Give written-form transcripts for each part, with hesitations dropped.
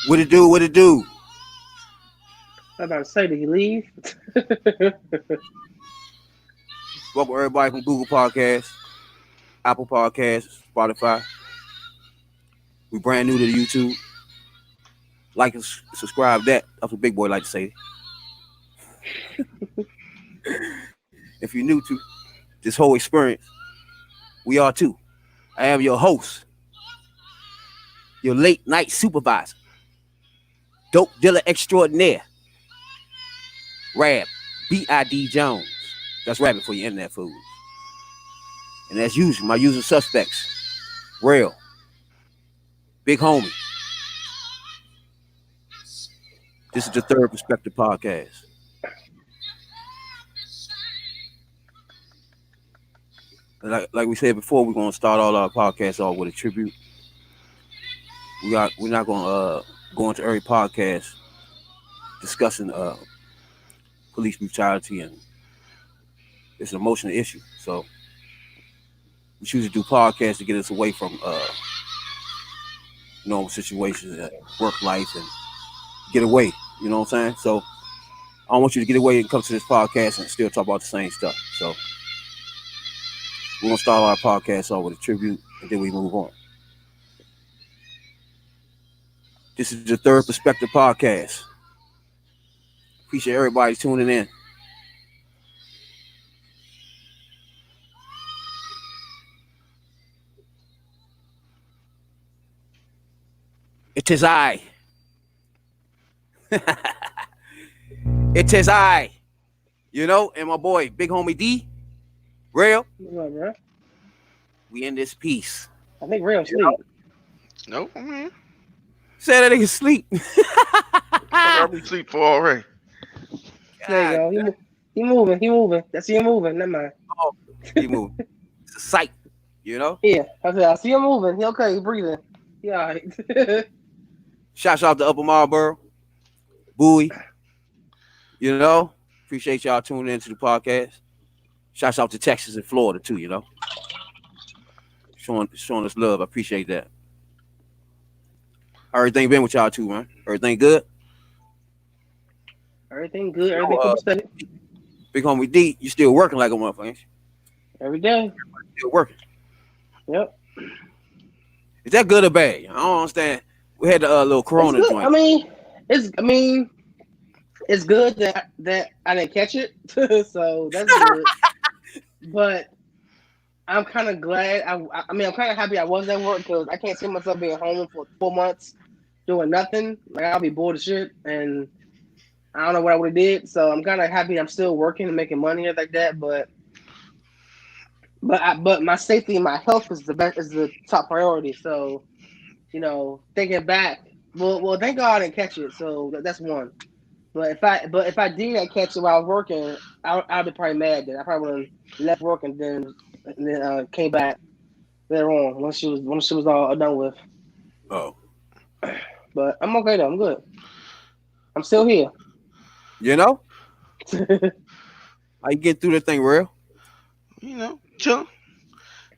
What it do? What it do? I'm about to say, did you leave? Welcome everybody from Google Podcasts, Apple Podcasts, Spotify. We brand new to the YouTube. Like and subscribe. That's what Big Boy like to say. If you're new to this whole experience, we are too. I am your host, your late night supervisor, dope dealer extraordinaire, Rab, B.I.D. Jones. That's Rabbit for your internet food. And as usual, my usual suspects, Real, Big Homie. This is the Third Perspective Podcast. Like we said before, we're gonna start all our podcasts off with a tribute. We're not gonna go into every podcast discussing police brutality, and it's an emotional issue. So we choose to do podcasts to get us away from normal situations, work life, and get away. You know what I'm saying? So I don't want you to get away and come to this podcast and still talk about the same stuff. So we're gonna start our podcast off with a tribute, and then we move on. This is the Third Perspective Podcast. Appreciate everybody tuning in. It is I. It is I. You know, and my boy, Big Homie D, Real. What, bro? We in this piece. I think Real sleep. Nope, I'm here. Say that nigga sleep. I'll be sleep for already. There you go. He moving. He moving. That's him moving. Never mind. Oh, he moving. It's a sight, you know. Yeah, I see him moving. He okay. He breathing. He all right. Shouts out to Upper Marlboro, Bowie. You know, appreciate y'all tuning into the podcast. Shouts out to Texas and Florida too. You know, showing us love. I appreciate that. How everything been with y'all too, man? Everything good? Everything good. Everything copacetic. Big Homie D, you still working like a motherfucker, ain't you? Every day. Still working. Yep. Is that good or bad? I don't understand. We had the little Corona joint. I mean, it's good that I didn't catch it, so that's good. But I'm kind of glad. I'm kind of happy I was at work because I can't see myself being home for 4 months doing nothing. Like I'll be bored as shit, and I don't know what I would have did. So I'm kind of happy I'm still working and making money and like that. But my safety and my health is the top priority. So you know, thinking back, well, thank God I didn't catch it. So that's one. But if I did catch it while I was working, I'd be probably mad. Then I probably would have left work and then came back later on when she was all done with. Oh. But I'm okay though. I'm good. I'm still here. You know? How you get through that thing, Real? You know, chill.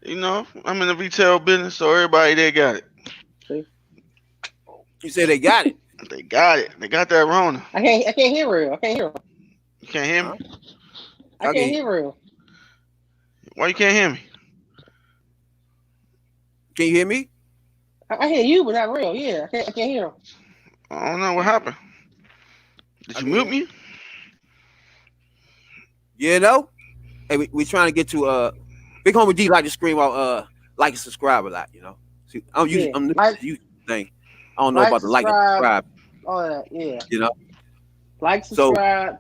You know, I'm in the retail business, so everybody there got it. See? You said they got it. They got it. They got that Rona. I can't hear Real. I can't hear him. You can't hear me? I can't hear Real. Why you can't hear me? Can you hear me? I hear you, but not Real. Yeah, I can't hear him. I don't know what happened. Did you mute me? You know? Hey, we trying to get to Big Homie D like to scream out like and subscribe a lot, you know. See, I'm using the YouTube thing. I don't know about the like and subscribe. Oh that, yeah. You know? Like, subscribe,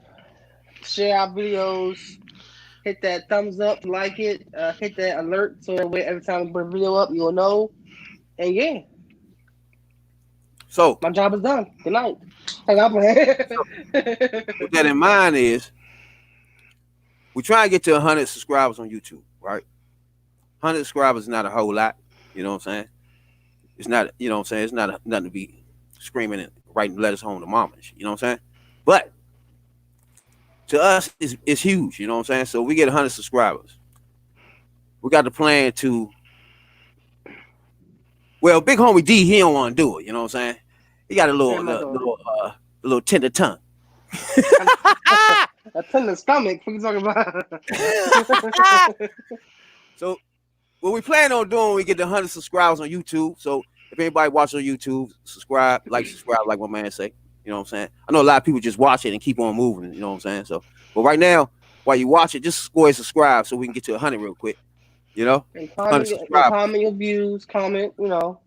share our videos, hit that thumbs up, like it, hit that alert so that way every time we put a video up, you'll know. And yeah. So my job is done. Good night. Hang up. With that in mind is we try to get to 100 subscribers on YouTube, right? 100 subscribers is not a whole lot, you know what I'm saying? It's not, you know what I'm saying? It's not nothing to be screaming and writing letters home to mama, you know what I'm saying? But to us, it's huge, you know what I'm saying? So we get 100 subscribers. We got the plan to, well, Big Homie D, he don't want to do it, you know what I'm saying? He got a Damn, my dog. little tender tongue. A tender stomach. What you talking about? So what we plan on doing when we get to 100 subscribers on YouTube. So if anybody watches on YouTube, subscribe, like my man say. You know what I'm saying? I know a lot of people just watch it and keep on moving. You know what I'm saying? So, but right now, while you watch it, just go ahead and subscribe so we can get to 100 real quick. You know? And comment your views, comment, you know.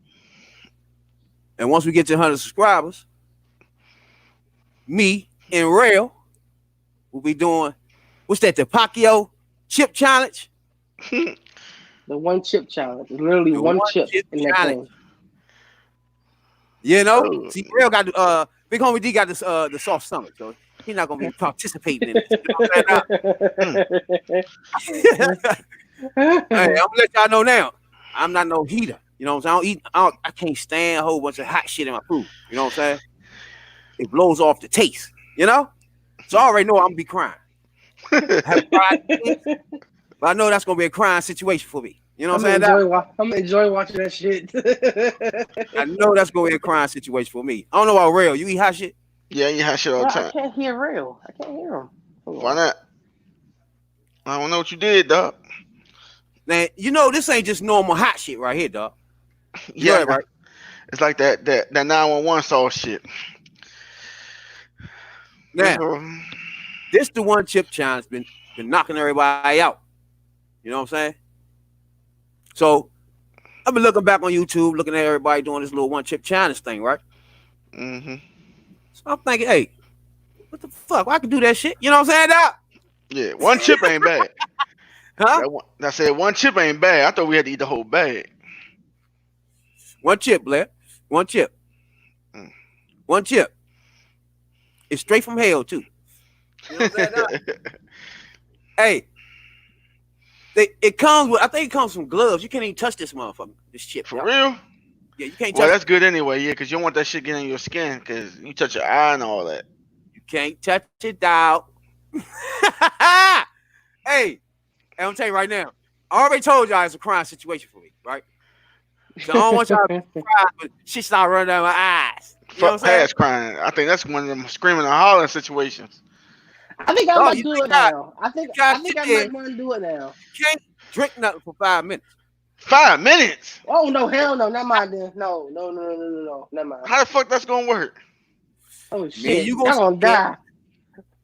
And once we get to 100 subscribers, me and Rail will be doing, what's that, the Pacquiao chip challenge? The one chip challenge. It's literally one chip in that thing. You know? See, Rail got Big Homie D got this the soft stomach, so he's not gonna be participating in it. Hey, I'm gonna let y'all know now. I'm not no heater. You know what I'm saying? I can't stand a whole bunch of hot shit in my food. You know what I'm saying? It blows off the taste, you know? So I already know I'm gonna be crying. But I know that's gonna be a crying situation for me. You know what I'm saying? I'm gonna enjoy watching that shit. I know that's gonna be a crying situation for me. I don't know about Real. You eat hot shit? Yeah, I eat hot shit all the time. I can't hear Real. I can't hear him. Why not? I don't know what you did, dog. Man, you know this ain't just normal hot shit right here, dog. Yeah, right. It's like that 911 sauce shit. Now, this the one chip challenge been knocking everybody out. You know what I'm saying? So I've been looking back on YouTube, looking at everybody doing this little one chip challenge thing, right? Mm-hmm. So I'm thinking, hey, what the fuck? Well, I can do that shit. You know what I'm saying, dog? Yeah, one chip ain't bad. Huh? I said one chip ain't bad. I thought we had to eat the whole bag. One chip, Blair. One chip. One chip. It's straight from hell, too. You know what I'm saying? Hey. It comes with, I think it comes from gloves. You can't even touch this motherfucker, this chip. For real? Yeah, you can't touch it. Well, that's good anyway, yeah, because you don't want that shit getting in your skin because you touch your eye and all that. You can't touch it, dog. Hey, I'm telling you right now, I already told y'all it's a crime situation for me, right? So I don't want y'all to cry, but shit start running down my eyes. You know what I'm saying? Past crying. I think that's one of them screaming and hollering situations. I think I might do it now. I think I might want to do it now. You can't drink nothing for 5 minutes. 5 minutes? Oh no, hell no, not mind then. No, never mind. How the fuck that's gonna work? Oh shit, man, you gonna die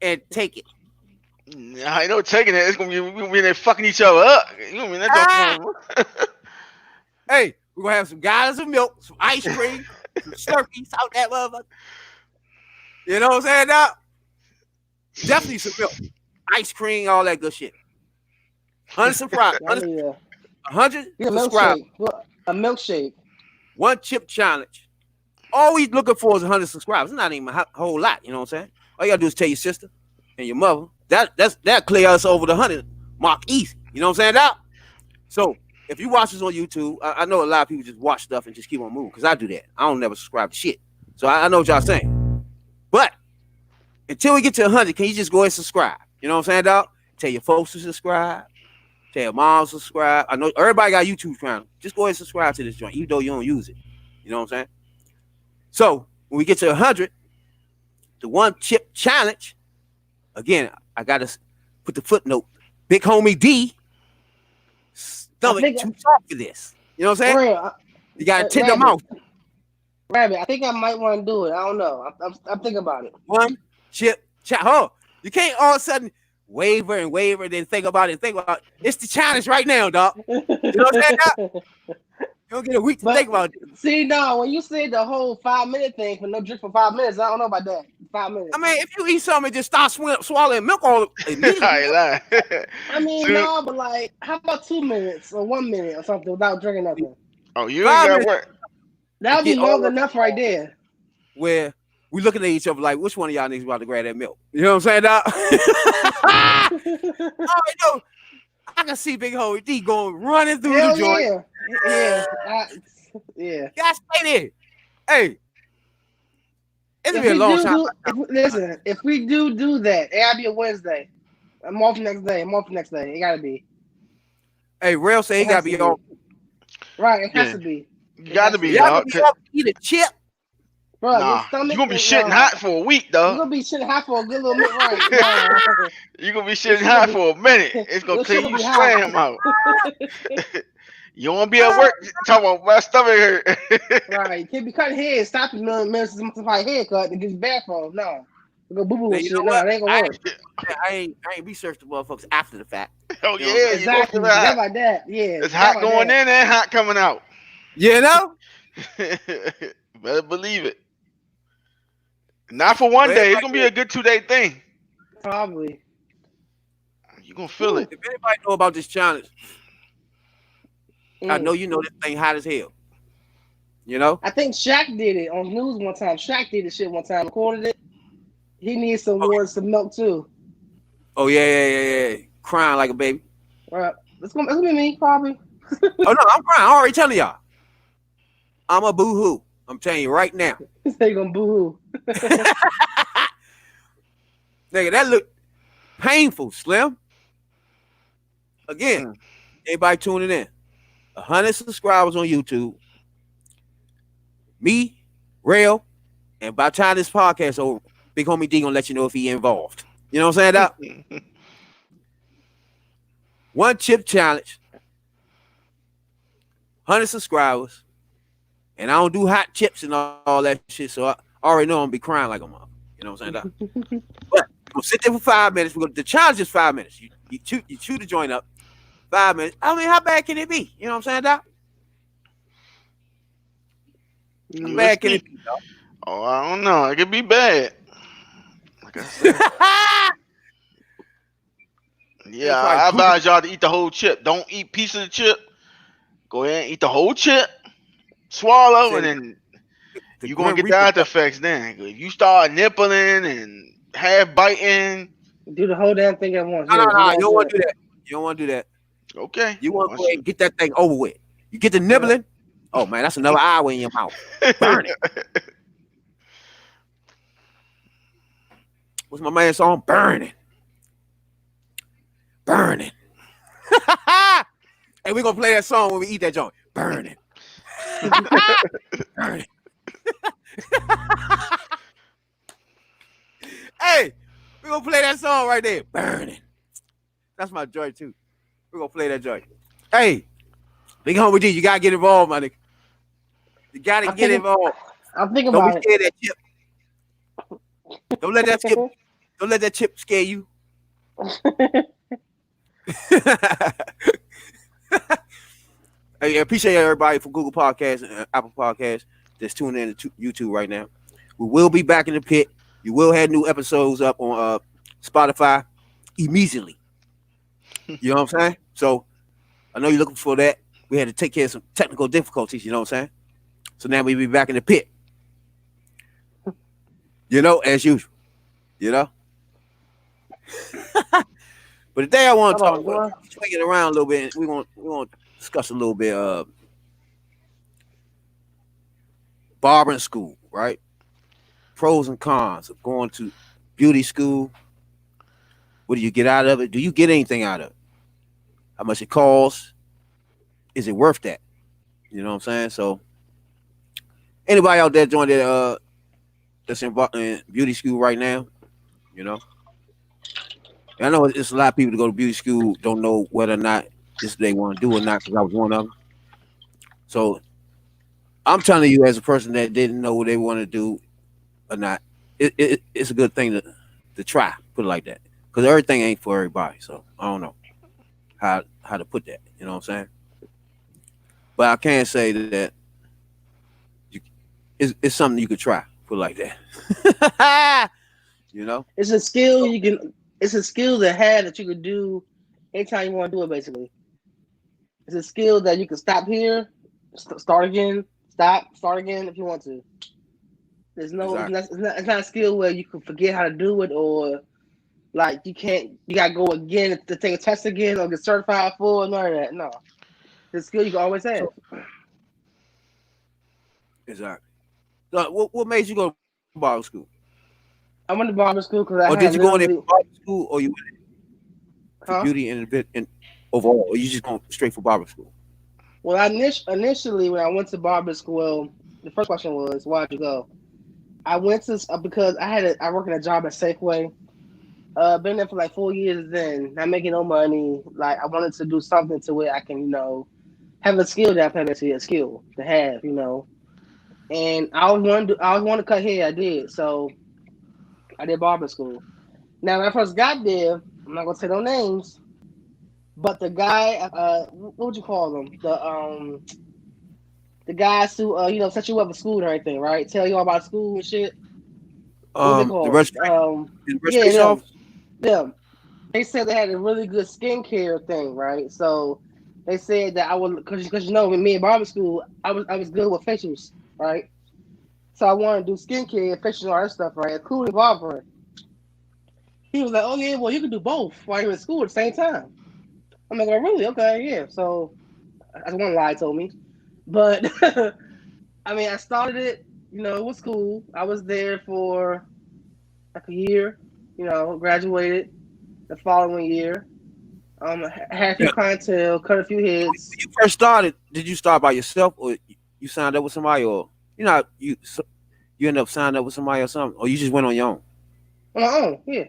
and take it. I ain't no taking it. It's gonna be they fucking each other up. You know what I mean? Hey, we're gonna have some gallons of milk, some ice cream, some Slurpees out that motherfucker. You know what I'm saying, now? Definitely some milk, ice cream, all that good shit. 100 subscribers. 100 subscribers. A milkshake. One chip challenge. All we looking for is 100 subscribers. It's not even a whole lot. You know what I'm saying? All you gotta do is tell your sister and your mother. That clear us over the 100 mark easy. You know what I'm saying, Doc? So if you watch this on YouTube, I know a lot of people just watch stuff and just keep on moving because I do that. I don't never subscribe to shit. So I know what y'all saying. But until we get to 100, can you just go ahead and subscribe? You know what I'm saying, dog? Tell your folks to subscribe. Tell your mom to subscribe. I know everybody got YouTube channel. Just go ahead and subscribe to this joint, even though you don't use it. You know what I'm saying? So when we get to 100, the one chip challenge, again, I got to put the footnote. Big Homie D, stomach too soft for this. You know what I'm saying? You got to tender mouth. Rabbit, I think I might want to do it. I don't know. I'm thinking about it. One chip challenge. Oh, you can't all of a sudden waver and then think about it. It's the challenge right now, dog. You know what I'm saying, dog? You don't get a week to think about it. See, no, when you said the whole 5 minute thing for no drink for 5 minutes, I don't know about that. 5 minutes. I mean, if you eat something and just start swallowing milk all immediately. I mean, no, but like, how about 2 minutes or 1 minute or something without drinking nothing? Oh, you ain't got what? That would be long enough right there. Where we looking at each other like, which one of y'all niggas about to grab that milk? You know what I'm saying, dog? Oh, I can see Big Homie D going running through the joint. Yeah. Y'all stay there. Hey, it's gonna be a long time. Listen, if we do that, it gotta be a Wednesday. I'm off next day. It gotta be. Hey, Rail say he gotta be off. Right, it has to be. You gotta be, y'all. Eat a chip bro. Your Nah, stomach. you gonna be shitting hot for a week, You though. gonna be shitting hot for a good little minute, right? Nah. You gonna be Your shitting shit hot gonna for a minute. It's be. gonna Your clear shit gonna you be hot. slam out. You won't be at work talking about my stomach hurt. Right. You can't be cutting head. Stop it, minutes to somebody's haircut and get your bathroom. No. You go boo boo Now, and you shit. know No, what? it ain't gonna work. I ain't researched the motherfuckers after the fact. Oh You know what I'm yeah, saying? you gonna Exactly. feel it Forget hot. about that. Yeah. It's Forget hot about going that. in and hot coming out. You know? Better believe it. Not for one But day. It's everybody, gonna be a good 2-day thing. Probably. You gonna feel it. if anybody know about this challenge, I Mm. know you know this thing hot as hell. You know? I think Shaq did it on news one time. Shaq did this shit one time. Recorded it. He needs some water, some milk too. Oh yeah. Crying like a baby. Right. It's gonna be me, probably. Oh no, I'm crying. I'm already telling y'all. I'm a boo-hoo. I'm telling you right now. They gonna boo hoo. Nigga, that look painful, Slim. Again, everybody tuning in. 100 subscribers on YouTube. Me, Rail, and by the time this podcast over, Big Homie D gonna let you know if he involved. You know what I'm saying, Doc? One chip challenge, 100 subscribers, and I don't do hot chips and all that shit, so I already know I'm gonna be crying like a mother. You know what I'm saying, Doc? But I'm gonna sit there for 5 minutes. The challenge is 5 minutes. You chew the joint up, 5 minutes. I mean, how bad can it be? You know what I'm saying, Doc? How bad can it be, Doc? Oh, I don't know. It could be bad. Like I said. Yeah, I advise y'all to eat the whole chip. Don't eat piece of the chip. Go ahead and eat the whole chip. Swallow, and then you're going to get the after effects then. If you start nippling and half biting. Do the whole damn thing at once. No, you don't want to do that. You don't want to do that. Okay. You want to go ahead and get that thing over with. You get the nibbling. Oh, man, that's another hour in your mouth. Burn it. What's my man's song? Burning. Burning. And we're going to play that song when we eat that joint. Burning. Burning. Hey, we're going to play that song right there. Burning. That's my joint, too. We're going to play that joint. Hey, Big Homie D, you got to get involved, my nigga. You got to get involved. I'm thinking Don't about be scared of that chip. Don't let that chip. Don't let that chip scare you. Hey, I appreciate everybody for Google Podcasts and Apple Podcasts that's tuning in to YouTube right now. We will be back in the pit. You will have new episodes up on Spotify immediately. You know what I'm saying? So I know you're looking for that. We had to take care of some technical difficulties. You know what I'm saying? So now we'll be back in the pit. You know, as usual. You know? But today I want to talk about swing it around a little bit. We want to discuss a little bit barbering school, right? Pros and cons of going to beauty school. What do you get out of it? Do you get anything out of it? How much it costs? Is it worth that? You know what I'm saying? So anybody out there joined it that's in beauty school right now, you know? I know it's a lot of people that go to beauty school don't know whether or not this they want to do or not, because I was one of them. So I'm telling you, as a person that didn't know what they want to do or not, it's a good thing to try, put it like that, because everything ain't for everybody. So I don't know how to put that. You know what I'm saying? But I can say that it's something you could try, put it like that. You know, it's a skill you can. It's a skill to have that you could do anytime you want to do it. Basically, it's a skill that you can stop here, start again, start again if you want to. There's no, exactly. It's not a skill where you can forget how to do it, or like you gotta go again to take a test again or get certified for none of that. No, it's a skill you can always have. Exactly. So what made you go to barber school? I went to barber school because did you go in barber school, or you went to beauty and a bit and overall, or you just going straight for barber school? Well, initially when I went to barber school, the first question was, why'd you go? I went to because I work at a job at Safeway. Been there for like 4 years. Then not making no money. Like I wanted to do something to where I can, have a skill that I pay to a skill to have, And I always wanted to cut hair. I did. So I did barber school. Now when I first got there, I'm not gonna say no names, but the guy, what would you call them? The guys who set you up at school and everything, right? Tell you all about school and shit. What they The called? registration office. Them. They said they had a really good skincare thing, right? So they said that I would, because with me in barber school, I was good with facials, right? So I wanted to do skincare, facial, all that stuff, right? Including barbering. He was like, "Oh yeah, well you can do both while you're in school at the same time." I'm like, "Oh really? Okay, yeah." So that's one lie he told me, but I mean, I started it. It was cool. I was there for like a year. Graduated the following year. Had a few clientele, cut a few heads. When you first started, did you start by yourself, or you signed up with somebody, or you end up signing up with somebody or something, or you just went on your own? On my own, yeah.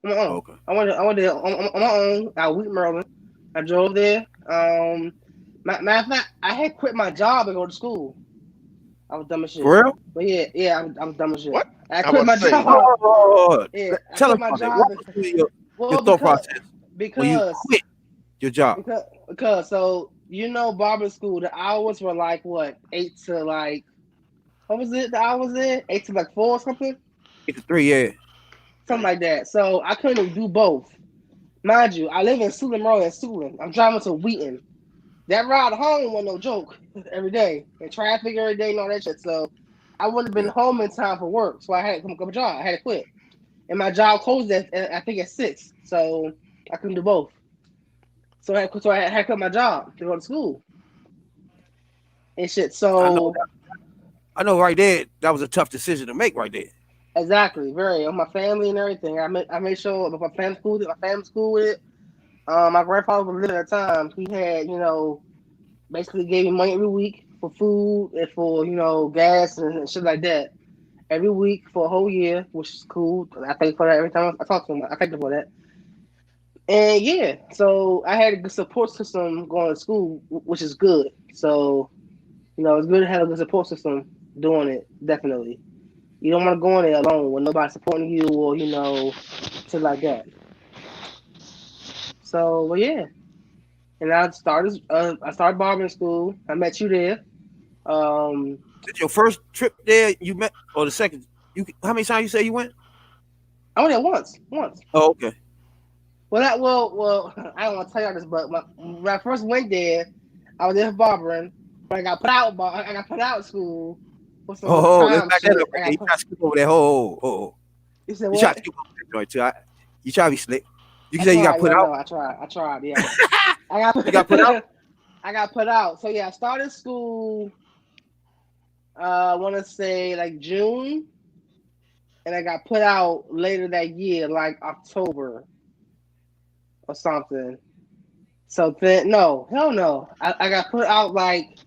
On my own. Okay. I went there on my own out Wheat, Maryland. I drove there. Matter of fact, I had quit my job and go to school. I was dumb as shit. For real? But yeah, I was dumb as shit. What? I quit my job. Oh, Yeah, tell us my about job. your thought process when you quit your job. Because so barber school, the hours were like what, 8 to like, what was it? The hours there 8 to like 4 or something. 8 to 3, yeah. Something like that. So I couldn't do both. Mind you, I live in Suitland, Maryland. I'm driving to Wheaton. That ride home was no joke every day. And traffic every day and all that shit. So I wouldn't have been home in time for work. So I had to come up with a job. I had to quit. And my job closed I think at 6. So I couldn't do both. So I had to quit my job to go to school. And shit. So I know right there, that was a tough decision to make right there. Exactly, very on my family and everything. I made sure my family school with it. My grandfather was living at the time. He had, basically gave me money every week for food and for, gas and shit like that. Every week for a whole year, which is cool. I thank for that every time I talk to him. I thank him for that. And yeah, so I had a good support system going to school, which is good. So, it's good to have a good support system doing it, definitely. You don't want to go in there alone when nobody's supporting you or, shit like that. So, well, yeah. And I started barbering school. I met you there. Did your first trip there you met, or the second? How many times you say you went? I went there once. Oh, okay. Well, I don't want to tell y'all this, but when I first went there, I was there for barbering. But I got put out of school. Let's back that up. You try to skip over that whole. You said what? You try to skip over that joint too. You try to be slick. You can say you got put out. No, I tried. Yeah. You got put out. I got put out. So yeah, I started school. I want to say like June, and I got put out later that year, like October or something. So then, no, hell no. I got put out like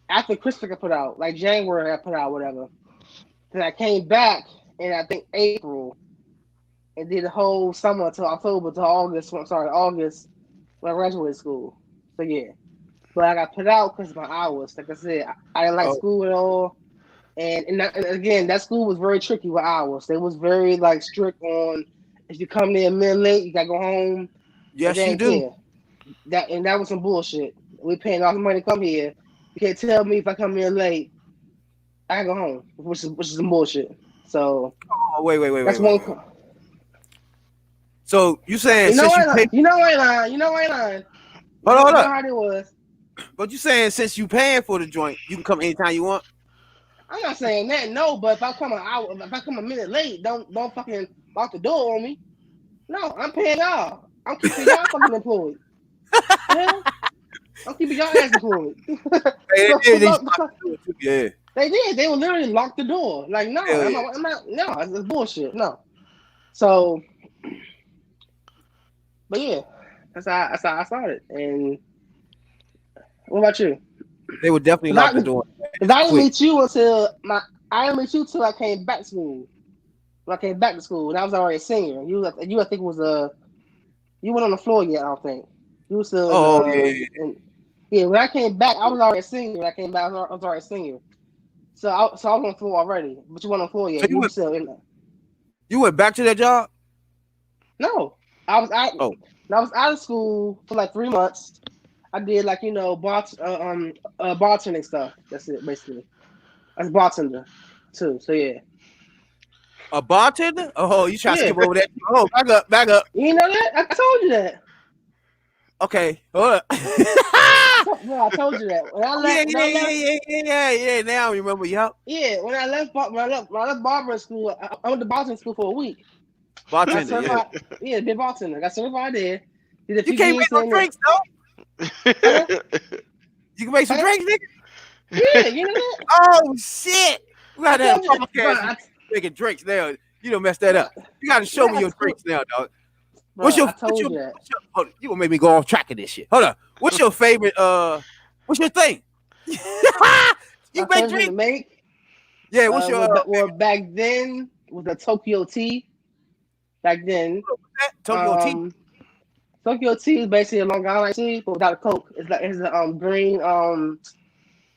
after Christmas. I got put out like January. I got put out whatever. Then I came back in I think April and did the whole summer till October to August. August when I graduated school. So yeah. But I got put out because of my hours. Like I said, I didn't like school at all. And again, that school was very tricky with hours. They was very like strict on if you come there a minute late, you gotta go home. Yes, you do. That was some bullshit. We paying all the money to come here. You can't tell me if I come here late, I gotta go home, which is some bullshit. So wait. That's wait. one. So you saying you know I lying. Hold up. How it was. But you saying since you paying for the joint, you can come anytime you want? I'm not saying that, no. But if I come a minute late, don't fucking lock the door on me. No, I'm paying y'all. I'm keeping y'all fucking employed. Yeah? I'm keeping y'all ass employed. Yeah. They did. They would literally lock the door. Like, no, I'm not. No, it's bullshit. No. So, but yeah, that's how I started. And what about you? They would definitely lock the door. Because I didn't meet you until I didn't meet you till I came back to school. When I came back to school, and I was already a senior. You I think was you weren't on the floor yet. I don't think you was still. Yeah. When I came back, I was already a senior. When I came back, I was already a senior. So I was on the floor already, but you weren't on the floor yet. So you were still in there. You went back to that job? No, I was out. Oh. I was out of school for like 3 months. I did like bartending stuff. That's it basically. I was a bartender too. So yeah. A bartender? Oh, you trying to skip over that? Oh, back up. You know that? I told you that. Okay, hold up. No, I told you that. When I left, yeah. Now I remember, Yeah, when I left barber school, I went to bartending school for a week. Bartender, yeah, been bartender. Got certified there. You can't make no drinks, though. You can make some drinks, nigga. Yeah, you know that. Oh shit! We gotta have a podcast making drinks now. You don't mess that up. You gotta show me your drinks now, dog. Bro, you gonna make me go off track of this shit? Hold on. What's your favorite? What's your thing? You make drinks? Yeah. What's your? Well, back then was the Tokyo Tea. Back then, Tokyo Tea. Tokyo Tea is basically a Long Island tea, but without a Coke. It's a green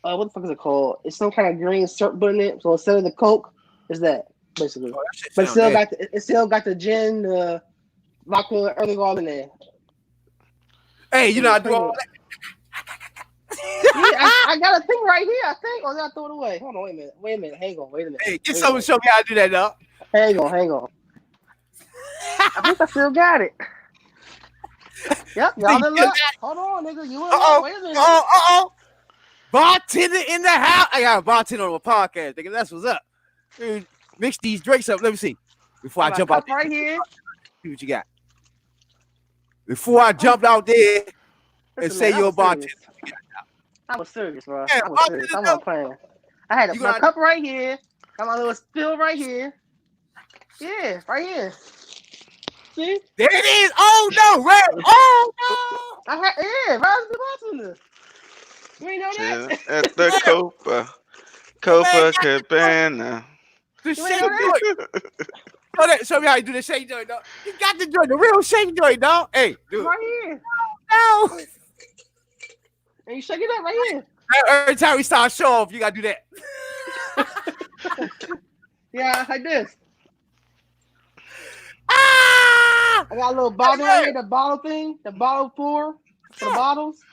what the fuck is it called? It's some kind of green syrup in it. So instead of the Coke, it's that basically. But it still got the gin, the vodka, everything all in there. Hey, you know I do all that. Yeah, I got a thing right here. I think, or did I throw it away? Hold on, wait a minute. Hang on, wait a minute. Hey, get someone to show me how to do that, dog. Hang on. I think I still got it. Yep, y'all in luck. Hold on, nigga. You in luck. Wait a minute. Bartender in the house. I got a bartender on my podcast, nigga. That's what's up. Dude, mix these drinks up. Let me see. Before I jump out there. Right here. See what you got. Before I jump out there and say you're a bartender. I was serious, bro. I was serious. I'm not playing. I had my cup right here. Got my little spill right here. Yeah, right here. See? There it is. Oh no, Red. Oh no. Rise the bartender. You ain't know that? At the Copa Cabana. The shake joint. Show me how you do the shake joint, dog. You got the joint, the real shake joint, dog. Hey, dude. Right here. No. And you shake it up right here. Every time we start show off, you gotta do that. Yeah, like this. I got a little bottle right here, the bottle thing, the bottle pour for the bottles.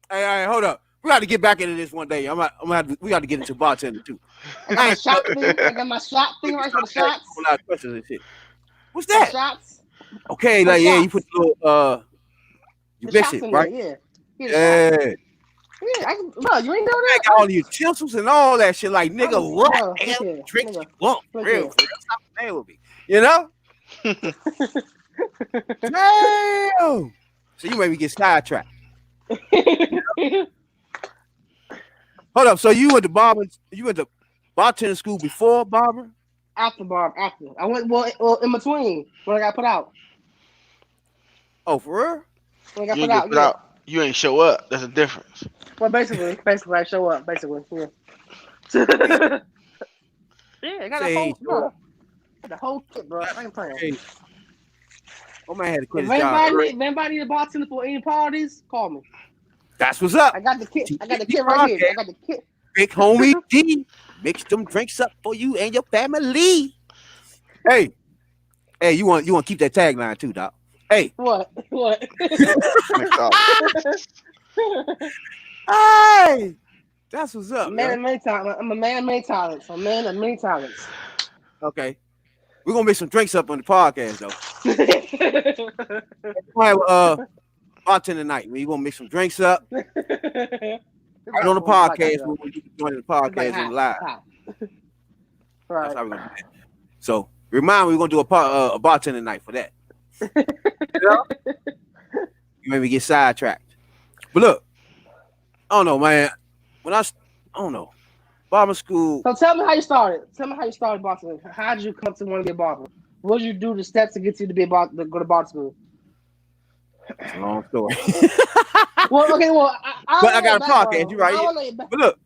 Hey, hold up. We got to get back into this one day. We got to get into bartender too. I got my shot thing. I got my shot thing right for the shots. A lot of questions and shit. What's that? Shots. Okay, like yeah, you put the little you mix it, right? Yeah. Yeah. No, you ain't know that. I got all the utensils and all that shit. Like nigga, what? Drinks you want? Real. Stop playing with me. You know? Damn. So you made me get sidetracked. Hold up. So you went to bartender school before barber? After barber. After. I went in between when I got put out. Oh, for real? When I got put out. You ain't show up. That's a difference. Well, basically, I show up. Basically, yeah. Yeah, I got the whole kit, bro. I ain't playing. Hey. Oh man, had to quit his job. If anybody need a bartender for any parties, call me. That's what's up. I got the kit. I got the kit right here. I got the kit. Big homie D, mix them drinks up for you and your family. Hey, you want to keep that tagline too, doc? Hey, what? Hey, that's what's up. Man of many talents. I'm a man of many talents. I'm a man of many talents. Okay. We're gonna make some drinks up on the podcast though. We'll have bartender night. We're gonna make some drinks up. Right on the podcast. We're gonna join the podcast and live. Right. That's how we're gonna do that. So remind me, we're gonna do a bartender night for that. You know? You made me get sidetracked. But look, I don't know, man. I don't know. Barber school. So tell me how you started. Tell me how you started bartending. How did you come to want to be a barber? What did you do the steps to get you to be to go to barber school? It's a long story. Well, okay, well, I got a podcast. You right here. But look,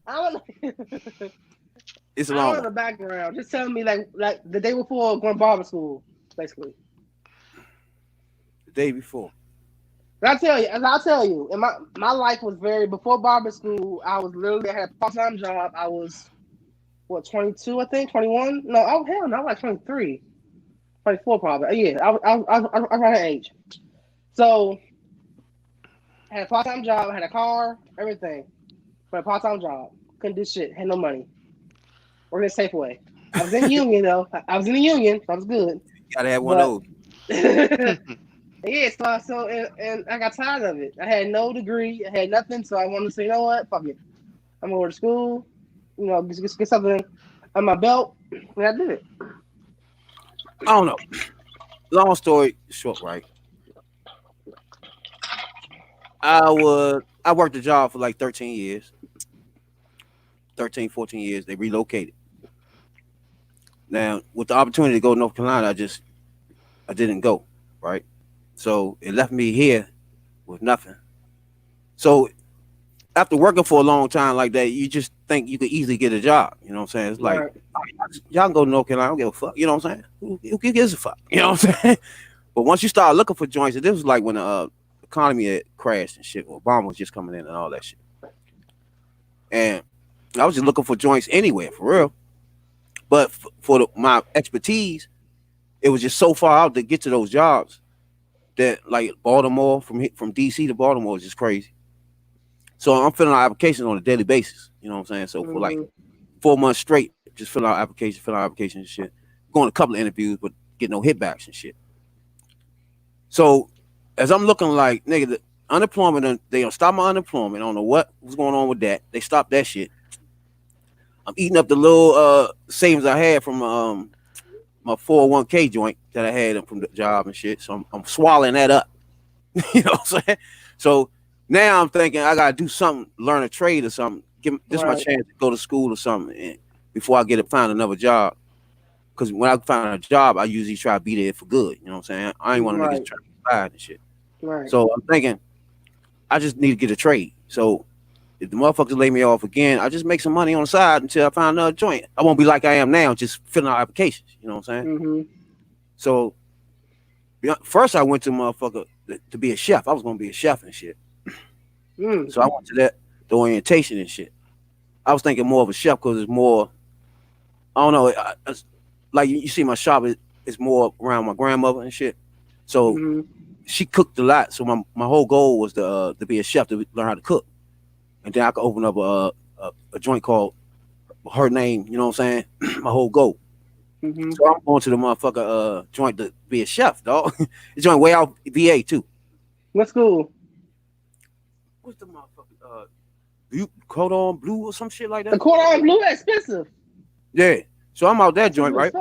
It's a I long don't know the one. background. Just tell me like the day before going to barber school, basically. The day before. And I'll tell you, and my life was very before barber school. I had a part time job. I was 22, I think, 21. No, oh hell no, I was like 23, 24 probably. Yeah, I was around that age. So I had a part time job. I had a car, everything, but a part time job. Couldn't do shit. Had no money. Working at Safeway. I was in union though. I was in the union, so I was good. You gotta have one of those. Yeah, and I got tired of it. I had no degree, I had nothing, so I wanted to say, you know what, fuck it. I'm going to school, get something on my belt, and I did it. I don't know. Long story short, right? I worked the job for like 13 years. 13, 14 years. They relocated. Now, with the opportunity to go to North Carolina, I didn't go, right? So it left me here with nothing. So after working for a long time like that, you just think you could easily get a job. You know what I'm saying? It's like, Right. y'all can go to North Carolina, I don't give a fuck. You know what I'm saying? Who gives a fuck? You know what I'm saying? But once you start looking for joints, this was like when the economy had crashed and shit. Obama was just coming in and all that shit. And I was just looking for joints anywhere, for real. But for my expertise, it was just so far out to get to those jobs that like Baltimore, from DC to Baltimore is just crazy. So I'm filling out applications on a daily basis. You know what I'm saying? So for like 4 months straight, just filling out applications and shit. Going to a couple of interviews, but get no hitbacks and shit. So as I'm looking like, nigga, the unemployment, they gonna stop my unemployment. I don't know what's going on with that. They stopped that shit. I'm eating up the little savings I had from my 401k joint that I had from the job and shit. So I'm swallowing that up. You know what I'm saying? So now I'm thinking I gotta do something, learn a trade or something. This is my chance to go to school or something before I find another job. Because when I find a job, I usually try to be there for good. You know what I'm saying? I ain't want to niggas try to fired and shit. Right. So I'm thinking I just need to get a trade. So if the motherfuckers lay me off again, I just make some money on the side until I find another joint. I won't be like I am now, just filling out applications. You know what I'm saying? Mm-hmm. So first I went to motherfucker to be a chef. I was gonna be a chef and shit. So I went to the orientation and shit. I was thinking more of a chef because it's more. I don't know. Like you see, my shop is more around my grandmother and shit. So she cooked a lot. So my whole goal was to be a chef, to learn how to cook, and then I could open up a joint called her name. You know what I'm saying? My whole goal. So I'm going to the motherfucker joint to be a chef, dog. It's joint way out VA too. What school? What's the motherfucker? Cordon Bleu or some shit like that. The Cordon Bleu is expensive. Yeah. So I'm out that joint, right?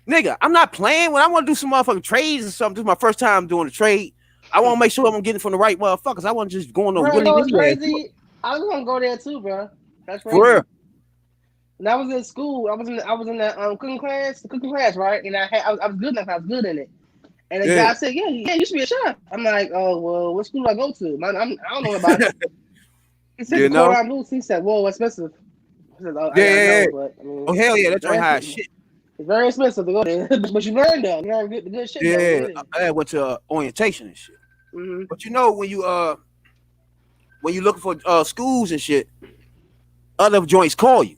Nigga, I'm not playing. When I want to do some motherfucking trades or something, this is my first time doing a trade. I want to make sure I'm getting from the right motherfuckers. I want to just go on crazy. I was gonna go there too, bro. That's crazy. For real. And I was in school. I was in the cooking class, right? And I was good enough. I was good in it. And the guy said, "Yeah, you should be a chef." I'm like, "Oh well, what school do I go to? I don't know about it." He said, "Cordon Bleu." He said, "Whoa, expensive." I said, "Oh, yeah. But, I mean, oh hell yeah, that's high shit. It's very expensive to go there, but you learn though. You learn the good shit. Yeah, I went to orientation and shit. But you know when you looking for schools and shit, other joints call you.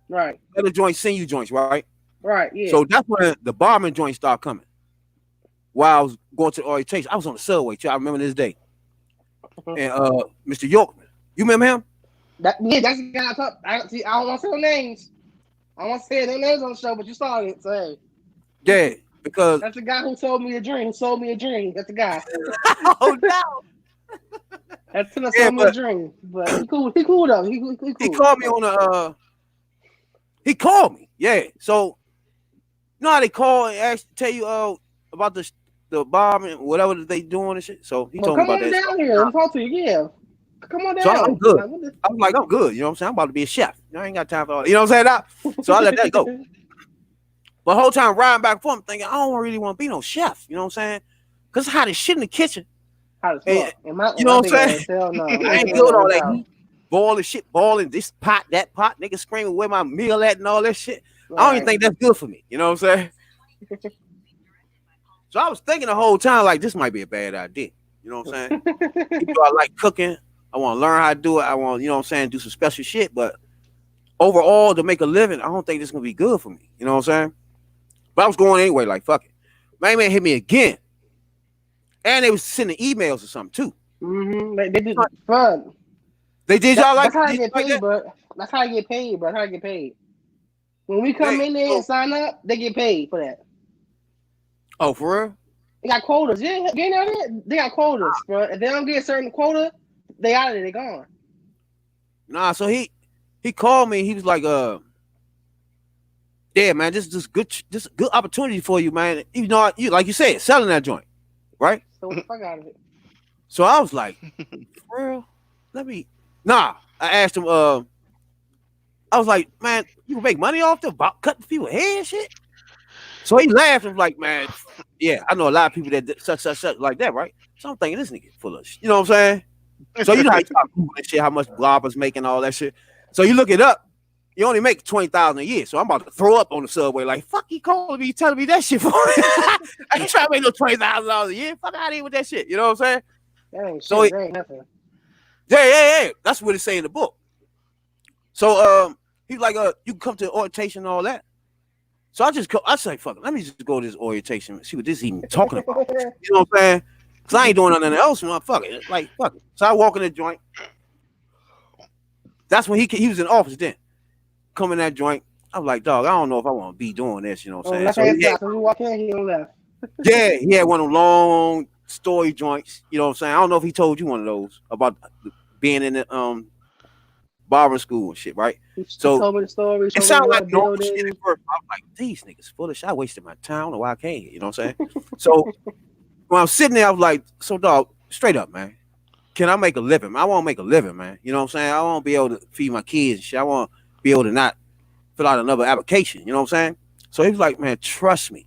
Right. Other joints send you joints, right? Right. Yeah. So that's when the bombing joints start coming. While I was going to orientation, I was on the subway too. I remember this day. And Mr. Yorkman, you remember him? That's the guy I talk. I don't want to say no names. I don't want to say no names on the show, but you saw it. So hey. Yeah, because that's the guy who sold me a dream. That's the guy. Oh no. That's who sold me a dream. But he cool. He cool though. He cool. He called me on he called me. Yeah. So you know how they call and tell you about the bomb and whatever they doing and shit. So he told me about that. Come on down here. Let me talk to you. Yeah. Come on down. So I'm good. I'm like, I'm good. You know what I'm saying? I'm about to be a chef. I ain't got time for all that. You know what I'm saying? So I let that go. But the whole time riding back and forth, I'm thinking, I don't really want to be no chef. You know what I'm saying? Because it's hot as shit in the kitchen. Hot as fuck. You know what I'm saying? No. I ain't doing all that heat. boiling shit, boiling this pot, that pot, niggas screaming where my meal at and all that shit. I don't even think that's good for me. You know what I'm saying? So I was thinking the whole time, like, this might be a bad idea. You know what I'm saying? Even though I like cooking, I want to learn how to do it. I want, you know what I'm saying, do some special shit. But overall, to make a living, I don't think this is going to be good for me. You know what I'm saying? But I was going anyway, like, fuck it. My man hit me again. And they was sending emails or something, too. Mm-hmm. They did fun. They did y'all like that's how I get paid, bro. That's how I get paid, bro. That's how I get paid. When we come in there and sign up, they get paid for that. Oh, for real? They got quotas. Yeah, getting out there, they got quotas, bro. If they don't get a certain quota, they out of there. They gone. Nah, so he called me. He was like, yeah, man, this is good opportunity for you, man. You know, you like you said, selling that joint, right? So what the fuck out of it? So I was like, for real? Nah. I asked him, I was like, man, you can make money off the cutting people's hair and shit? So he laughed and was like, man, yeah, I know a lot of people that such like that, right? So I'm thinking this nigga full of shit. You know what I'm saying? So you know how you start Googling shit, how much blobbers making all that shit. So you look it up, you only make $20,000 a year. So I'm about to throw up on the subway, like, fuck, he calling me, telling me that shit for me. I ain't trying to make no $20,000 a year. Fuck out of here with that shit. You know what I'm saying? That ain't so shit. That ain't nothing. Yeah. That's what it say in the book. So he's like, you can come to orientation and all that. So I say, fuck it, let me just go to this orientation and see what this is even talking about. You know what I'm saying? Cause I ain't doing nothing else. Man. Fuck it. Like, fuck it. So I walk in the joint. That's when he was in office then. Come in that joint. I'm like, dog, I don't know if I want to be doing this. You know what I'm saying? So you walk in, he on left. Yeah, he had one of them long story joints. You know what I'm saying? I don't know if he told you one of those about being in the barber school and shit, right? So told me the story. It sounded like normal shit at first. I'm like, these niggas full of shit. I wasted my time. I don't know why I came here. You know what I'm saying? So when I was sitting there, I was like, so dog, straight up, man. Can I make a living? I want to make a living, man. You know what I'm saying? I want to be able to feed my kids and shit. I want to be able to not fill out another application. You know what I'm saying? So he was like, man, trust me.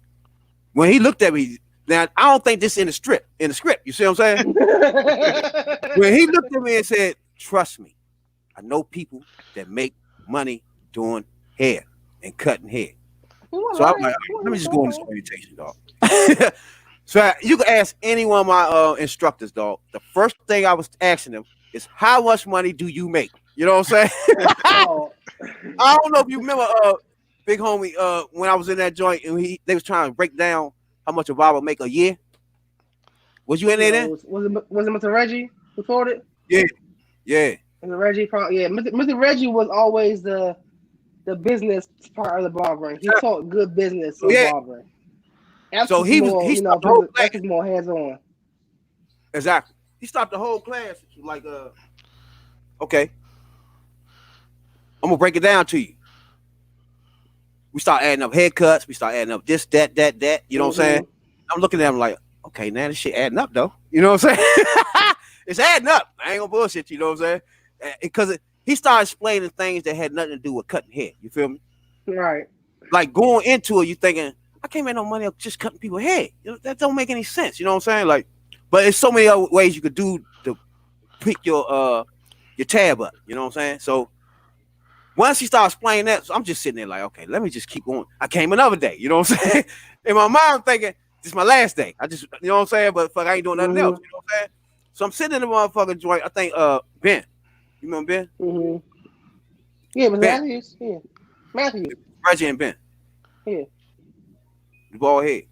When he looked at me, now I don't think this in the script. You see what I'm saying? When he looked at me and said, trust me, I know people that make money doing hair and cutting hair. So I'm like, let me just go on this orientation, dog. So you can ask any one of my instructors, dog. The first thing I was asking them is, how much money do you make? You know what I'm saying? I don't know if you remember, big homie, when I was in that joint and they was trying to break down how much a barber make a year. Was you in there then? Was it Mr. Reggie who told it? Yeah. Mr. Reggie, Mr. Reggie was always the business part of the barbering. He taught good business in barbering. So he stopped the whole class. More hands-on. Exactly. He stopped the whole class. Like, okay, I'm gonna break it down to you. We start adding up haircuts. We start adding up this, that. You know what I'm saying? I'm looking at him like, okay, now this shit adding up though. You know what I'm saying? It's adding up. I ain't gonna bullshit. You know what I'm saying? Because he started explaining things that had nothing to do with cutting hair. You feel me? Right. Like going into it, you thinking, I can't make no money off just cutting people's hair. You know, that don't make any sense. You know what I'm saying? Like, but there's so many other ways you could do to pick your tab up. You know what I'm saying? So once he started explaining that, so I'm just sitting there like, okay, let me just keep going. I came another day. You know what I'm saying? In my mind, I'm thinking, this is my last day. I just, you know what I'm saying? But fuck, I ain't doing nothing else. You know what I'm saying? So I'm sitting in the motherfucking joint. I think Ben. You remember Ben? Mm-hmm. Yeah, but Matthews. Yeah. Matthews. Reggie and Ben. Yeah. The bald head.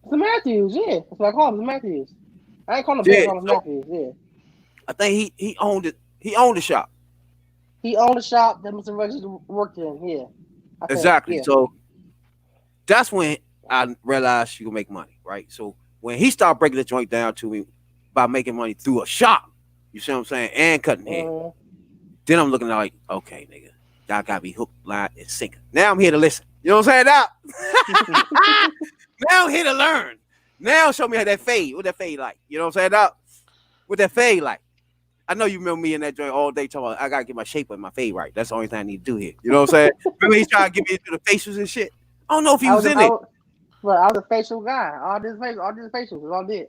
It's Matthews, yeah. That's what I call him, Matthews. I ain't calling him Ben, I call him Matthews, yeah. I think he owned it. He owned the shop. He owned the shop that Mr. Reggie worked in, yeah. Exactly. Yeah. So that's when I realized you can make money, right? So when he started breaking the joint down to me by making money through a shop, you see what I'm saying, and cutting hair, then I'm looking like, okay, nigga, y'all gotta be hooked, line, and sinker. Now I'm here to listen. You know what I'm saying? Now I'm here to learn. Now show me how that fade. What that fade like? You know what I'm saying? Now, what that fade like? I know you remember me in that joint all day talking about I gotta get my shape and my fade right. That's the only thing I need to do here. You know what I'm saying? Remember he's trying to get me into the facials and shit. I don't know if he was in it. But I was a facial guy. All these facials, was all did.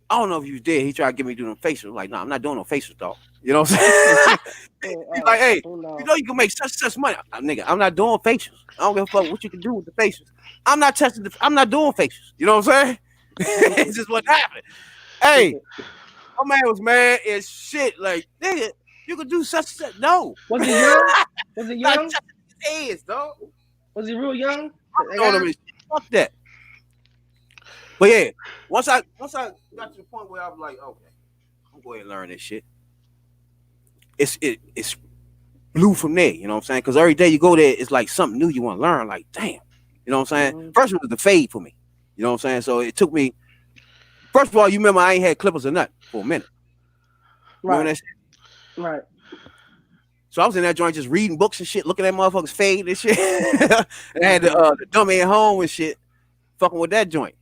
I don't know if you did. He tried to get me to do them facials. Like, no, I'm not doing no facials, dog. You know what I'm saying? He's like, hey, you know you can make such money. Nigga, I'm not doing facials. I don't give a fuck what you can do with the facials. I'm not testing I'm not doing facials. You know what I'm saying? It's just what happened. Hey, my man was mad as shit. Like, nigga, you could do such. No. Was he young? Was he young? His ass, dog. Was he real young? Fuck that. But yeah, once I got to the point where I was like, okay, I'm going to learn this shit. It's blew from there, you know what I'm saying? Because every day you go there, it's like something new you want to learn. Like, damn, you know what I'm saying? Mm-hmm. First it was the fade for me, you know what I'm saying? So it took me. First of all, you remember I ain't had clippers or nothing for a minute. Right. Remember that shit? Right. So I was in that joint just reading books and shit, looking at motherfuckers fade and shit. And I had the dummy at home and shit, fucking with that joint.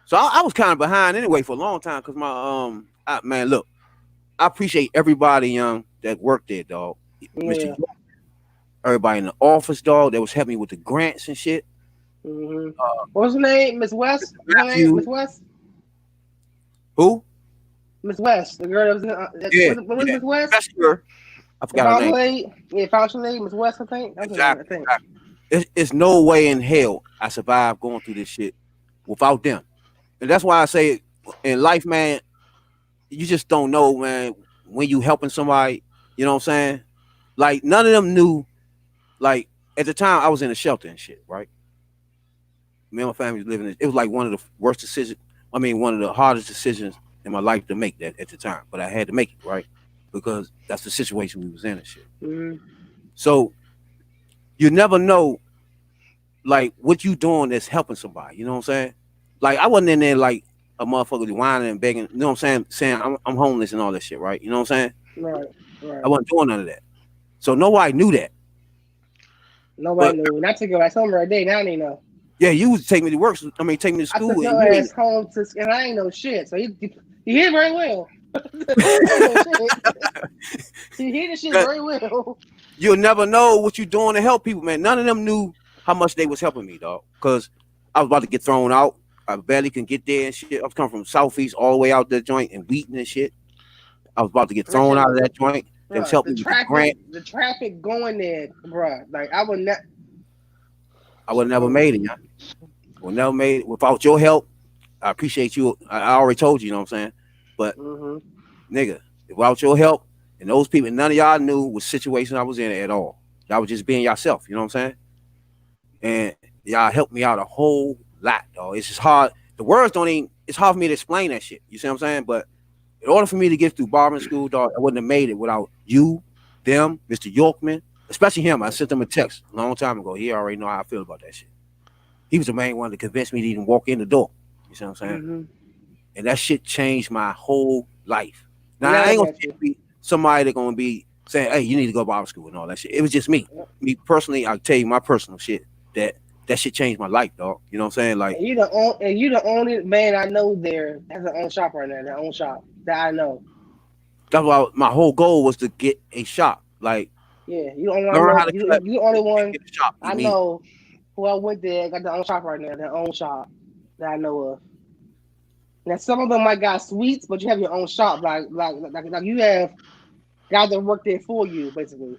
So I was kind of behind anyway for a long time because my man, look, I appreciate everybody that worked there, dog. Yeah. Mr. York, everybody in the office, dog, that was helping me with the grants and shit. Mm-hmm. What was her name? Miss West? Miss West? Who? Miss West, the girl that was in was Miss West? That's her. I forgot her name. Yeah, Fountain Lady, Miss West, I think. Exactly. It's no way in hell I survived going through this shit without them. And that's why I say in life, man, you just don't know, man, when you helping somebody, you know what I'm saying? Like, none of them knew, like, at the time, I was in a shelter and shit, right? Me and my family was living it was like one of the worst decisions, one of the hardest decisions in my life to make that at the time. But I had to make it, right? Because that's the situation we was in and shit. Mm-hmm. So, you never know, like, what you doing that's helping somebody, you know what I'm saying? Like, I wasn't in there like a motherfucker whining and begging, you know what I'm saying? Saying I'm homeless and all that shit, right? You know what I'm saying? Right. I wasn't doing none of that. So nobody knew that. Nobody knew. And I took your ass home right there. Now they know. Yeah, you would take me to work. Take me to school. I took your ass home and I ain't know shit. So you hit very well. You hit the shit very well. You'll never know what you're doing to help people, man. None of them knew how much they was helping me, dog. Because I was about to get thrown out. I barely can get there and shit. I was coming from Southeast all the way out that joint and Wheaton and shit. I was about to get thrown out of that joint. They was helping me with the grant. The traffic going there, bro. Like, I would never made it, yeah. I would never made it without your help. I appreciate you. I already told you know what I'm saying? But, nigga, without your help and those people, none of y'all knew what situation I was in at all. Y'all was just being yourself, you know what I'm saying? And y'all helped me out a whole lot, dog. It's just hard. The words it's hard for me to explain that shit. You see what I'm saying? But in order for me to get through barbering school, dog, I wouldn't have made it without you, them, Mr. Yorkman, especially him. I sent him a text a long time ago. He already know how I feel about that shit. He was the main one to convince me to even walk in the door. You see what I'm saying? Mm-hmm. And that shit changed my whole life. Now, I ain't gonna be somebody that's gonna be saying, hey, you need to go to barber school and all that shit. It was just me. Me personally, I'll tell you my personal shit that shit changed my life, dog. You know what I'm saying? Like, and you the only man I know there has their own shop right now, their own shop that I know. That's why my whole goal was to get a shop. Like, yeah, you don't want you the only one I know who I went there got their own shop right now, their own shop that I know of. Now some of them might got suites, but you have your own shop, like you have guys that work there for you, basically.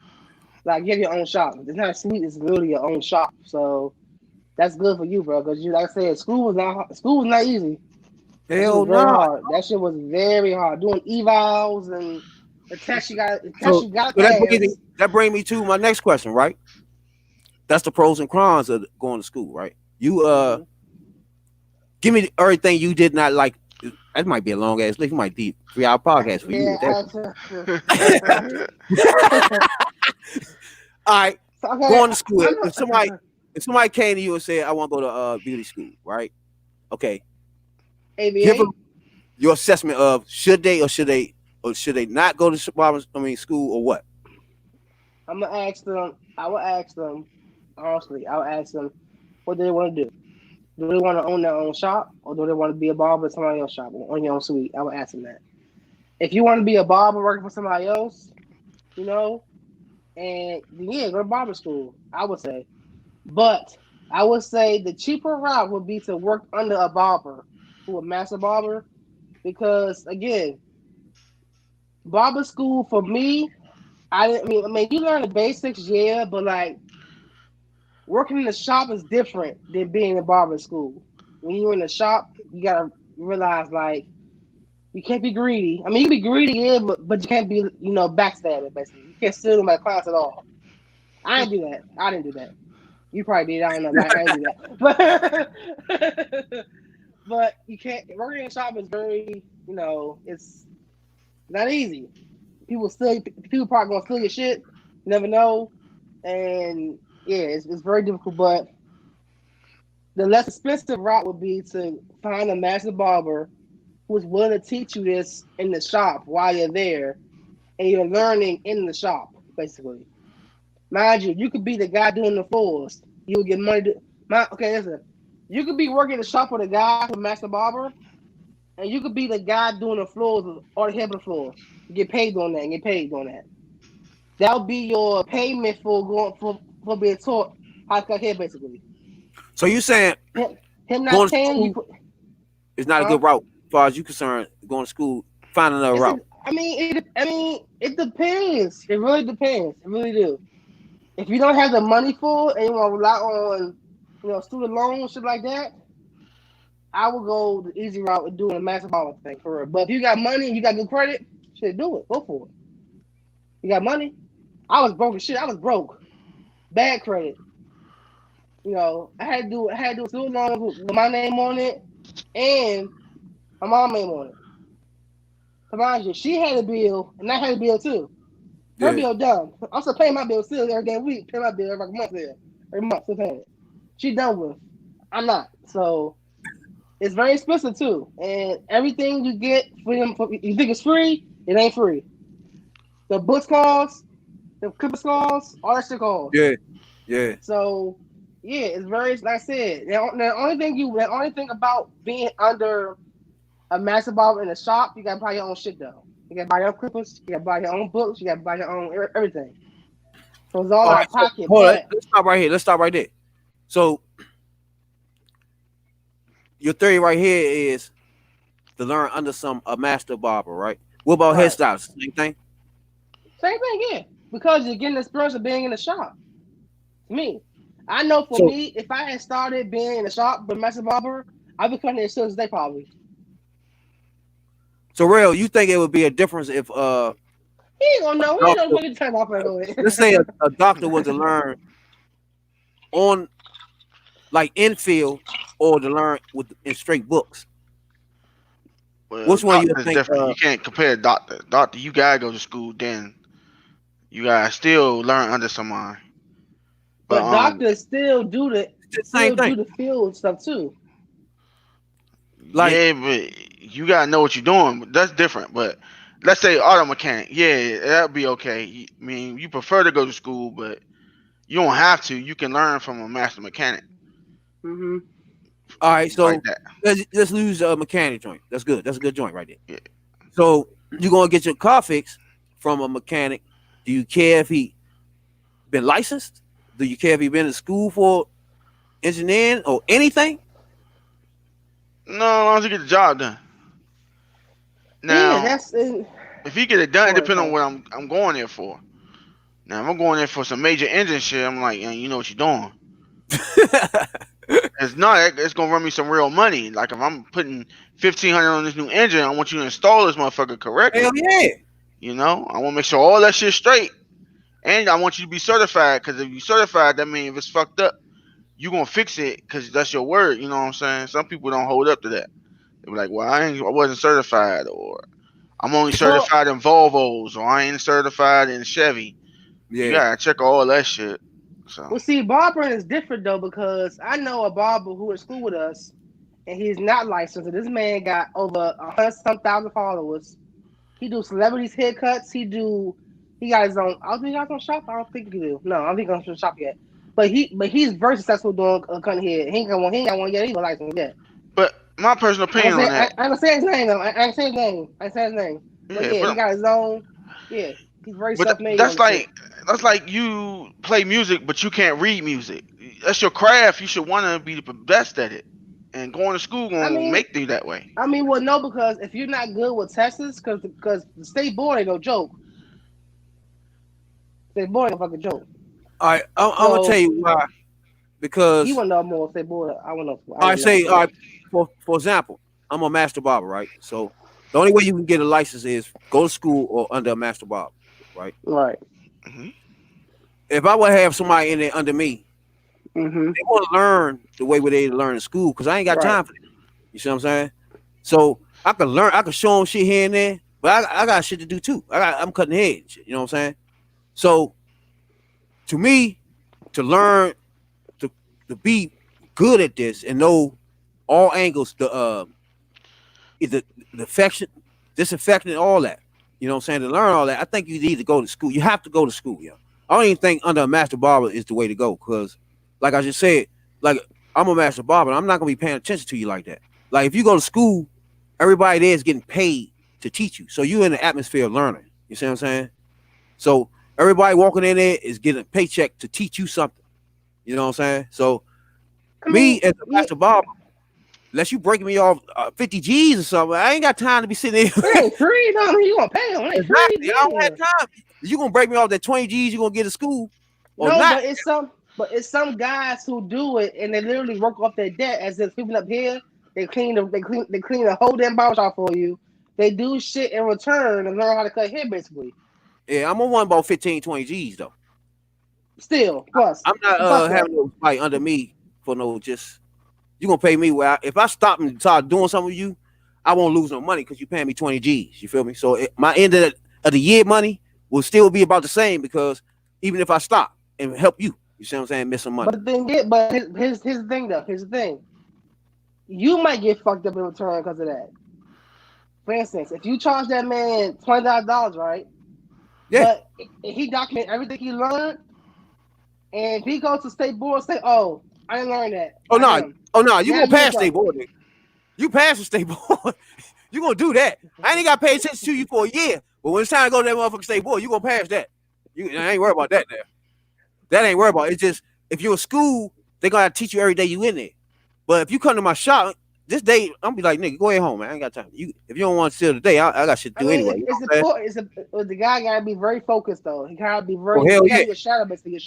Like, you have your own shop. It's not a suite; it's literally your own shop. So that's good for you, bro. Because like I said, school was not easy. Hell no. That shit was very hard. Doing evals and the test you got. That brings me to my next question, right? That's the pros and cons of going to school, right? You give me everything you did not like. That might be a long ass list. It might be 3-hour podcast for you. All right, going to school. If somebody came to you and said, "I want to go to beauty school," right? Okay. ABA? Give them your assessment of should they not go to school or what? I'm gonna ask them. I will ask them honestly. I'll ask them what do they want to do. Do they want to own their own shop, or do they want to be a barber at somebody else's shop or on your own suite? I will ask them that. If you want to be a barber working for somebody else, and go to barber school, I would say. But I would say the cheaper route would be to work under a barber, who a master barber, because again, barber school for me, I mean, you learn the basics, yeah, but like working in the shop is different than being in barber school. When you're in the shop, you gotta realize like you can't be greedy. I mean, you can be greedy, yeah, but you can't be, backstabbing. Basically, you can't steal my clients at all. I didn't do that. I didn't do that. You probably did. I don't know. I didn't do that. But you can't. Working in a shop is very, it's not easy. People probably gonna steal your shit. You never know, and yeah, it's very difficult. But the less expensive route would be to find a master barber who's willing to teach you this in the shop while you're there, and you're learning in the shop, basically. Mind you, you could be the guy doing the floors. You'll get money. Okay, listen. You could be working in the shop with a guy who's a master barber, and you could be the guy doing the floors or the head of the floors. You get paid on that. Get paid on that. That'll be your payment for going for being taught how to cut hair, basically. So you saying him not paying you is not a good route as far as you concerned. Going to school, find another route. It depends. It really depends. It really do. If you don't have the money for it and you want to rely on, student loans, shit like that, I would go the easy route with doing a master barber thing for real. But if you got money and you got good credit, shit, do it. Go for it. You got money? I was broke as shit. I was broke. Bad credit. I had to do a student loan with my name on it and my mom's name on it. Mind you, she had a bill and I had a bill too. Her bill done. I'm still paying my bill still every damn week. Pay my bill every month there. Every month still paying it. She done with. I'm not. So it's very expensive too. And everything you get for them, you think it's free, it ain't free. The books cost, the clippers cost, all that shit costs. Yeah. So yeah, it's very, like I said, the only thing about being under a master barber in a shop, you gotta buy your own shit though. You gotta buy your own clippers, you gotta buy your own books, you gotta buy your own everything. So it's all out of pocket. Let's stop right here. Let's stop right there. So your theory right here is to learn under a master barber, right? What about hairstyles? Same thing? Same thing, yeah. Because you're getting the experience of being in the shop. Me. I know for me, if I had started being in the shop with master barber, I'd be cutting it as soon as they probably. So real, you think it would be a difference if he ain't gonna know. He ain't gonna fucking turn off right away. Let's say a doctor was to learn on like infield or to learn in straight books. Well, which one you think? You can't compare doctor. Doctor, you gotta go to school. Then you gotta still learn under someone. But doctors still do the field stuff too. Like, yeah, but you gotta know what you're doing. That's different. But let's say auto mechanic. Yeah, that'd be okay. I mean, you prefer to go to school, but you don't have to. You can learn from a master mechanic. Mm-hmm. All right, so like let's use a mechanic joint. That's good. That's a good joint right there. Yeah. So you're gonna get your car fixed from a mechanic. Do you care if he been licensed? Do you care if he been in school for engineering or anything? No, as long as you get the job done. Now, if you get it done, it depends on what I'm going there for. Now, if I'm going there for some major engine shit, I'm like, you know what you're doing. It's not. It's gonna run me some real money. Like if I'm putting $1,500 on this new engine, I want you to install this motherfucker correctly. Hell yeah. I want to make sure all that shit's straight, and I want you to be certified. Because if you certified, that means if it's fucked up, you gonna fix it because that's your word. You know what I'm saying? Some people don't hold up to that. They be like, well, I wasn't certified, or I'm only certified in Volvos, or I ain't certified in Chevy. Yeah. You gotta check all that shit. So. Well, see, barbering is different though, because I know a barber who is school with us, and he's not licensed. And this man got over 100,000 followers. He do celebrities haircuts. He got his own. I don't think he got his own shop. I don't think he do. No, I don't think he's on shop yet. But he's very successful doing cutting hair. He ain't got one yet. He ain't got license yet. But my personal opinion on that. I don't say his name though. I ain't say his name. But yeah, he got his own. Yeah. He's very self-made. That's like you play music, but you can't read music. That's your craft. You should want to be the best at it. and going to school gonna make you that way. I mean, well, no, because if you're not good with tests, because the state board ain't no joke. State board ain't no fucking joke. All right, I'm gonna tell you why. Because you want to know more state board. I want to know. I say, all right, for example, I'm a master barber, right? So the only way you can get a license is go to school or under a master barber, right? Right. Mm-hmm. If I would have somebody in there under me, mm-hmm. they want to learn the way where they learn in school because I ain't got time for that. You see what I'm saying? So I can learn, I can show them shit here and there, but I got shit to do too. I'm cutting heads. You know what I'm saying? So to me, to learn to be good at this and know all angles, the infection, disinfecting, all that. You know what I'm saying? To learn all that, I think you need to go to school. You have to go to school, yo. I don't even think under a master barber is the way to go because, like I just said, like I'm a master barber, I'm not gonna be paying attention to you like that. Like if you go to school, everybody there is getting paid to teach you, so you're in the atmosphere of learning. You see what I'm saying? So everybody walking in there is getting a paycheck to teach you something. You know what I'm saying? So me as a master barber, unless you breaking me off 50 G's or something, I ain't got time to be sitting there. It ain't free, no, you gonna pay them. Exactly. I don't have time. You gonna break me off that 20 G's you gonna get to school? Or no, not? but it's some guys who do it and they literally work off their debt as if people up here they clean the whole damn barbershop for you. They do shit in return and learn how to cut hair basically. Yeah, I'm on one about 15, 20 G's though. Still, plus I'm not having nobody under me for no just. You gonna pay me where if I stop and start doing something with you, I won't lose no money because you paying me 20 G's. You feel me? So my end of the year money will still be about the same because even if I stop and help you, you see what I'm saying, miss some money. But here's the thing though. Here's the thing. You might get fucked up in return because of that. For instance, if you charge that man $20, right? Yeah. But he document everything he learned, and if he goes to state board, say, "Oh, I didn't learn that." Oh no, you gonna pass state board, nigga. You pass the state board. You gonna do that. I ain't got to pay attention to you for a year. But when it's time to go to that motherfucking state board, you gonna pass that. I ain't worried about that now. That ain't worried about. It's just if you're in school, they gonna teach you every day you in there. But if you come to my shop this day, I'm gonna be like, nigga, go ahead home, man. I ain't got time. If you don't want to steal today, I got shit to do anyway. The guy gotta be very focused though. He gotta be very. Hell yeah. Your shadow, basically. Your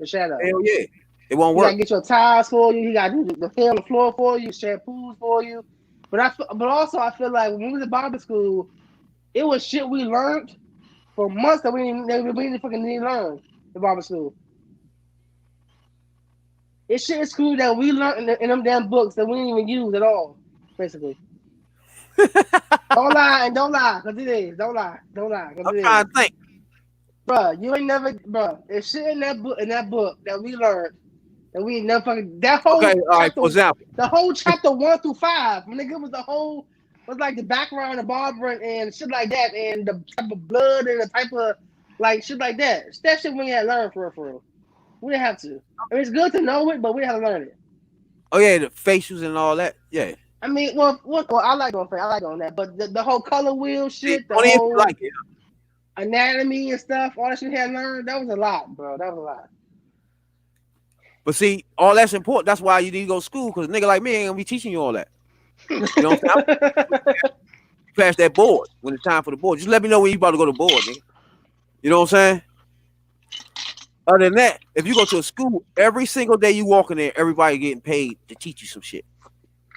shadow. Hell yeah. It won't work. He gotta get your tires for you. He gotta do the hair on the floor for you, shampoos for you. But also I feel like when we was at barber school, it was shit we learned for months that we didn't fucking need to learn in barber school. It's shit in school that we learned in them damn books that we didn't even use at all, basically. Don't lie, because it is. Don't lie. I'm trying to think. Bruh, you ain't never, it's shit in that book that we learned that we ain't never fucking, that whole okay, all right, for example. The whole chapter 1 through 5, nigga, was like the background of barbering and shit like that, and the type of blood and the type of, like, shit like that. That shit we ain't had to learn for real. We didn't have to. I mean, it's good to know it, but we have to learn it. Oh yeah, the facials and all that. Yeah. I mean, well, I like on that, but the whole color wheel shit, the only whole if you like it. Anatomy and stuff, all that shit we had to learn, that was a lot, bro. That was a lot. But see, all that's important. That's why you need to go to school, because a nigga like me ain't gonna be teaching you all that. You know what I'm saying? Pass that board when it's time for the board. Just let me know when you about to go to board, nigga. You know what I'm saying? Other than that, if you go to a school, every single day you walk in there, everybody getting paid to teach you some shit.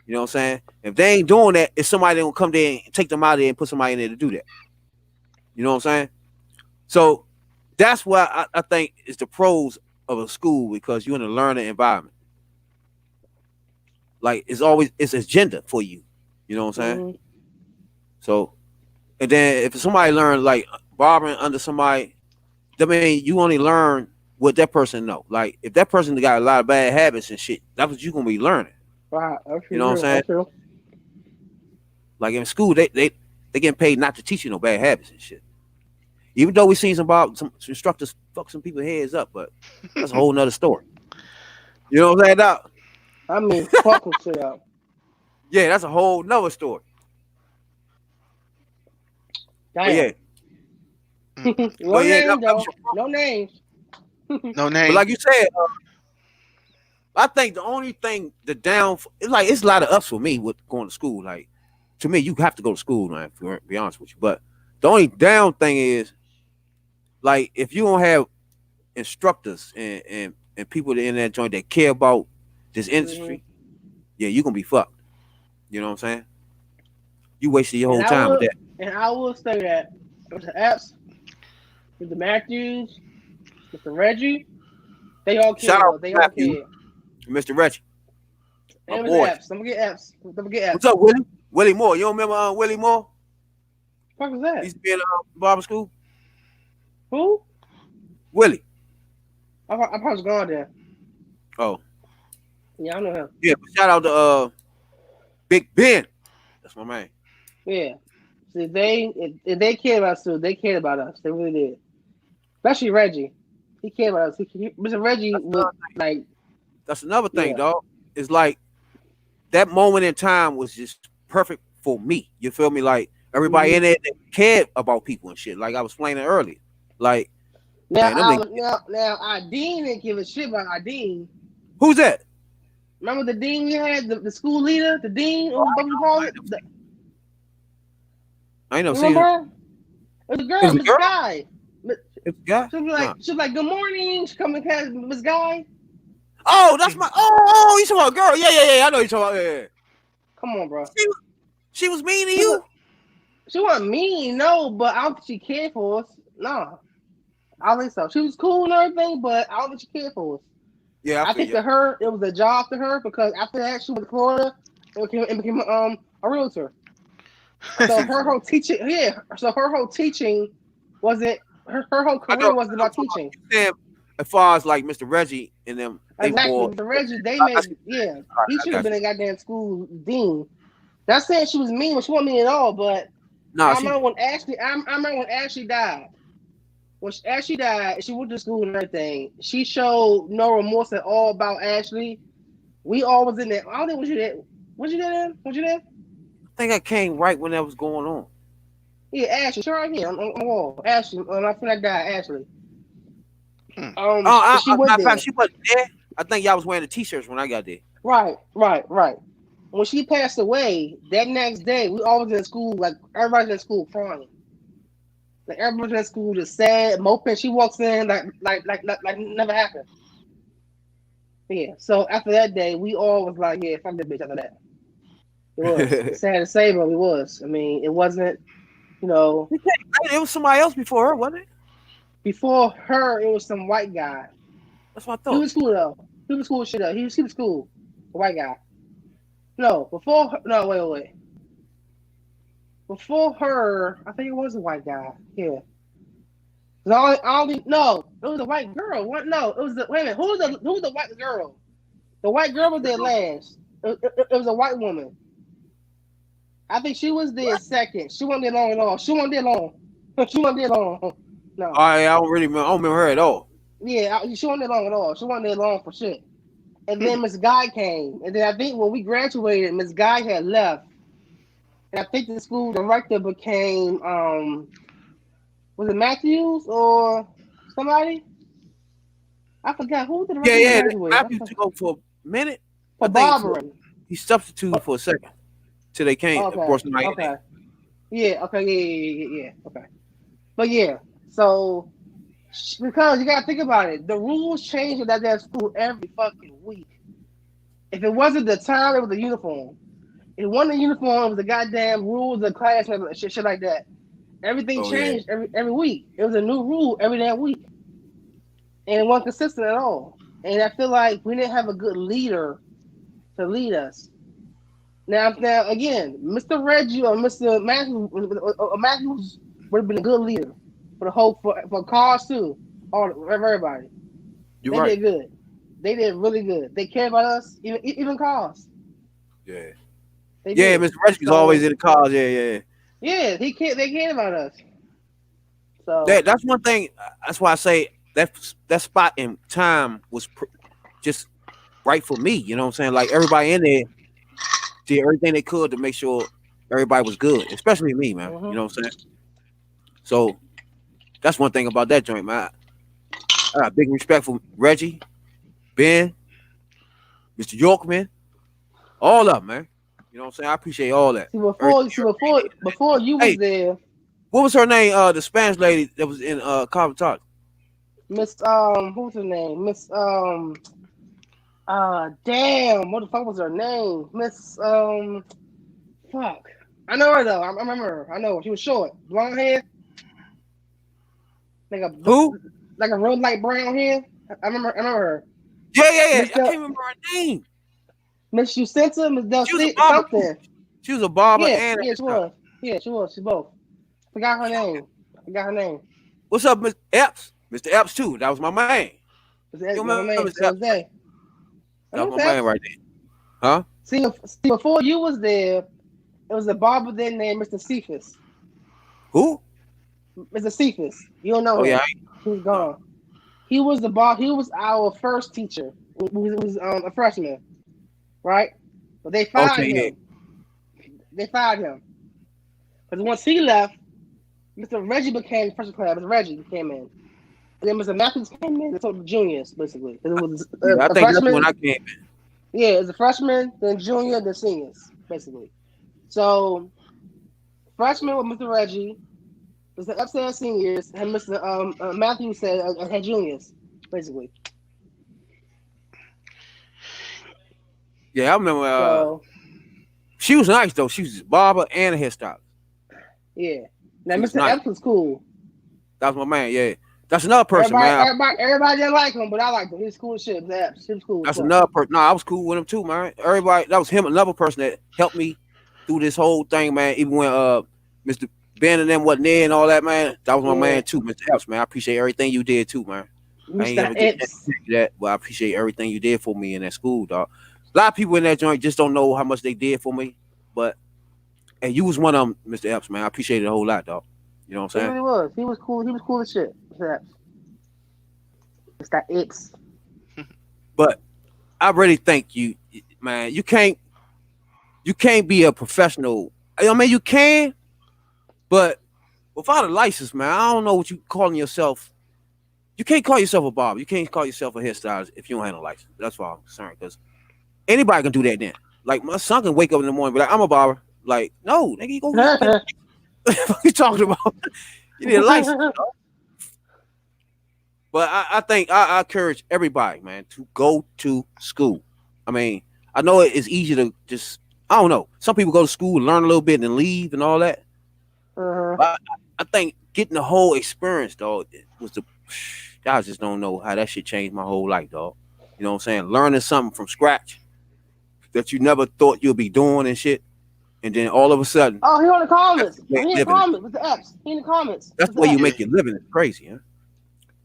You know what I'm saying? If they ain't doing that, it's somebody that will come there and take them out of there and put somebody in there to do that. You know what I'm saying? So that's why I think it's the pros of a school, because you're in a learning environment. Like it's agenda for you. You know what I'm saying? Mm-hmm. So, and then if somebody learns like barbering under somebody, I mean, you only learn what that person know. Like if that person got a lot of bad habits and shit, that's what you're gonna be learning. Wow, you know what I'm saying? Like in school, they getting paid not to teach you no bad habits and shit. Even though we seen some instructors fuck some people's heads up, but that's a whole nother story. You know what I'm saying, Doc? I mean, fucking shit up. Yeah, that's a whole nother story. Damn. No names. No names. No names. But like you said, I think the only thing it's a lot of ups for me with going to school. Like to me, you have to go to school, man. To be honest with you, but the only down thing is like if you don't have instructors and people in that joint that care about this industry, yeah, you're gonna be fucked. You know what I'm saying? You wasted your whole time with that. And I will say that Mr. Epps, Mr. Matthews, Mr. Reggie, they all care. Shout out they to all Matthew, care. Mr. Reggie. My And boy. Mr. Epps. Don't forget Epps. Don't forget Epps. What's up, Willie? Willie Moore. You don't remember Willie Moore? What was that? He used to be in barber school. Who? Willie. I probably gone there. Oh. Yeah, I know him. Yeah, but shout out to Big Ben. That's my man. Yeah. See, if they cared about us too. They cared about us. They really did. Especially Reggie. He cared about us. Mr. Reggie was like. That's another thing, dog. It's like that moment in time was just perfect for me. You feel me? Like everybody in there that cared about people and shit. Like I was explaining earlier. Like now Dean didn't give a shit about our dean. Who's that? Remember the dean we had, the school leader, the dean? I ain't no season. It was a girl, Miss Guy. It's a guy? She was like, good morning. She come and catch Miss Guy. Oh, that's my you talking about a girl. Yeah. I know you talking about yeah. Come on, bro. She was mean to you? She wasn't mean, no, but I don't think she cared for us. No. I don't think so. She was cool and everything, but I don't think she cared for us. Yeah, I think to her, it was a job to her because after that, she went to Florida and became a realtor. So her whole teaching, wasn't her whole career wasn't about teaching. As far as like Mr. Reggie and them, exactly. Mr. Reggie, he should have been a goddamn school dean. Not saying she was mean, she wasn't mean at all, but I remember when Ashley died. When Ashley died, she went to school and everything. She showed no remorse at all about Ashley. We all was in there. I don't think was you there. Was you there? I think I came right when that was going on. Yeah, Ashley. Sure, right here on the wall. Ashley. When I think I died, Ashley. She wasn't there. I think y'all was wearing the t-shirts when I got there. Right. When she passed away, that next day, we all was in school, like everybody's in school crying. Like everybody's in school just sad, moping. She walks in like never happened. Yeah. So after that day, we all was like, yeah, fuck that bitch after that. It was sad to say, but it was. I mean, it wasn't, It was somebody else before her, wasn't it? Before her, it was some white guy. That's what I thought. He was cool though. He was cool shit up. He was cool. The white guy. No, before her, no, wait. Before her, I think it was a white guy. Yeah. It was a white girl. What? No, it was wait a minute. Who was the white girl? The white girl was there last. It was a white woman. I think she was there second. She wasn't there long at all. She wasn't there long. No. I don't remember her at all. Yeah, she wasn't there long at all. She wasn't there long for shit. And then Miss Guy came. And then I think when we graduated, Miss Guy had left. And I think the school director became, was it Matthews or somebody? I forgot. Who was the director? Yeah. Matthews took over for a minute. For Barbara. He substituted for a second. Till they came. Okay. Of course, okay. Yeah, okay. Yeah. Okay. But yeah, so because you gotta think about it, the rules change at that school every fucking week. If it wasn't the time, it was the uniform. If it wasn't the uniform, it was the goddamn rules of the class and shit like that. Everything changed every week. It was a new rule every damn week. And it wasn't consistent at all. And I feel like we didn't have a good leader to lead us. Now again, Mr. Reggie or Mr. Matthews would have been a good leader for the whole for cars too. Everybody. They did good. They did really good. They cared about us, even cars. Yeah. Mr. Reggie was always in the cars. Yeah. Yeah, they cared about us. So that's one thing. That's why I say that spot in time was just right for me. You know what I'm saying? Like everybody in there did everything they could to make sure everybody was good, especially me, man. You know what I'm saying? So that's one thing about that joint, man. I got big respect for Reggie, Ben, Mr. Yorkman, all of them, man. You know what I'm saying? I appreciate all that. See, before you was there. What was her name? The Spanish lady that was in Carver Talk. Miss who's her name? Miss damn, what the fuck was her name? Miss fuck. I know her though. I remember her. I know her. She was short, blonde hair. Who? Like a real light brown hair. I remember her. Yeah. I can't remember her name. Miss Jacinta, Miss Del something. She was a barber and she was. Yeah, she was. She both. Forgot her name. What's up, Mr. Epps? Mr. Epps too. That was my man. That was my man right there. Huh? See, before you was there, it was a barber there named Mr. Cephas. Who? Mr. Cephas. You don't know him. Yeah. He's gone. He was He was our first teacher. He was a freshman, right? But they fired him. Yeah. They fired him because once he left, Mr. Reggie became first class. Mr. Reggie came in, and then Mr. Matthews came in. They took the juniors basically. It was I think that's when I came in. Yeah, it's a freshman, then junior, then seniors basically. So freshman with Mr. Reggie. Mr. Upstairs seniors and Mr. Matthews said had juniors, basically. Yeah, I remember. She was nice though. She was a barber and a hairstylist. Yeah. Now Mr. Epps was cool. That was my man. Yeah, that's another person, man. Everybody didn't like him, but I liked him. He was cool as shit. Mr. Epps, he was cool. That's another person. No, I was cool with him too, man. Everybody, that was him. Another person that helped me through this whole thing, man. Even when Mr. Ben and them wasn't there and all that, man. That was my man too, Mr. Epps, man. I appreciate everything you did too, man. I ain't never get that, but I appreciate everything you did for me in that school, dog. A lot of people in that joint just don't know how much they did for me, but and you was one of them, Mr. Epps, man. I appreciate it a whole lot, dog. You know what I'm saying? He really was. He was cool. He was cool as shit, Mr. Epps. Mr. Epps. But I really think you, man. You can't be a professional. I mean, you can. But without a license, man, I don't know what you calling yourself. You can't call yourself a barber. You can't call yourself a hairstylist if you don't have no license. That's why I'm concerned. Because anybody can do that then. Like, my son can wake up in the morning and be like, I'm a barber. Like, no, nigga, you go. What you talking about? You need a license. But I think I encourage everybody, man, to go to school. I mean, I know it's easy to just, I don't know. Some people go to school and learn a little bit and then leave and all that. But I think getting the whole experience, dog, was I just don't know how that shit changed my whole life, dog. You know what I'm saying? Learning something from scratch that you never thought you'd be doing and shit, and then all of a sudden, he on the comments. He in the comments with the apps. He in the comments. That's the way you make your living. It's crazy, huh?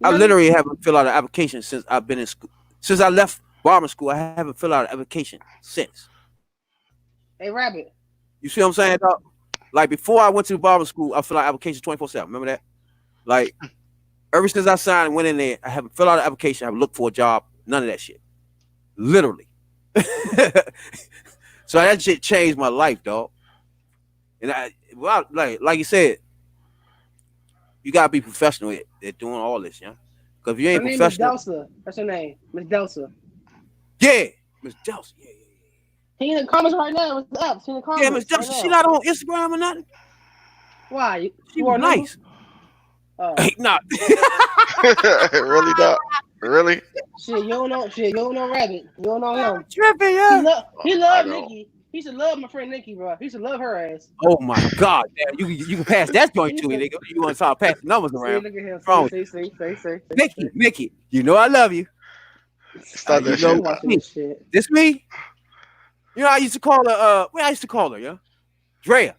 I literally haven't filled out an application since I've been in school. Since I left barber school, I haven't filled out an application since. Hey, Rabbit. You see what I'm saying, dog? Like, before I went to the barber school, I filled out applications 24/7. Remember that? Like, ever since I signed and went in there, I haven't filled out an application. I haven't looked for a job. None of that shit. Literally. So that shit changed my life, dog. And like you said, you gotta be professional at doing all this, yeah. Because if you ain't professional, Miss Delsa. That's her name, Miss Delsa. Yeah, Miss Delsa. Yeah. He in the comments right now. Miss Delsa. She in the comments. Yeah, Miss Delsa. Right, she not on Instagram or nothing. Why? She was nice. Ain't not. Really not. Really? Shit, you don't know Rabbit. You don't know him. Tripping, yeah. He love Nikki. He should love my friend Nikki, bro. He should love her ass. Oh my God, man. You can pass that joint to me, nigga. You want to start passing numbers around? See, look at him. See. Nikki, you know I love you. Stop that shit. This me? You know I used to call her. What I used to call her, yeah. Drea.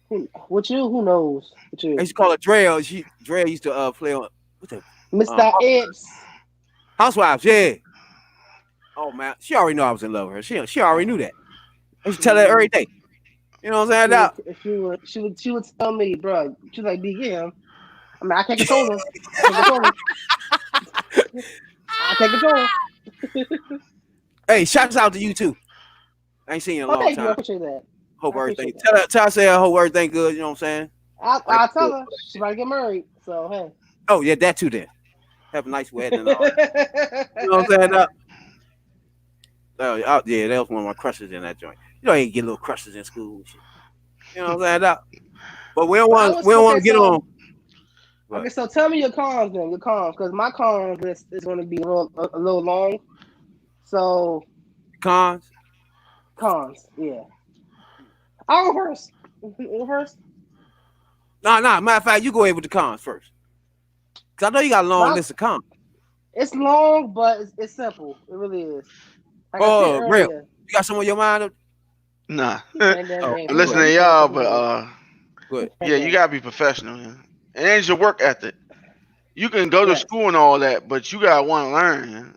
With you, who knows? With you. I used to call her Drea. Drea used to play on Mr. Epps. Housewives, yeah. Oh man, she already know I was in love with her. She already knew that. I used to tell her every day. You know what I'm saying? She would tell me, bro. She's like, "Be him." I mean, I can't control her. I can't control her. Hey, shouts out to you too. I ain't seen you in a long time. I appreciate that. Hope everything. Tell her, say I hope everything good. You know what I'm saying? I'll tell her she's about to get married. So hey. Oh yeah, that too. Then have a nice wedding and all. You know what I'm saying? Yeah, that was one of my crushes in that joint. You know, you get little crushes in school and shit. You know what I'm saying? But we don't want to get on. Okay, so tell me your cons then. Your cons, because my cons list is going to be a little long. So cons, yeah. I'll go first. Nah. Matter of fact, you go ahead with the cons first. Cause I know you got a long list of cons. It's long, but it's simple. It really is. Like real. You got some on your mind? Nah. I'm listening to y'all, but yeah, you gotta be professional, man. And it's your work ethic. You can go to school and all that, but you gotta want to learn.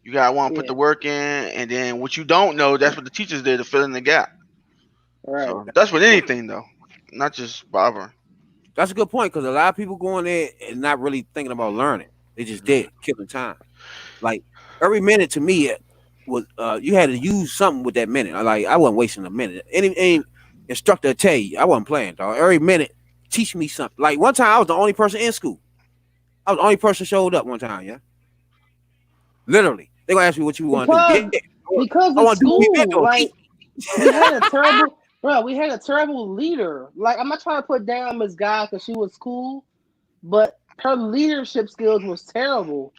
You gotta want to put the work in, and then what you don't know, that's what the teachers did to fill in the gap. Right. So that's with anything though, not just barber. That's a good point, because a lot of people go in there and not really thinking about learning. They just did, killing time. Like every minute to me was you had to use something with that minute. I wasn't wasting a minute. Any instructor tell you I wasn't playing, dog. Every minute teach me something. Like one time I was the only person in school. I was the only person showed up one time, yeah. Literally. They gonna ask me what you want to do. Because of school, like we had a terrible leader. Like I'm not trying to put down Miss Guy because she was cool, but her leadership skills was terrible.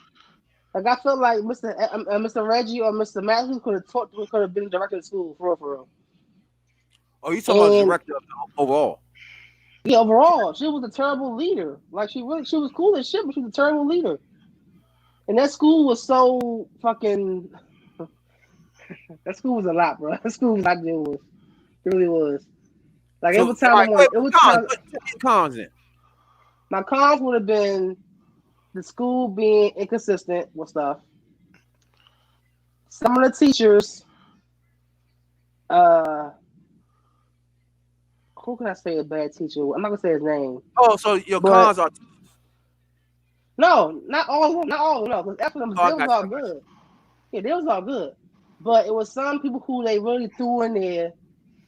Like I felt like Mr. Reggie or Mr. Matthews could have been director of school for real. Oh, you talking about the director overall? Yeah, overall, she was a terrible leader. Like she was cool as shit, but she was a terrible leader. And that school was so fucking. That school was a lot, bro. That school was not deal with. It really was. Like every time cons then. My cons would have been the school being inconsistent with stuff. Some of the teachers, who can I say a bad teacher? I'm not gonna say his name. Oh, so your cons are. No, not all of them. Not all of them. No, because after them, they was all good. Yeah, they was all good. But it was some people who they really threw in there.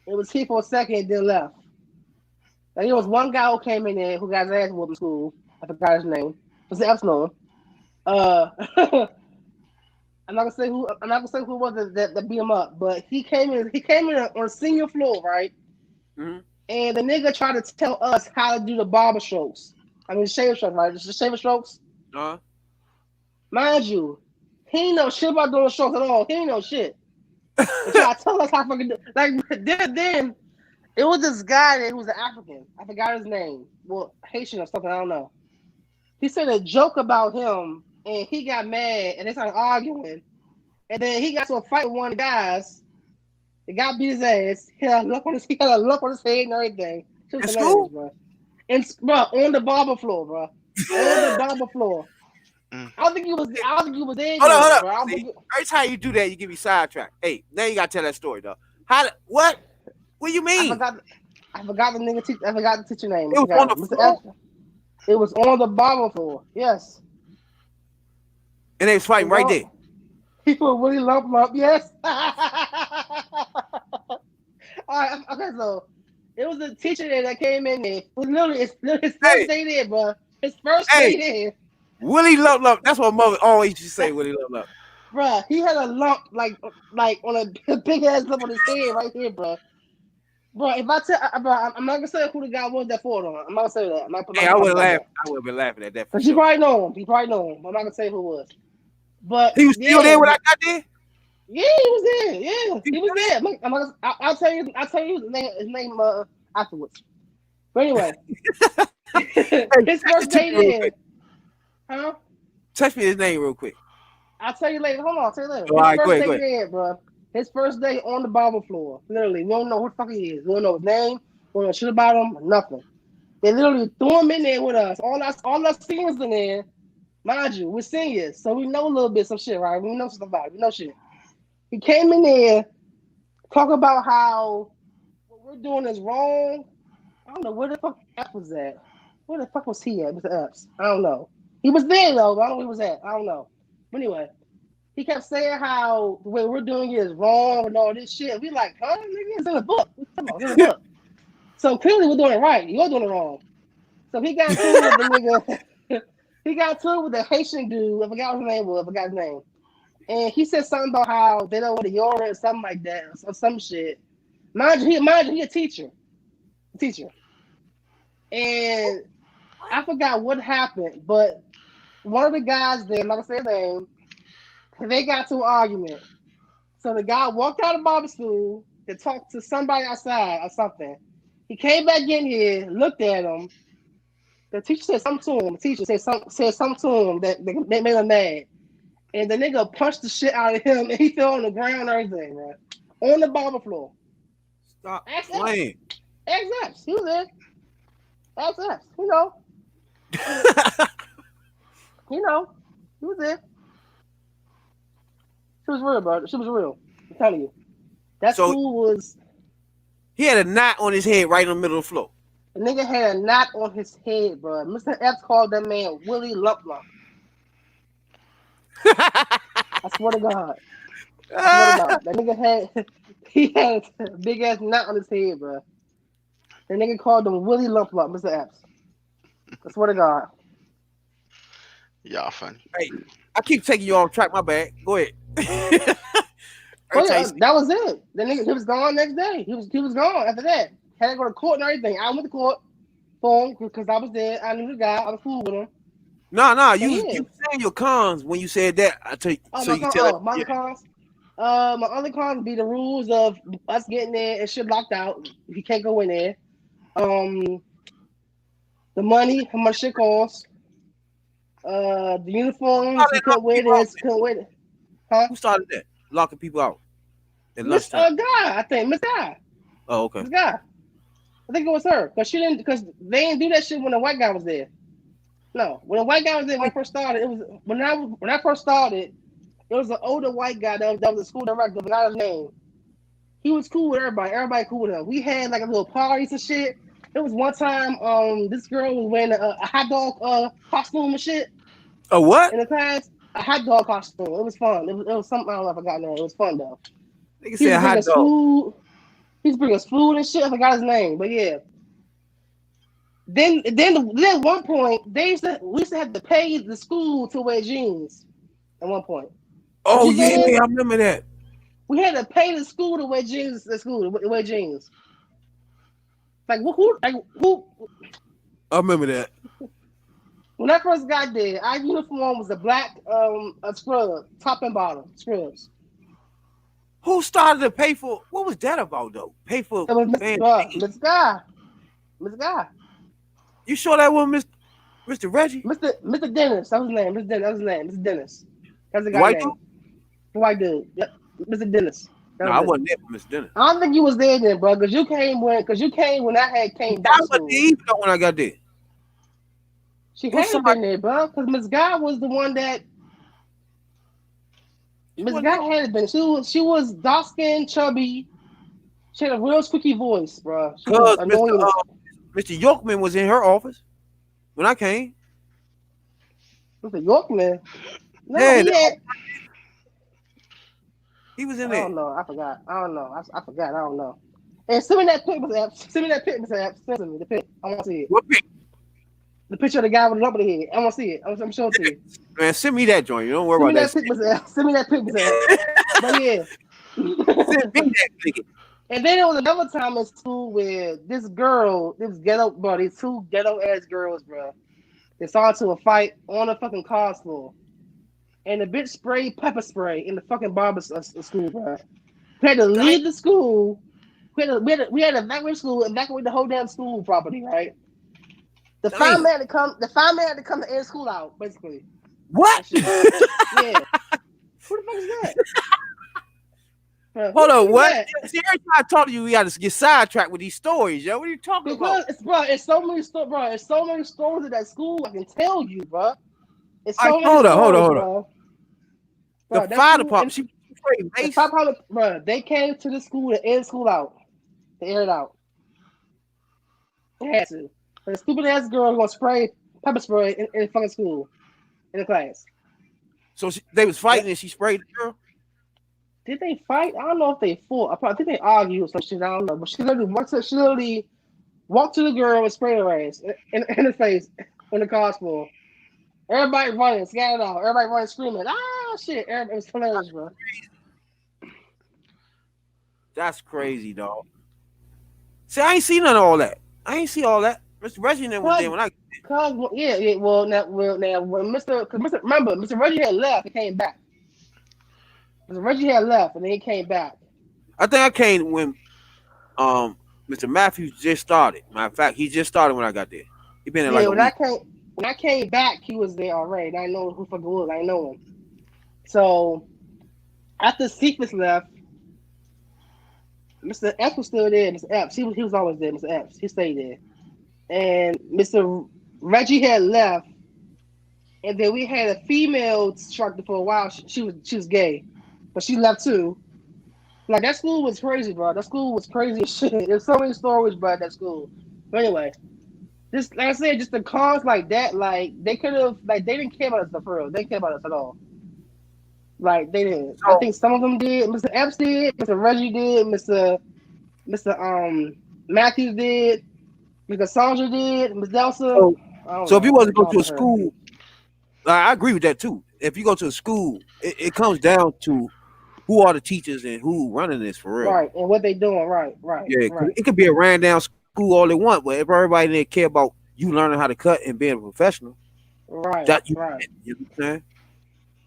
It was here for a second and then left. Like there was one guy who came in there who got his ass whooped in school. I forgot his name. It was Epsilon. I'm not gonna say who it was that beat him up, but he came in on the senior floor, right? Mm-hmm. And the nigga tried to tell us how to do the barber strokes. I mean, shaver strokes, right? The shaver strokes. Mind you, he ain't know shit about doing strokes at all. He ain't know shit. He tried to tell us how fucking do. Like then it was this guy that was an African. I forgot his name. Well, Haitian or something. I don't know. He said a joke about him, and he got mad, and they started arguing. And then he got to a fight with one of the guys. The guy beat his ass. He had a lump on his head and everything. In school, bro. On the barber floor, bro. On the barber floor. I don't think he was there. Hold up. Every time you do that, you give me sidetracked. Hey, now you gotta tell that story, though. What? What do you mean? I forgot the nigga. I forgot the teacher name. It was on the floor. It was on the barber floor. Yes. And they was fighting right there. He put Willie Lump up. Yes. All right. Okay. So it was a teacher there that came in there. It was literally his first day there, bro. His first day there. Willie Lump. That's what mother always used to say. Willie Lump. Bruh, he had a lump like on a big ass lump on his head right here, bro. Bro, if I tell, I'm not gonna say who the guy was that fought on. I'm not gonna say that. I would have been laughing at that. Cause you probably know him. I'm not gonna say who it was. But he was still there when I got there. Yeah, he was there. Yeah, he was there. I'll tell you his name afterwards. But anyway, his first day there. Huh? Text me his name real quick. I'll tell you later. Hold on, I'll tell you later. All right, go ahead. There, bro. His first day on the barber floor. Literally, we don't know who the fuck he is. We don't know his name. We don't know shit about him. Nothing. They literally threw him in there with us. All us seniors in there. Mind you, we're seniors, so we know a little bit some shit, right? We know something about it. We know shit. He came in there, talk about how what we're doing is wrong. I don't know where the fuck F was at. Where the fuck was he at, Mr. Epps? I don't know. He was there though, but I don't know where he was at. I don't know. But anyway, he kept saying how the way we're doing it is wrong and all this shit. We like, huh? Nigga, it's in the book. It's in the book. So clearly we're doing it right. You're doing it wrong. So he got to it with the nigga. He got to it with the Haitian dude. I forgot what his name was. I forgot his name. And he said something about how they don't want to urine or something like that, or some shit. Mind you, he a teacher. And I forgot what happened, but one of the guys there, I'm not gonna say his name, they got to an argument. So the guy walked out of barber school to talk to somebody outside or something. He came back in here, looked at him. The teacher said something to him. The teacher said something to him that made him mad. And the nigga punched the shit out of him, and he fell on the ground and everything, right? On the barber floor. Stop playing. X. He was there. X. You know. He was there. She was real, bro. She was real. I'm telling you. That school was. He had a knot on his head right in the middle of the floor. The nigga had a knot on his head, bro. Mr. Epps called that man Willie Lump Lump. I swear to God. That nigga had a big ass knot on his head, bro. The nigga called him Willie Lump Lump, Mr. Epps. I swear to God. Y'all funny. Hey, I keep taking you off track. My bad. Go ahead. That was it. The nigga, he was gone next day. He was gone after that. Had to go to court and everything. I went to court for him because I was there. I knew the guy. I was cool with him. No. You saying your cons when you said that. I tell you. So you can tell. My other cons. My other cons would be the rules of us getting there and shit locked out. You can't go in there. The money, how much shit costs. The uniforms, you couldn't wear this, couldn't wear it. Huh? Who started that? Locking people out. Miss Guy, I think. Miss Guy. Oh, okay. Miss Guy. I think it was her. Because they didn't do that shit when the white guy was there. No. When the white guy was there when I first started, it was when I first started, there was an older white guy that was a school director, but not his name. He was cool with everybody. Everybody cool with him. We had like a little parties and shit. It was one time, this girl was wearing a hot dog costume and shit. A what? In the class, a hot dog costume. It was fun. It was something I don't know if I got now. It was fun though. Nigga said hot dog. He's bringing us food and shit. I forgot his name, but yeah. Then at one point we used to have to pay the school to wear jeans. At one point. Oh yeah, I remember that. We had to pay the school to wear jeans. The school to wear jeans. Like who? I remember that. When I first got there, our uniform was a black scrub, top and bottom scrubs. Who started to pay for? What was that about though? Pay for? It was Mr. Guy. You sure that was Mr. Reggie? Mr. Dennis. That was his name. Mr. Dennis. That's the guy. White dude. The white dude. Yep. Mr. Dennis. No, I wasn't there for Mr. Dennis. I don't think you was there then, bro. Because you came when I came back. I wasn't even when I got there. She had been there, bro. Because Miss Guy was the one that. Miss Guy had been. She was dark skinned, chubby. She had a real squeaky voice, bro. Because Mr. Yorkman was in her office when I came. Mr. Yorkman? No, yeah, he was in there. I don't know. I forgot. I don't know. I forgot. I don't know. And send me that pic, Mr. Epps. Send me the pic. I want to see it. What pic? The picture of the guy with the lump in the head. I want to see it. I'm showing it to you. Man, send me that joint. You don't worry about that. Send me that pic, Mr. Epps. But yeah. Send me that pic. And then there was another time in school where these two ghetto ass girls, bro, they started to a fight on the fucking class floor. And the bitch sprayed pepper spray in the fucking barber school, bro. We had to leave the school. We had to evacuate school, evacuate the whole damn school property, right? The fireman had to come to air school out, basically. What? Yeah. Who the fuck is that? Hold on, what? See, every time I talk to you, we got to get sidetracked with these stories, yo. What are you talking about? It's so many stories, bro. It's so many stories at that school. I can tell you, bro. Hold on. The fire department, she sprayed mace. Bro, they came to the school to air school out. To air it out. They had to. The stupid ass girl gonna spray pepper spray in the fucking school, in the class. So they was fighting and she sprayed the girl? Did they fight? I don't know if they fought. I think they argued or some shit. I don't know. But she literally walked to the girl and sprayed her ass in her face on the car floor. Everybody running, scattered out. Everybody running, screaming, that shit. It was hilarious, bro. That's crazy, dog. See, I ain't seen none of all that. I ain't see all that. Mr. Reggie was there when I. Yeah. Well, now when remember, Mr. Reggie had left. He came back. Mr. Reggie had left, and then he came back. I think I came when Mr. Matthews just started. Matter of fact, he just started when I got there. He been in like a week. When I came back, he was there already. I didn't know who fucking was. I didn't know him. So after Cephas left, Mr. Epps was still there. Mr. Epps, he was always there. Mr. Epps, he stayed there. And Mr. Reggie had left, and then we had a female instructor for a while. She was gay, but she left too. Like that school was crazy, bro. That school was crazy as shit. There's so many stories about that school. But anyway, just like I said, just the cons like that, like they could have, like they didn't care about us for real. They didn't care about us at all. Like they didn't. I think some of them did. Mr. Epps did. Mr. Reggie did. Mr. Matthews did. Mr. Sandra did. Ms. Delsa. So if you want to go to a school, I agree with that too. If you go to a school, it comes down to who are the teachers and who running this for real. Right, and what they doing. Right. Yeah, right. It could be a ran down school all they want, but if everybody didn't care about you learning how to cut and being a professional, right. You know what I'm saying?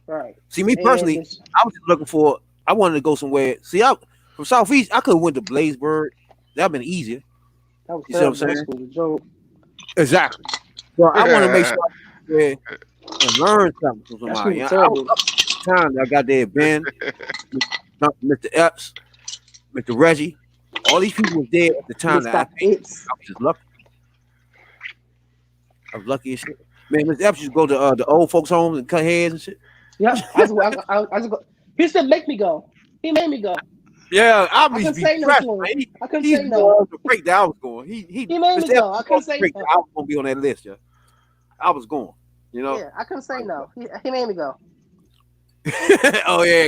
Right. See, me personally, I was looking for. I wanted to go somewhere. See, from Southeast, I could have went to Blazeburg. That'd been easier. That was you see what I'm saying? School, exactly. So I want to make sure and learn something from somebody. I was up at the time that I got there, Ben, Mr. Epps, Mr. Reggie, all these people was there at the time that I was just lucky. I was lucky as shit. Man, Mr. Epps used to go to the old folks' homes and cut heads and shit. Yeah, I was go. He said, "Make me go." He made me go. Yeah, I couldn't say no to him. I couldn't say no. The break that I was going. He made me go. I couldn't say no. I was gonna be on that list, yeah. I was going. You know. Yeah, I couldn't say no. He made me go. Oh yeah,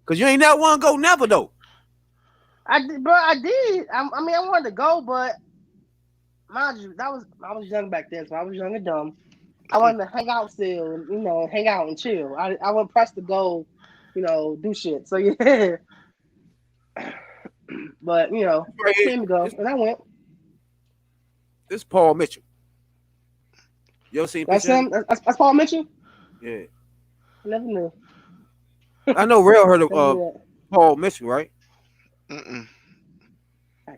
cause you ain't never want to go, never though. I did. I mean, I wanted to go, but mind you, I was young back then, so I was young and dumb. I wanted to hang out still, and hang out and chill. I wasn't pressed to go, do shit. So yeah. But he made me go, and I went. This is Paul Mitchell. You ever seen that's him? That's Paul Mitchell? Yeah. I never knew. I know Rail heard of Paul Mitchell, right?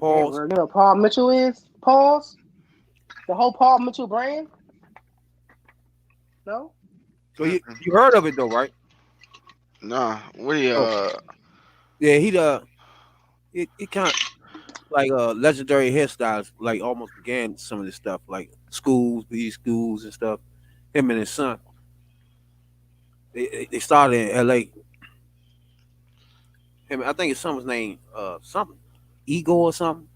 Paul Mitchell is Paul's? The whole Paul Mitchell brand? No? So you heard of it though, right? Nah. What Yeah, it kind of like legendary hairstyles, like almost began some of this stuff, like these schools and stuff. Him and his son. They started in LA. I think his son was named something, Igor or something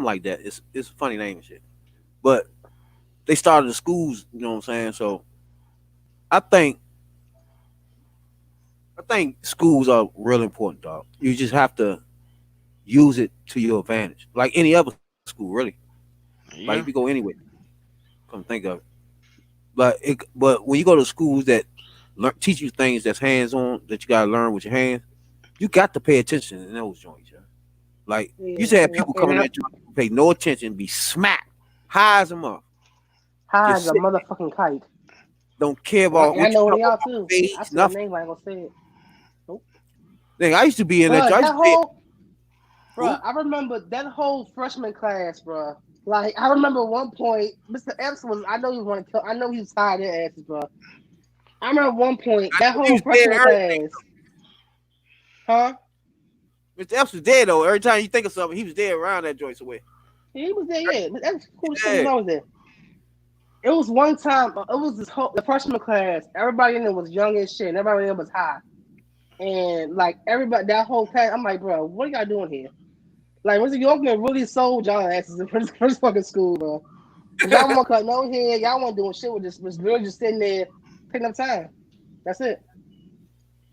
like that. It's a funny name and shit. But they started the schools, you know what I'm saying? So I think schools are real important, dog. You just have to use it to your advantage, like any other school, really. Yeah. Like if you go anywhere, come think of it. But when you go to schools that teach you things that's hands-on, that you gotta learn with your hands, you got to pay attention in those joints. Yeah? Like you said, people coming at you, pay no attention, be smacked, high as a mother, high as a motherfucking kite. Don't care about. I know they are too. I see the name, I ain't gonna say it. Nope. Thing, I used to be in that. Bro, I remember that whole freshman class, bro. Like, I remember one point, Mr. Epps I know he wanted to kill. I know he was tired of their asses, bro. I remember one point, that whole freshman class. Huh? Mr. Epps was there, though. Every time you think of something, he was there around that joint somewhere. Yeah, he was there, yeah. Mr. Epps, cool shit, I was there. It was one time, it was the freshman class. Everybody in there was young as shit, and everybody in there was high. And, like, everybody, that whole class, I'm like, bro, what are y'all doing here? Like, Mr. Yorkman really sold y'all asses in first fucking school, bro. Y'all want to cut no hair. Y'all want doing shit with this. Was really just sitting there picking up time. That's it.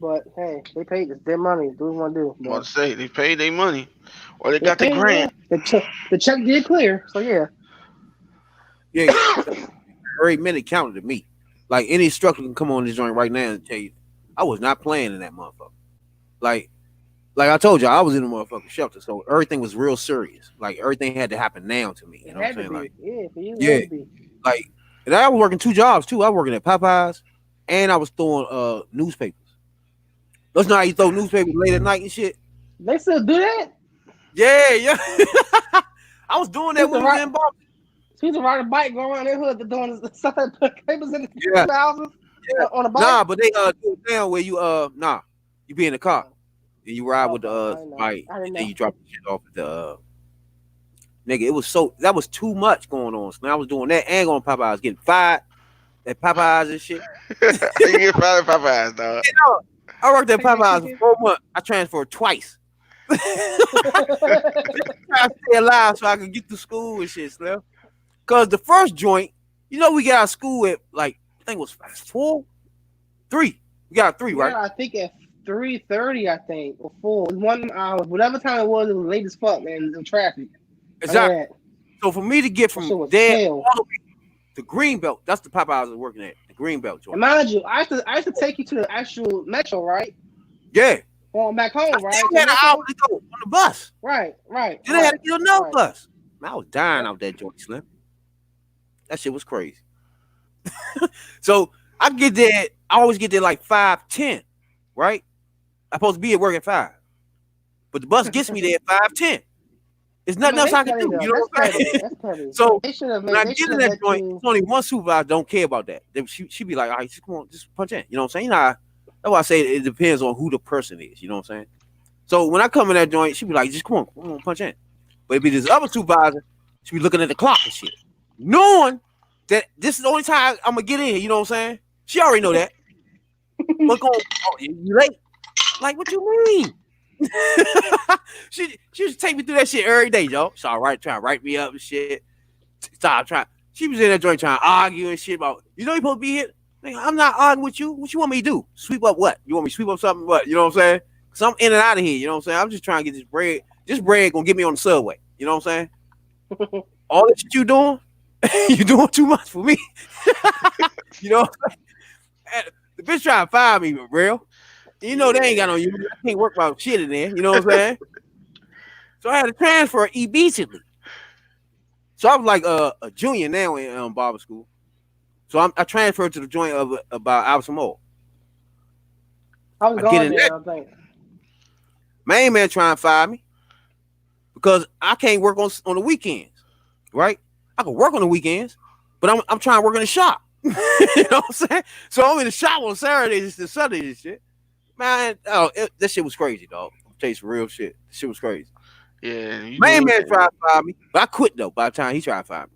But, hey, they paid us their money. Do what you want to do. I want to say, they paid their money. Or they got the grant. The check did clear, so yeah. Yeah, every minute counted to me. Like, any instructor can come on this joint right now and tell you I was not playing in that motherfucker. Like I told you, I was in the motherfucking shelter, so everything was real serious. Like everything had to happen now to me. You know what I'm saying? Like, for you, yeah, like, and I was working 2 jobs too. I was working at Popeyes, and I was throwing newspapers. That's not how you throw newspapers late at night and shit. They still do that? Yeah. I was doing that when we was in Boston. She used to ride a bike, go around their hood, doing stuff like put papers in the houses on a bike. Nah, but they do it down where you you be in the car and you ride with the bike and then you drop the shit off at the nigga. It was that was too much going on. So I was doing that and going to Popeyes, getting fired at Popeyes and shit. You get fired at Popeyes, dog. You know, I worked at Popeyes for 4 months. I transferred twice. I stay alive so I could get to school and shit, Slim. Cause the first joint, you know, we got out of school at like I think it was 3. We got 3, right? I think at 3:30, I think, or 4. 1 hour, whatever time it was late as fuck, man. The traffic. Exactly. So for me to get from there all the way to Greenbelt, that's the Popeyes I was working at, the Greenbelt joint. And mind you, I used to take you to the actual metro, right? Yeah. Going back home, right? I had an hour to go on the bus. Right. Then I had to get another bus. Man, I was dying out that joint, Slim. That shit was crazy. So I get there. I always get there like 5:10, right? I'm supposed to be at work at 5, but the bus gets me there at 5:10. There's nothing else I can do. You know what I'm saying? So when I get in that joint, it's only one supervisor don't care about that. She be like, all right, just come on, just punch in. You know what I'm saying? That's why I say it depends on who the person is. You know what I'm saying? So when I come in that joint, she be like, just come on, punch in. But it be this other supervisor, she be looking at the clock and shit, knowing that this is the only time I'm gonna get in here. You know what I'm saying? She already know that. But you late? Like, what you mean? she used to take me through that shit every day, yo. So trying to write me up and shit. She was in that joint trying to argue and shit about, you know, you supposed to be here. Nigga, I'm not arguing with you. What you want me to do? Sweep up what? You want me to sweep up something? What? You know what I'm saying? Cause I'm in and out of here. You know what I'm saying? I'm just trying to get this bread. This bread gonna get me on the subway. You know what I'm saying? All that shit you doing, you doing too much for me. You know what I'm saying? The bitch trying to fire me, but real. You know they ain't got no you. I can't work my shit in there. You know what I'm saying? So I had to transfer immediately. So I was like a junior now in barber school. So I transferred to the joint of about Albertson Mall. I was going there, I think. Main man trying to fire me because I can't work on the weekends, right? I can work on the weekends, but I'm trying to work in the shop. You know what I'm saying? So I'm in the shop on Saturdays and Sundays and shit. Man, that shit was crazy, dog. I'll tell you some real shit. This shit was crazy. Yeah. Main man tried to fire me, but I quit though by the time he tried to fire me.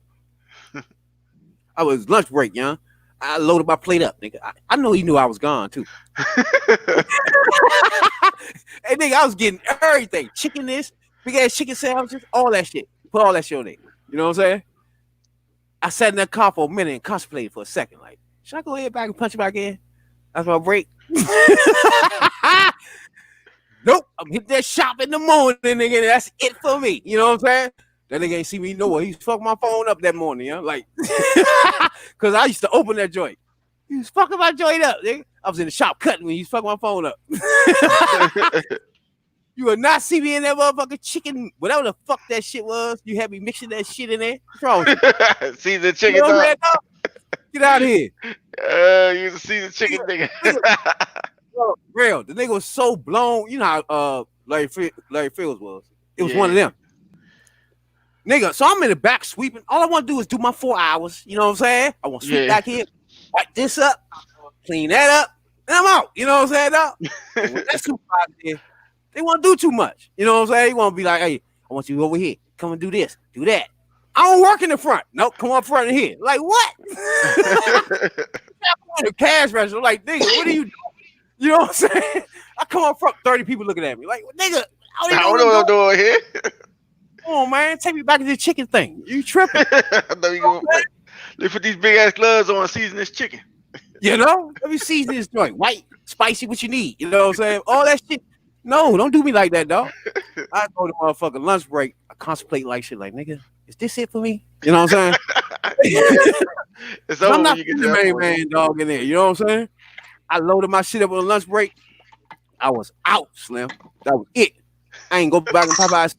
I was lunch break, young. I loaded my plate up, nigga. I know he knew I was gone too. Hey, nigga, I was getting everything. Chicken this, big ass chicken sandwiches, all that shit. Put all that shit on there. You know what I'm saying? I sat in that car for a minute and contemplated for a second. Like, should I go ahead back and punch it back in? That's my break. Nope. I'm hitting that shop in the morning, nigga. That's it for me. You know what I'm saying? That nigga ain't see me nowhere. He fucked my phone up that morning, you know? Like, because I used to open that joint. He was fucking my joint up, nigga. I was in the shop cutting when he was fucking my phone up. You will not see me in that motherfucking chicken, whatever the fuck that shit was. You had me mixing that shit in there. What's wrong with you? See the chicken, you know Get out of here. You see the chicken, nigga. Real. The nigga was so blown. You know how Larry Fields was. It was one of them. Nigga, so I'm in the back sweeping. All I want to do is do my 4 hours. You know what I'm saying? I want to sweep back here, wipe this up, clean that up, and I'm out. You know what I'm saying, dog? When that supervisor there, they want to do too much. You know what I'm saying? They want to be like, hey, I want you over here. Come and do this, do that. I don't work in the front. Nope, come up front and here. Like, what? The cash register. Like, nigga, what are you doing? You know what I'm saying? I come up front, 30 people looking at me. Like, nigga, I don't know what I'm doing here. Come on, man. Take me back to the chicken thing. You tripping? I know you going to put these big ass gloves on and season this chicken. You know? Let me season this joint. White, spicy, what you need. You know what I'm saying? All that shit. No, don't do me like that, dog. I go to motherfucking lunch break. I contemplate like shit. Like, nigga, is this it for me? You know what I'm saying? It's I'm not the main man, dog, in there. You know what I'm saying? I loaded my shit up on lunch break. I was out, Slim. That was it. I ain't go back and Popeyes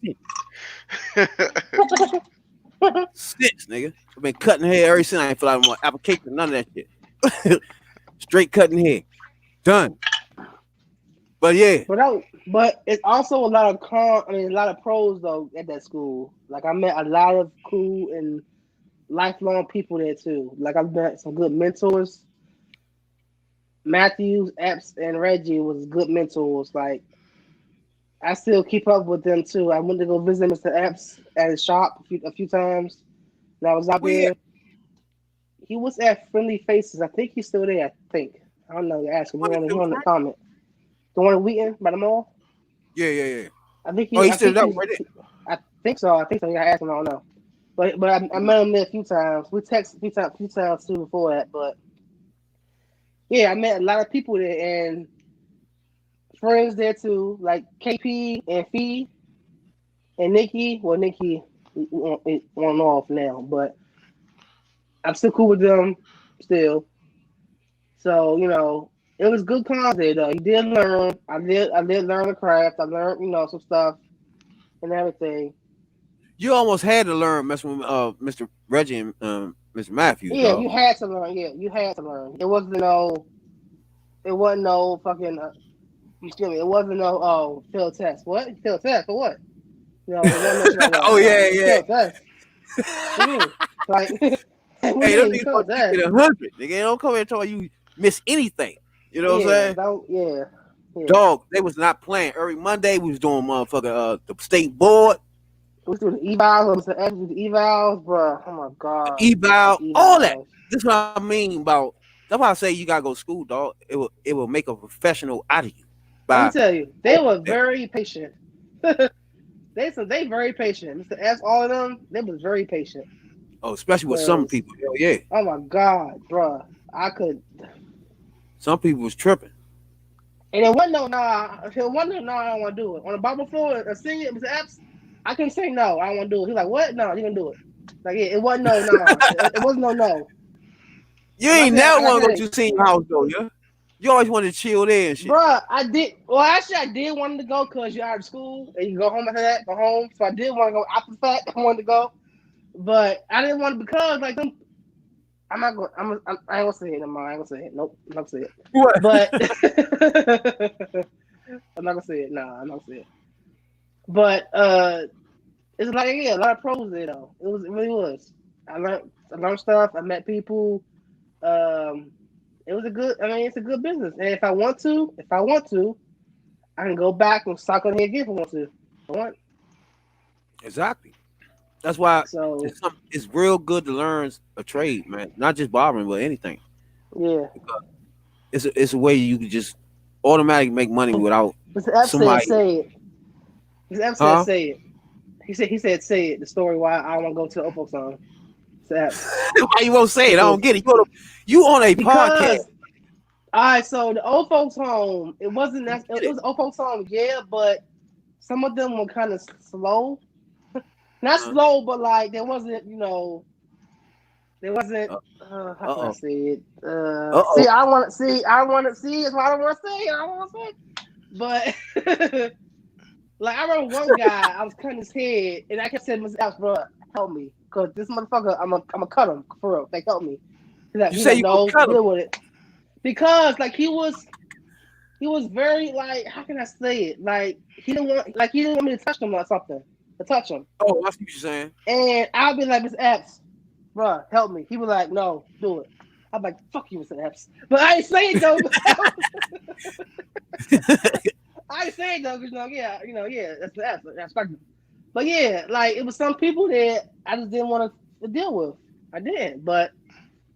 since, nigga. I've been cutting hair ever since. I ain't feel like more application, none of that shit. Straight cutting hair. Done. But yeah. But it's also a lot of a lot of pros though at that school. Like I met a lot of cool and lifelong people there too. Like I've met some good mentors. Matthews, Epps, and Reggie was good mentors. Like I still keep up with them too. I went to go visit Mr. Epps at his shop a few times. And I was out there. He was at Friendly Faces. I think he's still there. I don't know. Ask him. He on the comment. The one in Wheaton by the mall. Yeah. I think he's still there, right? I think so. I think so. I asked him. I don't know. But I met him there a few times. We texted a few times too before that. But yeah, I met a lot of people there and friends there too, like KP and Fee and Nikki. Well, Nikki on off now, but I'm still cool with them still. So it was good cons there though. You did learn. I did learn the craft. I learned some stuff and everything. You almost had to learn messing with Mr. Reggie and Mr. Matthews. Yeah, dog. you had to learn. Yeah, you had to learn. It wasn't no fucking. You feel me? It wasn't no field test. What? Field test for what? Oh yeah. Field test. Like, hey, them niggas get 100. Nigga, they don't come here and tell you miss anything. You know what I'm saying? Yeah. Dog, they was not playing. Every Monday we was doing motherfucker the state board. We was doing the evals, the evals, bro. Oh my god. Eval, all that. This is what I mean about. That's why I say you gotta go to school, dog. It will make a professional out of you. Let me tell you, they were very patient. they very patient. Mr. S, all of them, they was very patient. Oh, especially with some people. Hell yeah. Oh my god, bro. I could. Some people was tripping. And it wasn't no nah. I don't want to do it. On the Bible floor and sing it, Mr. Epps, I couldn't say no. I don't want to do it. He's like, what? No, you can do it. Like, yeah, it wasn't no. It wasn't no. You ain't never want to go to senior house though, yeah? You always wanted to chill there and shit. Bruh, I did. Well, actually, I did want to go because you're out of school and you go home after that. Go home. So I did want to go after the fact. I wanted to go, but I didn't want to because like them. I'm not going. I ain't gonna say it. I ain't gonna say it. Nope. I'm not gonna say it. What? But I'm not gonna say it. Nah, I'm not gonna say it. But it's like a lot of pros there though. It really was. I learned stuff. I met people. It was it's a good business. And if I want to, I can go back and stock on here again if I want to. I want. Exactly. That's why it's real good to learn a trade, man. Not just barbering, but anything. Yeah. It's a way you can just automatically make money without somebody. Say it. Mr. F said say it. He said say it. The story why I don't want to go to the Oppo song. Why you won't say it? I don't get it. You on a podcast. All right, so the old folks home, it wasn't that. It was old folks home, yeah, but some of them were kind of slow. Not slow, but like there wasn't, there wasn't. How can I say it? See, I want to see. It's why I don't want to say it. I don't want to say it. But like I remember one guy, I was cutting his head, and I kept saying, "Mr. Alex, bro, help me, cause this motherfucker, I'm gonna cut him for real. Like, help me." Like, you say you gonna cut him with it because like he was very like, how can I say it? Like he didn't want me to touch him or something. To touch him. Oh, I see what you're saying. And I'll be like, Mr. Epps, bro, help me. He was like, no, do it. I'm like, fuck you, Mr. Epps. But I ain't saying though. I ain't saying though, because that's the Epps. I respect him. But yeah, like it was some people that I just didn't want to deal with. I did, but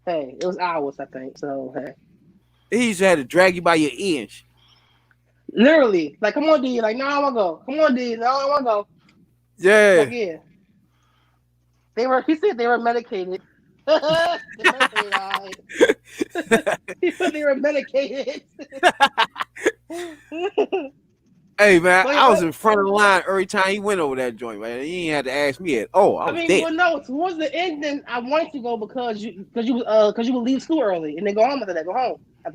hey, it was hours, I think. So hey. He just had to drag you by your ears. Literally, like, come on, D. Like, no, I want to go. Come on, D. No, I want to go. Yeah. Like, yeah. He said they were medicated. He said they were medicated. Hey man, I was in front of the line every time he went over that joint, man. He ain't had to ask me at all. I was dead. Well, no, towards the end, then I wanted to go because you would leave school early and then go home after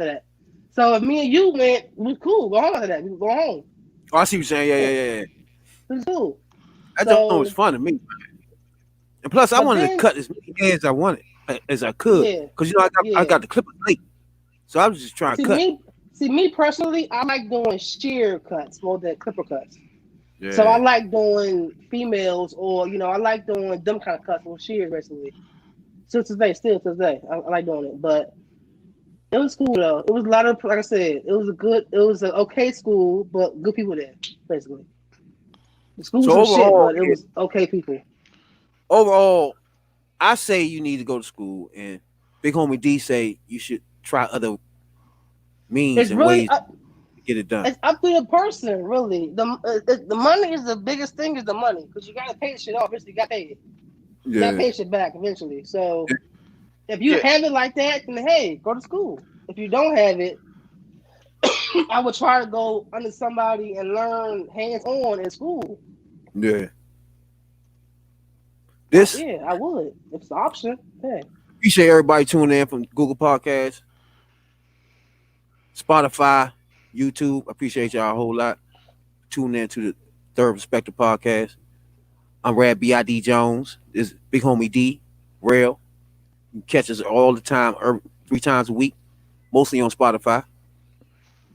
that. So if me and you went, we was cool. Go home after that. We would go home. Oh, I see what you're saying. Yeah. It was cool. That So was fun to me. And plus, I but wanted to then, cut as many hairs as I wanted, as I could, yeah, because you know I yeah. got the clipper late, so I was just trying to cut. See me personally, I like doing shear cuts more than clipper cuts. Yeah. So I like doing females, or I like doing them kind of cuts with shears basically. Still to today, I like doing it. But it was cool though. It was a lot of, like I said, it was an okay school, but good people there basically. The school was some shit, but it was okay people. Overall, I say you need to go to school, and Big Homie D say you should try other means and ways to get it done. It's up to the person, really. The money is the biggest thing, is the money, because you gotta pay the shit off. You got to pay it. You gotta pay shit back eventually. So if you have it like that, then hey, go to school. If you don't have it, I would try to go under somebody and learn hands-on in school. Yeah. I would. It's an option. Hey. Appreciate everybody tuning in from Google Podcasts, Spotify, YouTube. I appreciate y'all a whole lot. Tuning in to the Third Perspective Podcast. I'm Rad B.I.D. Jones. This is Big Homie D, Rail. You can catch us all the time, 3 times a week, mostly on Spotify.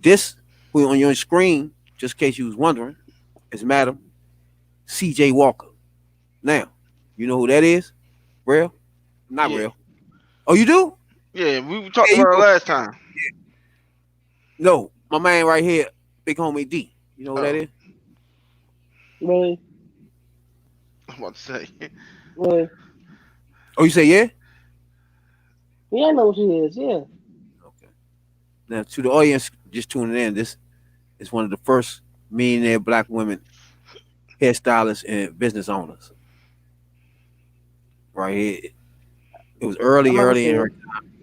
This, on your screen, just in case you was wondering, is Madam C.J. Walker. Now, you know who that is? Rail? Not Rail. Oh, you do? Yeah, we talked about it last time. Yeah. No, my man right here, Big Homie D. You know who that is? Really? I'm about to say. Really? Oh, you say yeah? Yeah, I know what she is. Yeah. Okay. Now, to the audience just tuning in, this is one of the first millionaire black women hairstylists and business owners. Right here. It was early in her time.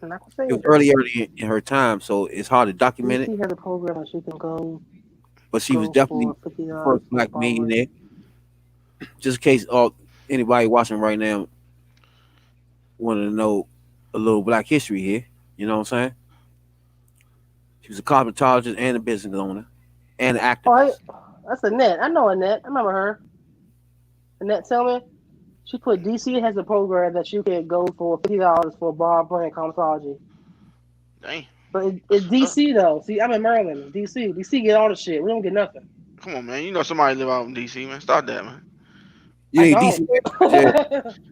It was early in her time, so it's hard to document it. She had a program where she can go. But she was definitely the first black millionaire. Just in case anybody watching right now wanted to know a little black history here, you know what I'm saying? She was a cosmetologist and a business owner and an actor. Oh, that's Annette. I know Annette. I remember her. Annette Tillman. She put DC has a program that you can go for $50 for barber and cosmetology. Dang. But it's DC though. See, I'm in Maryland. DC get all the shit. We don't get nothing. Come on, man. You know somebody live out in DC, man. Start that, man. You ain't DC.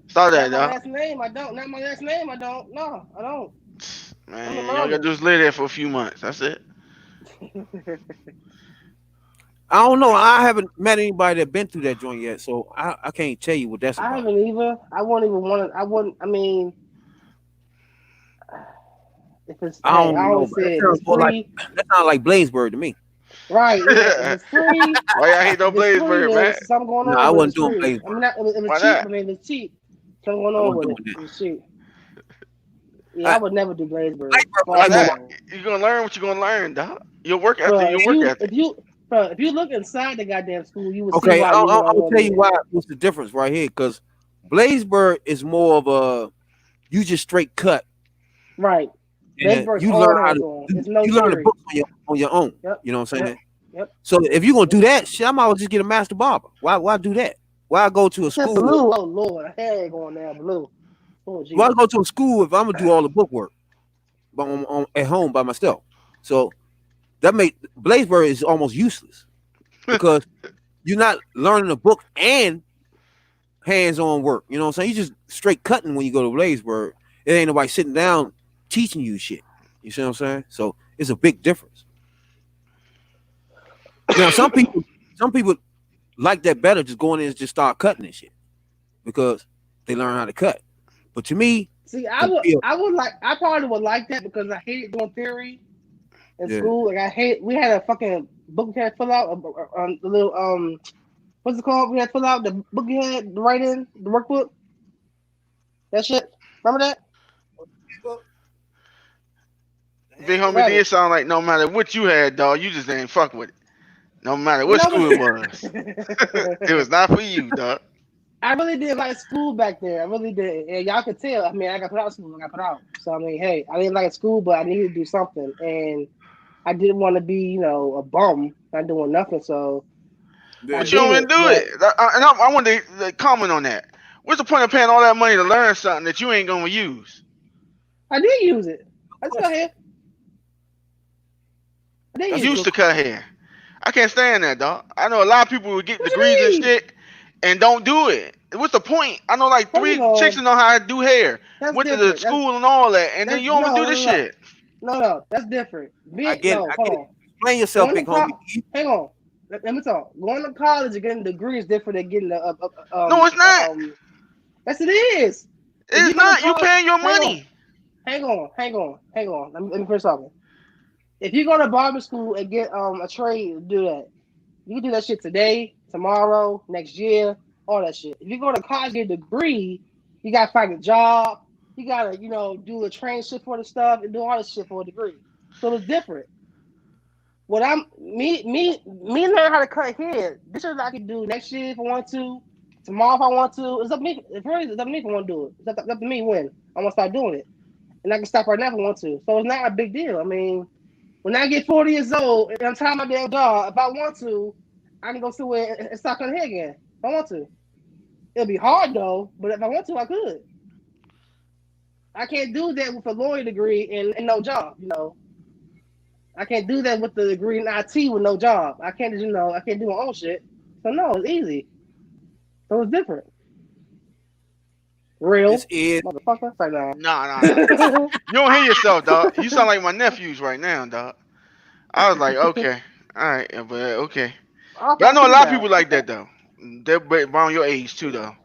Start that, Not my last name. I don't. Not my last name. I don't. No, I don't. Man, you gotta just live there for a few months. That's it. I don't know. I haven't met anybody that been through that joint yet, so I can't tell you what that's about. I haven't either. I won't even want to. I wouldn't. I mean, if it's, I don't know. That sounds like Bladesburg to me. Right. Yeah, it's free. Why y'all hate no Bladesburg, man? Something going on. No, I wasn't doing Bladesburg. I mean, it was cheap. I mean, it's cheap. Something going on with it. It's cheap. Yeah, I would never do Bladesburg. You're gonna learn what you're gonna learn, dog. You'll work after your work ethic. If you look inside the goddamn school, you would see why. I'm gonna tell you why. What's the difference right here? Because Bladesburg is more of a you just straight cut. Right. You learn how to you learn the book on your own. Yep. You know what I'm saying? Yep. So if you're gonna do that, shit, I might as well just get a master barber. Why do that? Why go to a school? Blue. Oh Lord, I ain't going there, Blue. Oh, why go to a school if I'm gonna do all the book work, but I'm at home by myself? So that Bladesburg is almost useless because you're not learning a book and hands-on work. You know what I'm saying? You just straight cutting when you go to Bladesburg. It ain't nobody sitting down teaching you shit. You see what I'm saying? So it's a big difference. Now some people like that better, just going in and just start cutting and shit because they learn how to cut. But to me, see, I probably would like that because I hated doing theory in school. Like we had a fucking book we had to fill out the little what's it called? We had to fill out the book you had to write in the workbook. That shit. Remember that? Big homie did sound like no matter what you had, dog, you just ain't fuck with it. No matter what school it was. It was not for you, dog. I really didn't like school back then. I really did, and y'all could tell. I mean, I got put out of school. I got put out. So I mean, hey, I didn't like school, but I needed to do something, and I didn't want to be, a bum, not doing nothing. So, but you don't even do it. And I want to comment on that. What's the point of paying all that money to learn something that you ain't gonna use? I did use it. I cut hair. I used to cut hair. I can't stand that, dog. I know a lot of people would get degrees and shit and don't do it. What's the point? I know like 3 chicks that know how to do hair. Went to the school and all that, and then you don't do this shit. No, that's different. I get it. Explain yourself, big homie. Hang on. Let me talk. Going to college and getting a degree is different than getting a. No, it's not. Yes, it is. It's not. You paying your money. Hang on. Let me finish talking. If you go to barber school and get a trade, do that. You can do that shit today, tomorrow, next year, all that shit. If you go to college, get a degree, you gotta find a job. You gotta, do a train shit for the stuff and do all this shit for a degree. So it's different. What me learn how to cut hair. This is what I can do next year if I want to. Tomorrow if I want to. It's up to me. It's up to me if I want to do it. It's up to me when I'm gonna start doing it. And I can stop right now if I want to. So it's not a big deal. I mean, when I get 40 years old and I'm tired of my damn job, if I want to, I can go somewhere and start cutting hair again. If I want to. It'll be hard though, but if I want to, I could. I can't do that with a lawyer degree and no job, I can't do that with the degree in IT with no job. I can't, I can't do my own shit. So no, it's easy. So it's different. Real motherfucker. Like, nah. You don't hear yourself, dog. You sound like my nephews right now, dog. I was like, okay, all right, but okay. But I know a lot of people like that though. They're around your age too, though.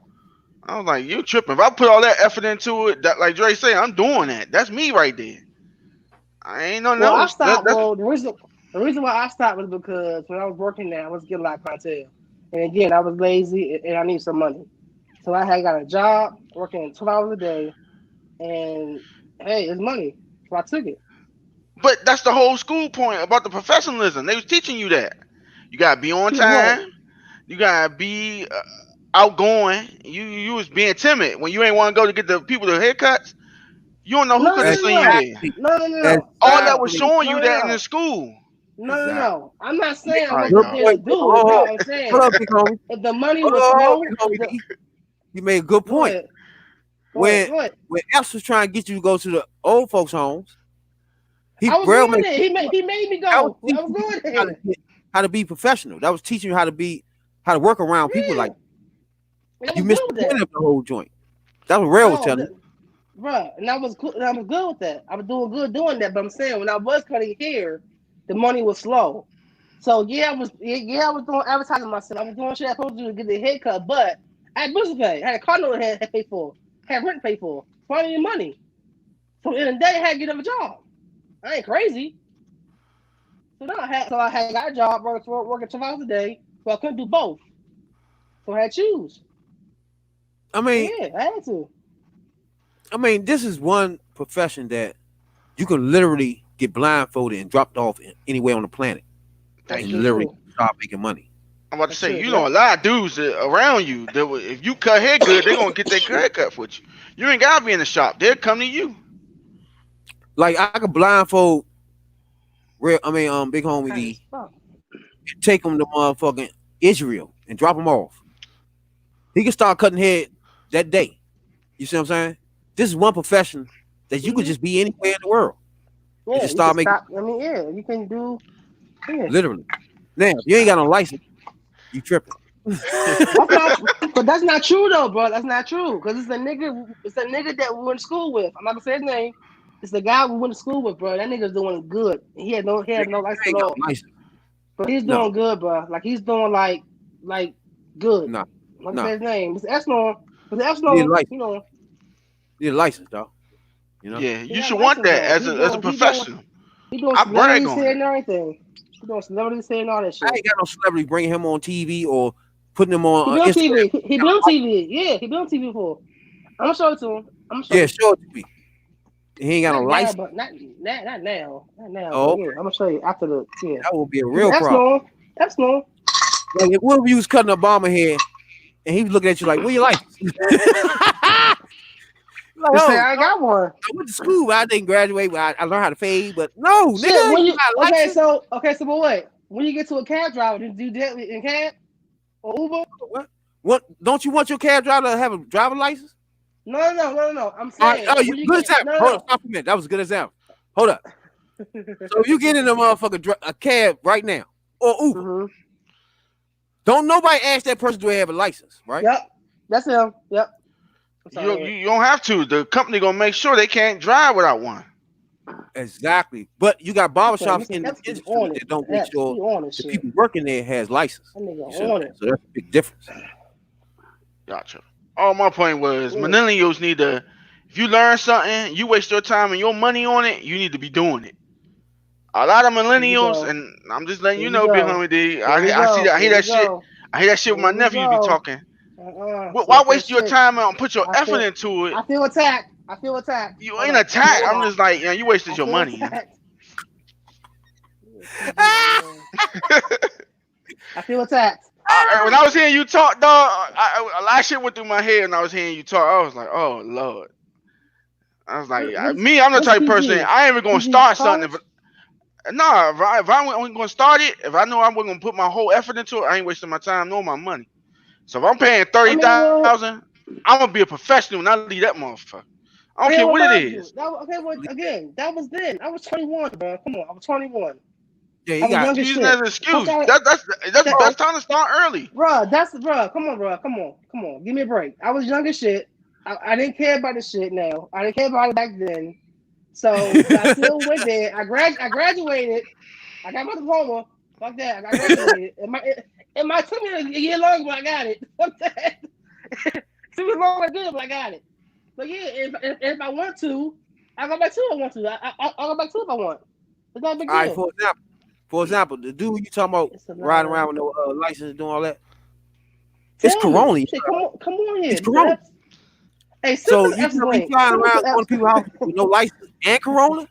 I was like, you tripping. If I put all that effort into it, that, like Dre say, I'm doing that. That's me right there. I ain't no no. I stopped. The reason why I stopped was because when I was working there, I was getting a lot of clientele. And again, I was lazy and I need some money. So I had got a job working 12 hours a day. And hey, it's money. So I took it. But that's the whole school point about the professionalism. They was teaching you that. You got to be on time. You got to be outgoing. You was being timid when you ain't want to go to get the people the haircuts. You don't know who could have seen you there. No. All that was showing you that in the school. No. I'm not saying I wasn't there to do it. I'm saying if the money was low, you made a good point. When Epps was trying to get you to go to the old folks' homes, he made me go. I was going there. How to be professional. That was teaching you how to work around people like that. You missed the point of the whole joint. That was Rail was telling you. Bruh, and I was good with that. I was doing good doing that. But I'm saying when I was cutting hair, the money was slow. So I was doing advertising myself. I was doing shit I was supposed to do to get the haircut, but I had bills to pay. I had a car note I had to pay for, had rent to pay for. So I needed money. So in the day I had to get a job. I ain't crazy. So I had got a job working 12 hours a day, so I couldn't do both. So I had to choose. I mean, I had to. I mean, this is one profession that you can literally get blindfolded and dropped off anywhere on the planet. And literally start making money. I'm about to say, a lot of dudes around you, if you cut hair good, they're going to get their haircut for you. You ain't got to be in the shop. They'll come to you. Like, I could blindfold Big Homie D and take him to motherfucking Israel and drop him off. He can start cutting hair that day. You see what I'm saying? This is one profession that you could just be anywhere in the world. Yeah, just start making. You can do. Yeah. Literally. Now, if you ain't got no license, you tripping. But that's not true though, bro. That's not true because it's a nigga that we went to school with. I'm not gonna say his name. It's the guy we went to school with, bro. That nigga's doing good. He had no license at all. But he's doing good, bro. Like he's doing like good. No. I'm not gonna say his name. It's Epsilon. But the Epsilon, You need a license, dog. Yeah, you should want that as a professional. He doing celebrities here and everything. He doing celebrities here and all that shit. I ain't got no celebrity bringing him on TV or putting him on Instagram. He been on TV. Yeah, he been on TV before. I'm gonna show it to him. Show it to me. He ain't got no license. But not now. Oh, yeah, I'm gonna show you after the. Yeah. That would be a real problem. That's no. Like, what if you was cutting Obama hair and he was looking at you like, "Where your license?" Like, Just oh, say I ain't got one. I went to school, but I didn't graduate. But I learned how to fade. But no, Shit, nigga, when you got a okay, license. but wait. When you get to a cab driver, do you do that in cab or Uber? What? Don't you want your cab driver to have a driver license? No. I'm saying. Oh, you good example. Hold on, stop a minute. That was a good example. Hold up. So you get in a motherfucker a cab right now or Uber. Mm-hmm. Don't nobody ask that person do they have a license, right? Yep, that's him. Yep. You don't have to. The company gonna make sure they can't drive without one. Exactly. But you got barbershops in the industry that don't make sure the people working there has license. So that's a big difference. Gotcha. All my point was millennials need to. If you learn something, you waste your time and your money on it, you need to be doing it. A lot of millennials, and I'm just letting you know, Big Homie D. I hear that shit. I hear that shit with my nephew be talking. Why waste your time and put your effort into it? I feel attacked. You ain't attacked. I'm just like, you wasted your money. I feel attacked. When I was hearing you talk, dog, a lot of shit went through my head, and I was hearing you talk. I was like, oh Lord. I was like, I'm the type of person. I ain't even gonna start something. If I wasn't gonna start it, if I know I wasn't gonna put my whole effort into it, I ain't wasting my time nor my money. So if I'm paying $30,000, I'm gonna be a professional and I leave that motherfucker. I don't care what it is. Again, that was then. I was 21, bro. Come on, I was 21. Yeah, you got using that as an excuse. That's time to start early. Come on. Give me a break. I was young as shit. I didn't care about the shit now. I didn't care about it back then. So I still went there. I graduated. I got my diploma. Fuck that. I graduated. It might took me a year longer, but I got it. Fuck that. It took me longer, but I got it. But yeah, if I want to, I'll go back to it. I want to. I'll go back to it if I want. It's not a big deal. All right, for example, the dude you talking about riding around with no license doing all that. It's Corona. Come on here. It's Corona. Hey, so you flying around going to people's house with no license and Corona?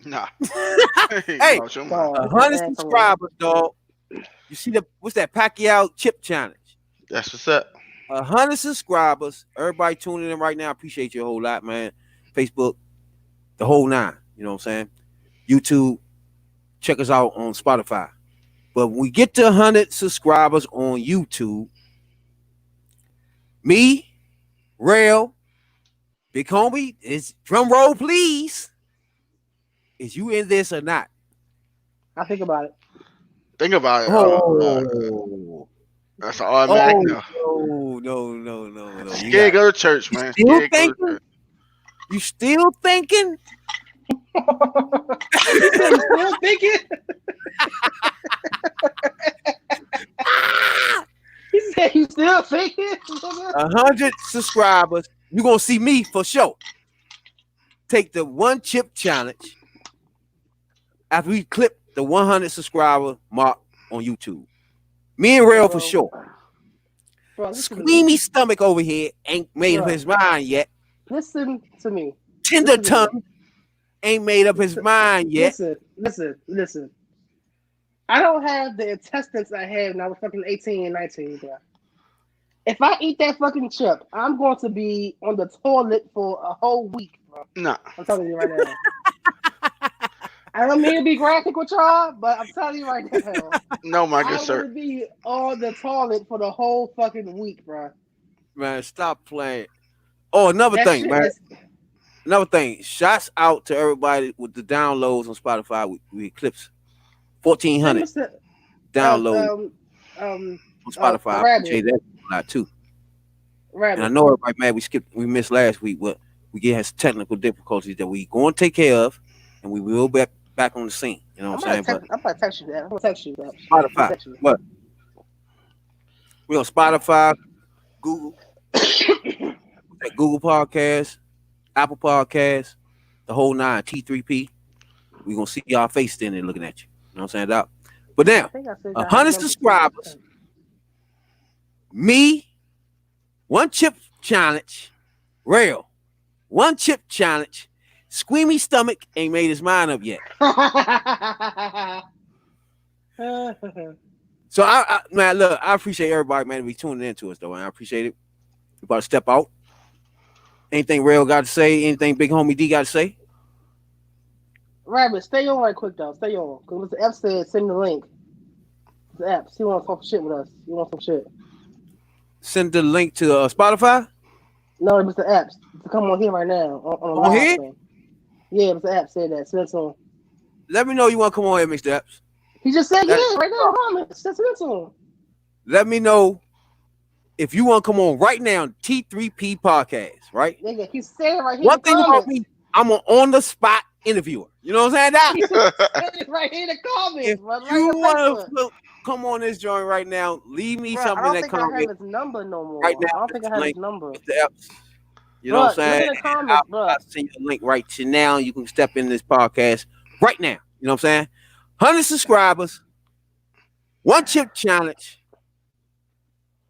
Nah. Hey, 100 subscribers, dog. You see what's that Pacquiao chip challenge? That's what's up. 100 subscribers. Everybody tuning in right now. Appreciate you a whole lot, man. Facebook, the whole 9. You know what I'm saying? YouTube. Check us out on Spotify. But when we get to 100 subscribers on YouTube, me, Rail, Big Homie, is drum roll, please. Is you in this or not? I think about it. Think about it. Oh. That's an automatic no. No. Scared go to church, man. You still thinking? Still thinking? He said you still thinking? 100 subscribers. You're gonna see me for sure. Take the one chip challenge after we clip the 100 subscriber mark on YouTube. Me and Rail for sure. Squeamy stomach over here ain't made up his mind yet. Listen to me. Tender tongue ain't made up his mind yet. Listen. I don't have the intestines I had when I was fucking 18 and 19, bro. If I eat that fucking chip, I'm going to be on the toilet for a whole week, bro. Nah. I'm telling you right now. I don't mean to be graphic with y'all, but I'm telling you right now. No, my good sir. I'm going to be on the toilet for the whole fucking week, bro. Man, stop playing. Oh, another thing, man. Another thing. Shouts out to everybody with the downloads on Spotify. We eclipsed 1,400 downloads on Spotify. I appreciate that a lot too. And I know everybody mad we missed last week, but we had some technical difficulties that we going to take care of, and we will be back on the scene. You know what I'm saying? I'm going to text you that. I'm going to text you that. Spotify. What? We on Spotify, Google, Google Podcasts, Apple Podcasts, the whole 9, T3P. We gonna see y'all face standing there looking at you. You know what I'm saying, Doc? But now, 100 subscribers, me, one chip challenge, Rail, one chip challenge, Squeamy stomach ain't made his mind up yet. So man, look, I appreciate everybody, man, to be tuning in to us though, and I appreciate it. We about to step out. Anything Real got to say? Anything Big Homie D got to say? Rabbit, stay on right quick though. Stay on. Because Mr. F said send the link. Mr. F, he wants some shit with us. He wants some shit. Send the link to Spotify. No, Mr. Epps, to come on here right now on here. Thing. Yeah, Mr. Epps said that. Send it to him. Let me know you want to come on here, Mr. Epps. He just said yeah right now. Comments. Send it to him. Let me know if you want to come on right now. T3P podcast, right? Nigga, he said it right here. One thing about me, I'm an on the spot interviewer. You know what I'm saying? He said it right here in the comments. If you want to come on this joint right now, leave me something in the comment. I don't think I have his number no more. Right now, I don't think I have his number. You know what I'm saying? I'll send you a link right to now. You can step in this podcast right now. You know what I'm saying? 100 subscribers, 1 chip challenge.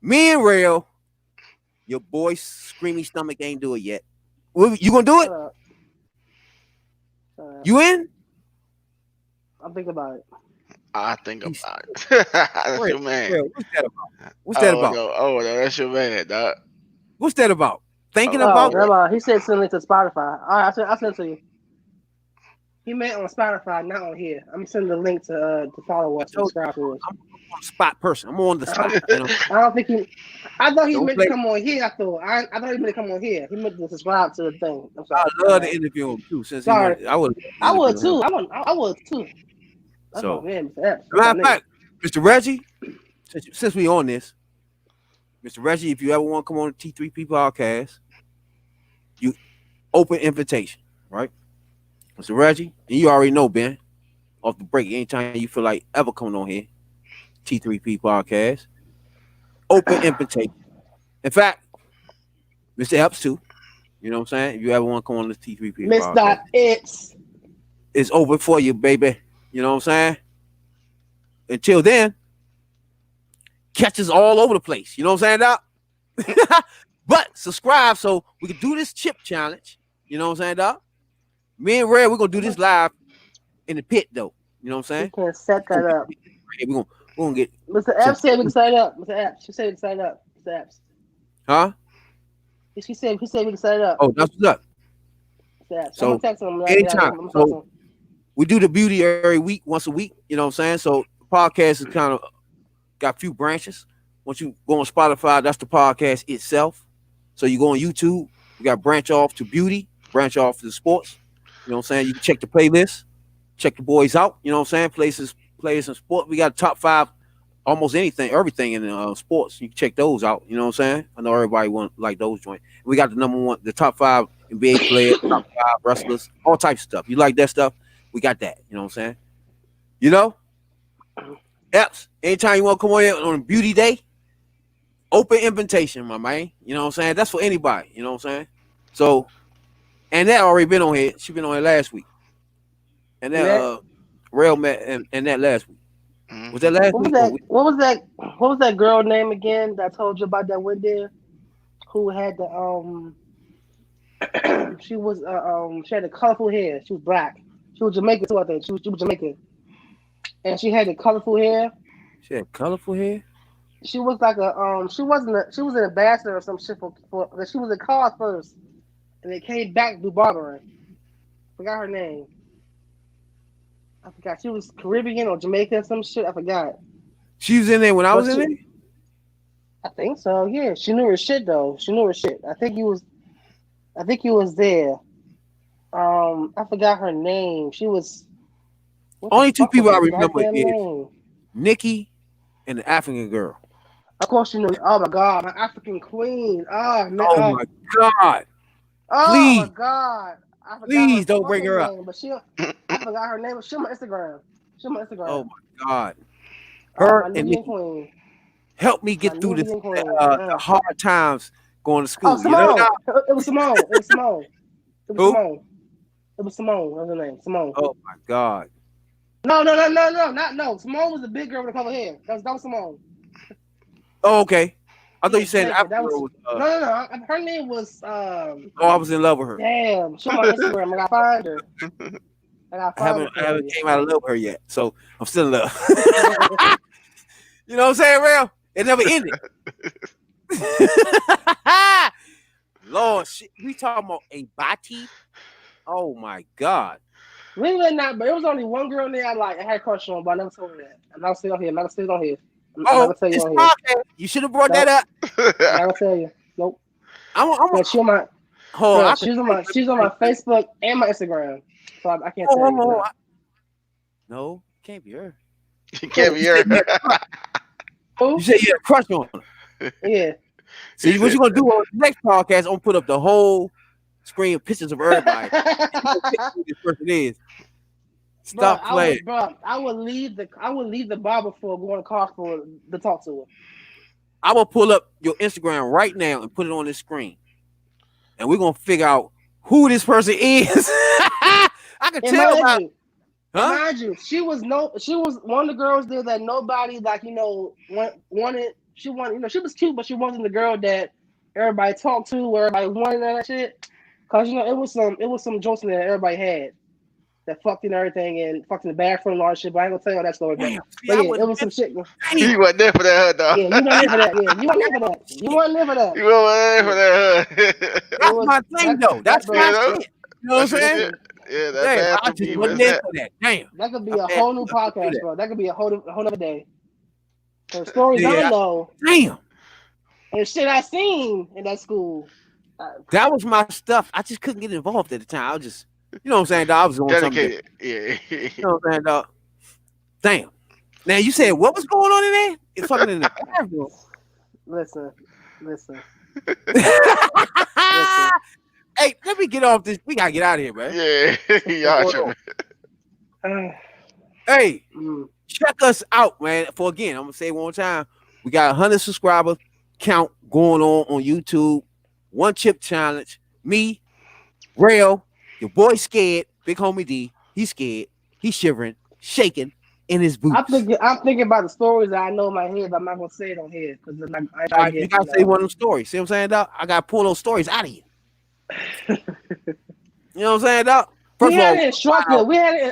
Me and Real, your boy's screamy stomach ain't do it yet. You gonna do it? You in? I'm thinking about it. I think about it. That's your man. Real, what's that about? What's that about? No, that's your man, dog. What's that about? Thinking about it? He said send it to Spotify. All right, I sent it to you. He meant on Spotify, not on here. I'm sending the link to follow us, subscribe to us. I'm on the spot person. I'm on the spot. You know? I don't think he. I thought he meant to come on here. I thought he meant to come on here. He meant to subscribe to the thing. I'm sorry. I love to interview him too. Since sorry, I would too. I would too. That's so, man, matter of fact, Mr. Reggie, since we on this, Mr. Reggie, if you ever want to come on the T3P podcast, you open invitation, right? Mr. Reggie, and you already know, Ben, off the break, anytime you feel like ever coming on here, T3P podcast, open invitation. In fact, Mr. Epps too, you know what I'm saying? If you ever want to come on the T3P podcast, Mr. it's open for you, baby. You know what I'm saying? Until then, catch us all over the place. You know what I'm saying, Doc? But subscribe so we can do this chip challenge. You know what I'm saying, Doc? Me and Red, we're gonna do this live in the pit, though. You know what I'm saying? We can set that up. We're gonna get Mr. Epps said we can set it up. Mr. Epps, she said we can set it up. Mr. Epps. Huh? He said we can set it up. Oh, that's what's up. Mr. Epps. So I'm gonna text him. anytime. So we do the beauty every week, once a week. You know what I'm saying? So the podcast is kind of got a few branches. Once you go on Spotify, that's the podcast itself. So you go on YouTube, you got branch off to beauty, branch off to sports. You know what I'm saying? You can check the playlist, check the boys out. You know what I'm saying? Players in sports. We got top 5, almost everything in sports. You can check those out. You know what I'm saying? I know everybody want like those joints. We got the top 5 NBA players, top 5 wrestlers, all types of stuff. You like that stuff? We got that. You know what I'm saying? You know? Epps, anytime you want to come on here on beauty day, open invitation, my man. You know what I'm saying? That's for anybody. You know what I'm saying? So, and that already been on here. She been on here last week. And that Rail met and that last week. Was that last week? What was that girl name again that I told you about that went there? Who had the she had the colorful hair. She was black. She was Jamaican too, I think. She was Jamaican. And she had the colorful hair. She had colorful hair? She was like she was an ambassador or some shit for she was a car first. And they came back to do barbering. Forgot her name. I forgot. She was Caribbean or Jamaican or some shit. I forgot. She was in there when I was in there? I think so, yeah. She knew her shit though. She knew her shit. I think he was there. I forgot her name. She was only 2 people I remember is Nikki and the African girl. Of course you know. Oh my God, my African queen. Oh man. Oh my God. Oh please. My God. Please don't bring her up. But I forgot her name. She's on my Instagram. Oh my God. Her and Nikki. Queen. Help me get through the hard times going to school. Oh, Simone. You know? It was Simone. It was Simone. Who? It was Simone. What was her name? Simone. Oh my God. No. Simone was the big girl with the color hair. That was Simone. Oh, okay. I thought you said that was no. Her name was. I was in love with her. Damn, she's on my Instagram. I gotta find her. I haven't came out of love with her yet, so I'm still in love. You know what I'm saying, real? It never ended. Lord, shit. We talking about a body? Oh my God. Really not, but it was only one girl there I had a crush on, but I never told her that. I'm not still on here. I'm not still on here. I'm Oh, not tell you it's on here. podcast. You should have brought that up. I'm not gonna tell you. Nope. She on my. She's on my Facebook and my Instagram, so I can't tell you. No, can't be her. You can't be her. You said you had a crush on her. Yeah. See, what you gonna do on the next podcast? I'm gonna put up the whole screen of pictures of everybody. Who this person is. Stop playing. I would leave the bar before going to Costco to talk to her. I will pull up your Instagram right now and put it on this screen, and we're gonna figure out who this person is. I can tell by. Mind you, she was one of the girls there that nobody wanted. She wanted, she was cute, but she wasn't the girl that everybody talked to, or everybody wanted that shit. Cause it was some jokes in there that everybody had that fucked and everything and fucked in the bathroom and all that shit. But I ain't gonna tell you all that story. But it was some shit. You wasn't there for that, dog. Yeah, you wasn't there for that. Yeah, you wasn't there for that. You wasn't there for that. You wasn't there for that. That's my thing, though. That's my shit. You know what I'm saying? Yeah, that I just wasn't there for that. Damn. That could be a whole new podcast, bro. That could be a whole other day. So stories I know. Damn. And shit I seen in that school. That was my stuff. I just couldn't get involved at the time. I was just, you know what I'm saying, dog? I was doing dedicated. Something. Yeah. You know what I'm saying, dog? Damn. Now you said what was going on in there? It's fucking in the bathroom. Listen. Hey, let me get off this. We gotta get out of here, man. Yeah, y'all. Hey, check us out, man. For again, I'm gonna say it one more time. We got 100 subscriber count going on YouTube. One chip challenge. Me, Rail, your boy scared. Big homie D. He's scared. He's shivering, shaking in his boots. I'm thinking about the stories that I know in my head, but I'm not gonna say it on here because you gotta say one of them stories. See what I'm saying, dog? I gotta pull those stories out of you. You know what I'm saying, dog? We had an instructor. We had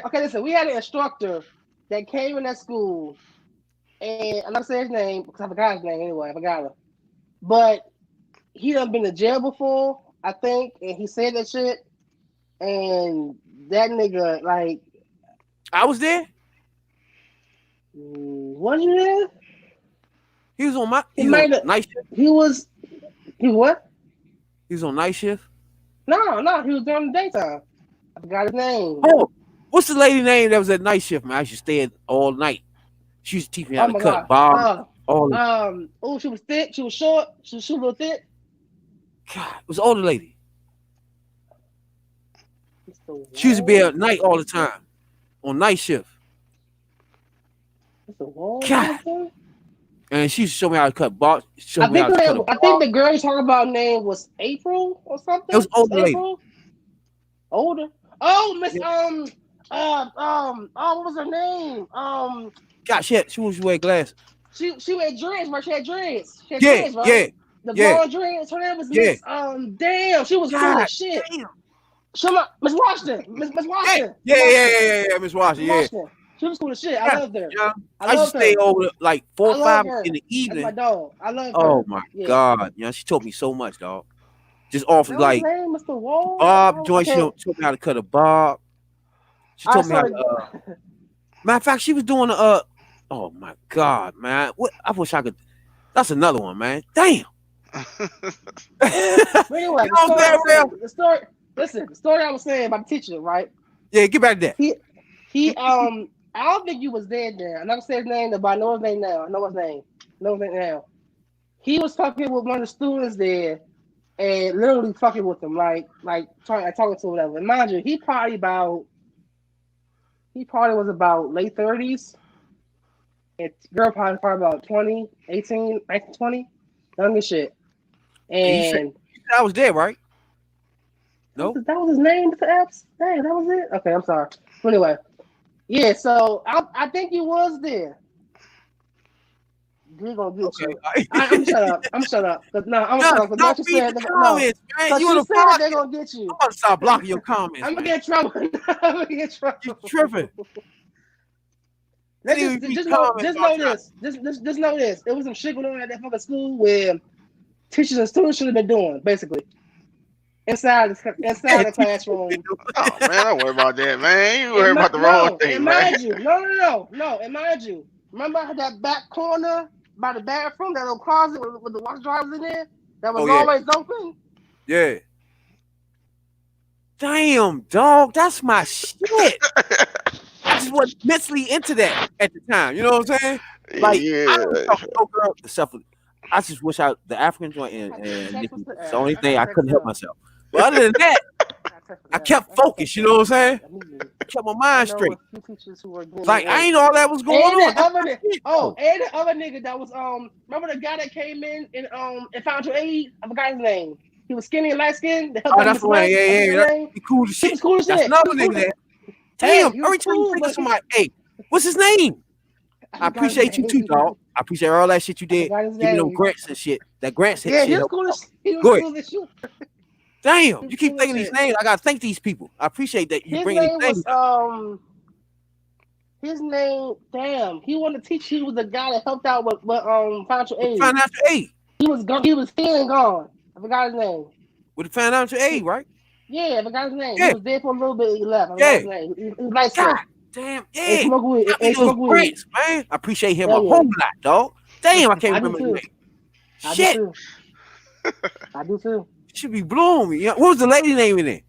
an instructor that came in that school, and I'm not saying his name because I forgot his name anyway. I forgot him, but he done been to jail before, I think, and he said that shit. And that nigga, like, I was there. Was you there? He was on my night shift. He what? He was on night shift. No, he was during the daytime. I forgot his name. Oh, what's the lady name that was at night shift, man? I used to stay all night. She used to teach me how to cut bob. She was thick. She was short. She was a little thick. God, it was an older lady. She used to be at night all the time, on night shift. God. And she used to show me how to cut bob. I think the girl you're talking about name was April or something. It was older lady. Older. Oh, Miss what was her name? God, she was wearing glasses. She had dreads, right? She had dreads. Dreads, right? The blonde dreads. Her name was Miss. Damn, she was cool as shit. Damn. Miss Washington. Miss Washington. Yeah, Miss Washington. She was cool as shit. I loved her. Yeah. I used to stay over like 4 or 5 in the evening. That's my dog. I love her. Oh my God. Yeah, she taught me so much, dog. Just off like Mr. Wall. Bob joint. She taught me how to cut a bob. She told me how to matter of fact, she was doing oh my God, man. What I wish I could. That's another one, man. Damn. Anyway, the story I was saying about the teacher, right? Yeah, get back there. He I don't think you was there. I never said his name, but I know his name now. Now. He was talking with one of the students there, and literally fucking with him, like talking to whatever. And mind you, he probably was about late 30s. And girl probably about 20, 18, 19, 20. Young as shit. And I was there, right? No, that was his name, Mr. Epps. Hey, that was it. Okay, I'm sorry. But anyway, yeah. So I think he was there. He gonna get you. I'm shut up. No, I'm shut up. Don't read the comments, man. You said they're gonna get you. I'm gonna stop blocking your comments. I'm gonna get in trouble. You tripping? Just know this. Just know this. It was some shit going on at that fucking school where teachers and students should have been doing, basically. Inside the classroom. Oh man, don't worry about that, man. You worry about the wrong thing, man. And mind you, remember that back corner by the bathroom, that little closet with the washer dryers in there that was always open? Yeah. Damn, dog, that's my shit. I just wasn't mentally into that at the time. You know what I'm saying? Like, I just wish the African joint and it's the only thing I couldn't help myself. But other than that, I kept focused. You know what I'm saying? I kept my mind straight. Like I ain't know all that was going on. And the other nigga that was remember the guy that came in and found your aid? I forgot his name. He was skinny and light skinned. Oh, that's the one. Yeah. He cool as shit. That's another nigga there. Damn, every time you think of somebody, hey, what's his name? I appreciate you too, dog. I appreciate all that shit you did. Give me them grants and shit. That grants hit shit. He was cool as shit. Damn, you keep thinking these names. I gotta thank these people. I appreciate that you bring these names. His name, damn, he wanted to teach. He was the guy that helped out with financial aid. Financial aid. He was here and gone. I forgot his name. With the financial aid, right? Yeah, I forgot his name. Yeah. He was there for a little bit. He left. He was like, damn, yeah. And smoke weed. Man, I appreciate him a whole lot, dog. Damn, I can't remember his name. Shit. I do too. Should be blowing me. What was the lady name in there?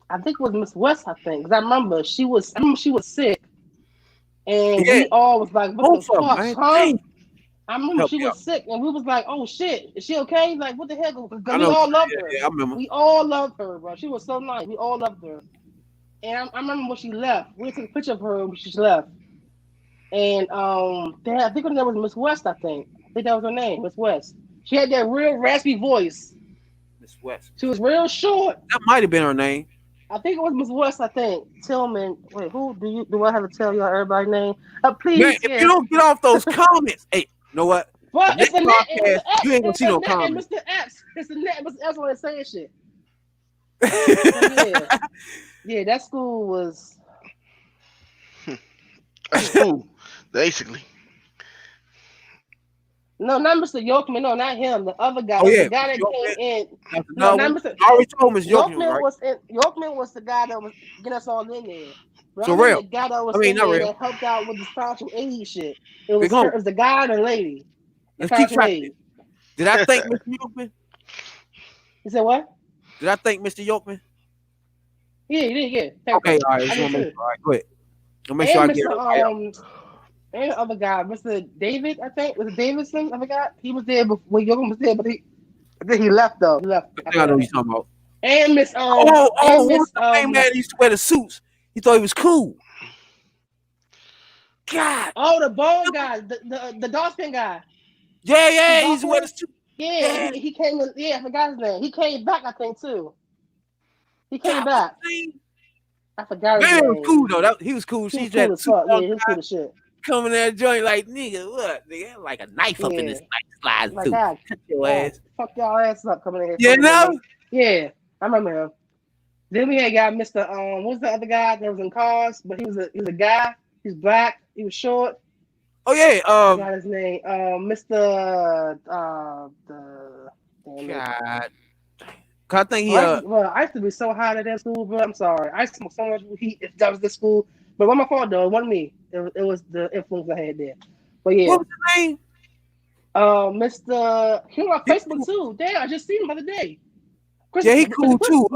I think it was Miss West. I think because I remember she was sick, and we all was like, "What the fuck, huh?" I remember she was sick, and we was like, "Oh shit, is she okay?" Like, what the hell? Because we all loved her. Yeah, I remember. We all loved her, bro. She was so nice. We all loved her. And I remember when she left. We took a picture of her when she left. And I think her name was Miss West. I think that was her name, Miss West. She had that real raspy voice. Miss West. She was real short. That might have been her name. I think it was Miss West. I think Tillman. Wait, who do I have to tell y'all everybody's name? Please. Man, if you don't get off those comments, hey, you know what? But it's the net. You ain't gonna see no comments. Mr. Epps. It's the net. Mr. Epps when saying shit. Yeah, that school was. That's cool, basically. No, not Mr. Yorkman. No, not him. The other guy. The guy that came in. No, not Mr. I already told Miss Yorkman. Right? Yorkman was the guy that was getting us all in there. So real. The guy that was in there that helped out with the financial aid shit. It was the guy and the lady. Let's keep track. Did I thank Mr. Yorkman? You said what? Did I thank Mr. Yorkman? Yeah, you did. Yeah. Okay, all right. All right, go ahead. I'll make sure I get it. And the other guy, Mr. David, I think. Was it Davidson? I forgot. He was there before Yorkman was there, but I think he left though. He left. I think I know what you're talking about. And Miss what was the same man that used to wear the suits? He thought he was cool. God. Oh, the bald guy, the dark skin guy. Yeah, he used to wear the suit. Yeah, he came in. Yeah, I forgot his name. He came back, I think, too. He came back. I forgot his name. Man, was cool though. He was cool. She cool as fuck. Yeah, he was cool as shit. Coming at that joint like, nigga, what? Nigga, like a knife up in this slide like too. Cut your ass. Fuck y'all ass up coming in here. You know? Yeah, I remember him. Then we had got Mr. What was the other guy that was in Cars? But he was a guy. He's black. He was short. Oh yeah. I forgot his name. Mr. God. I think he. Well, I used to be so hot at that school, bro. I'm sorry. I smoked so much heat if that was the school. But it wasn't my fault though. It wasn't me. It was the influence I had there. But yeah. What was his name? Mr. He was on Facebook too. Damn, I just seen him the other day. Yeah, he cool too.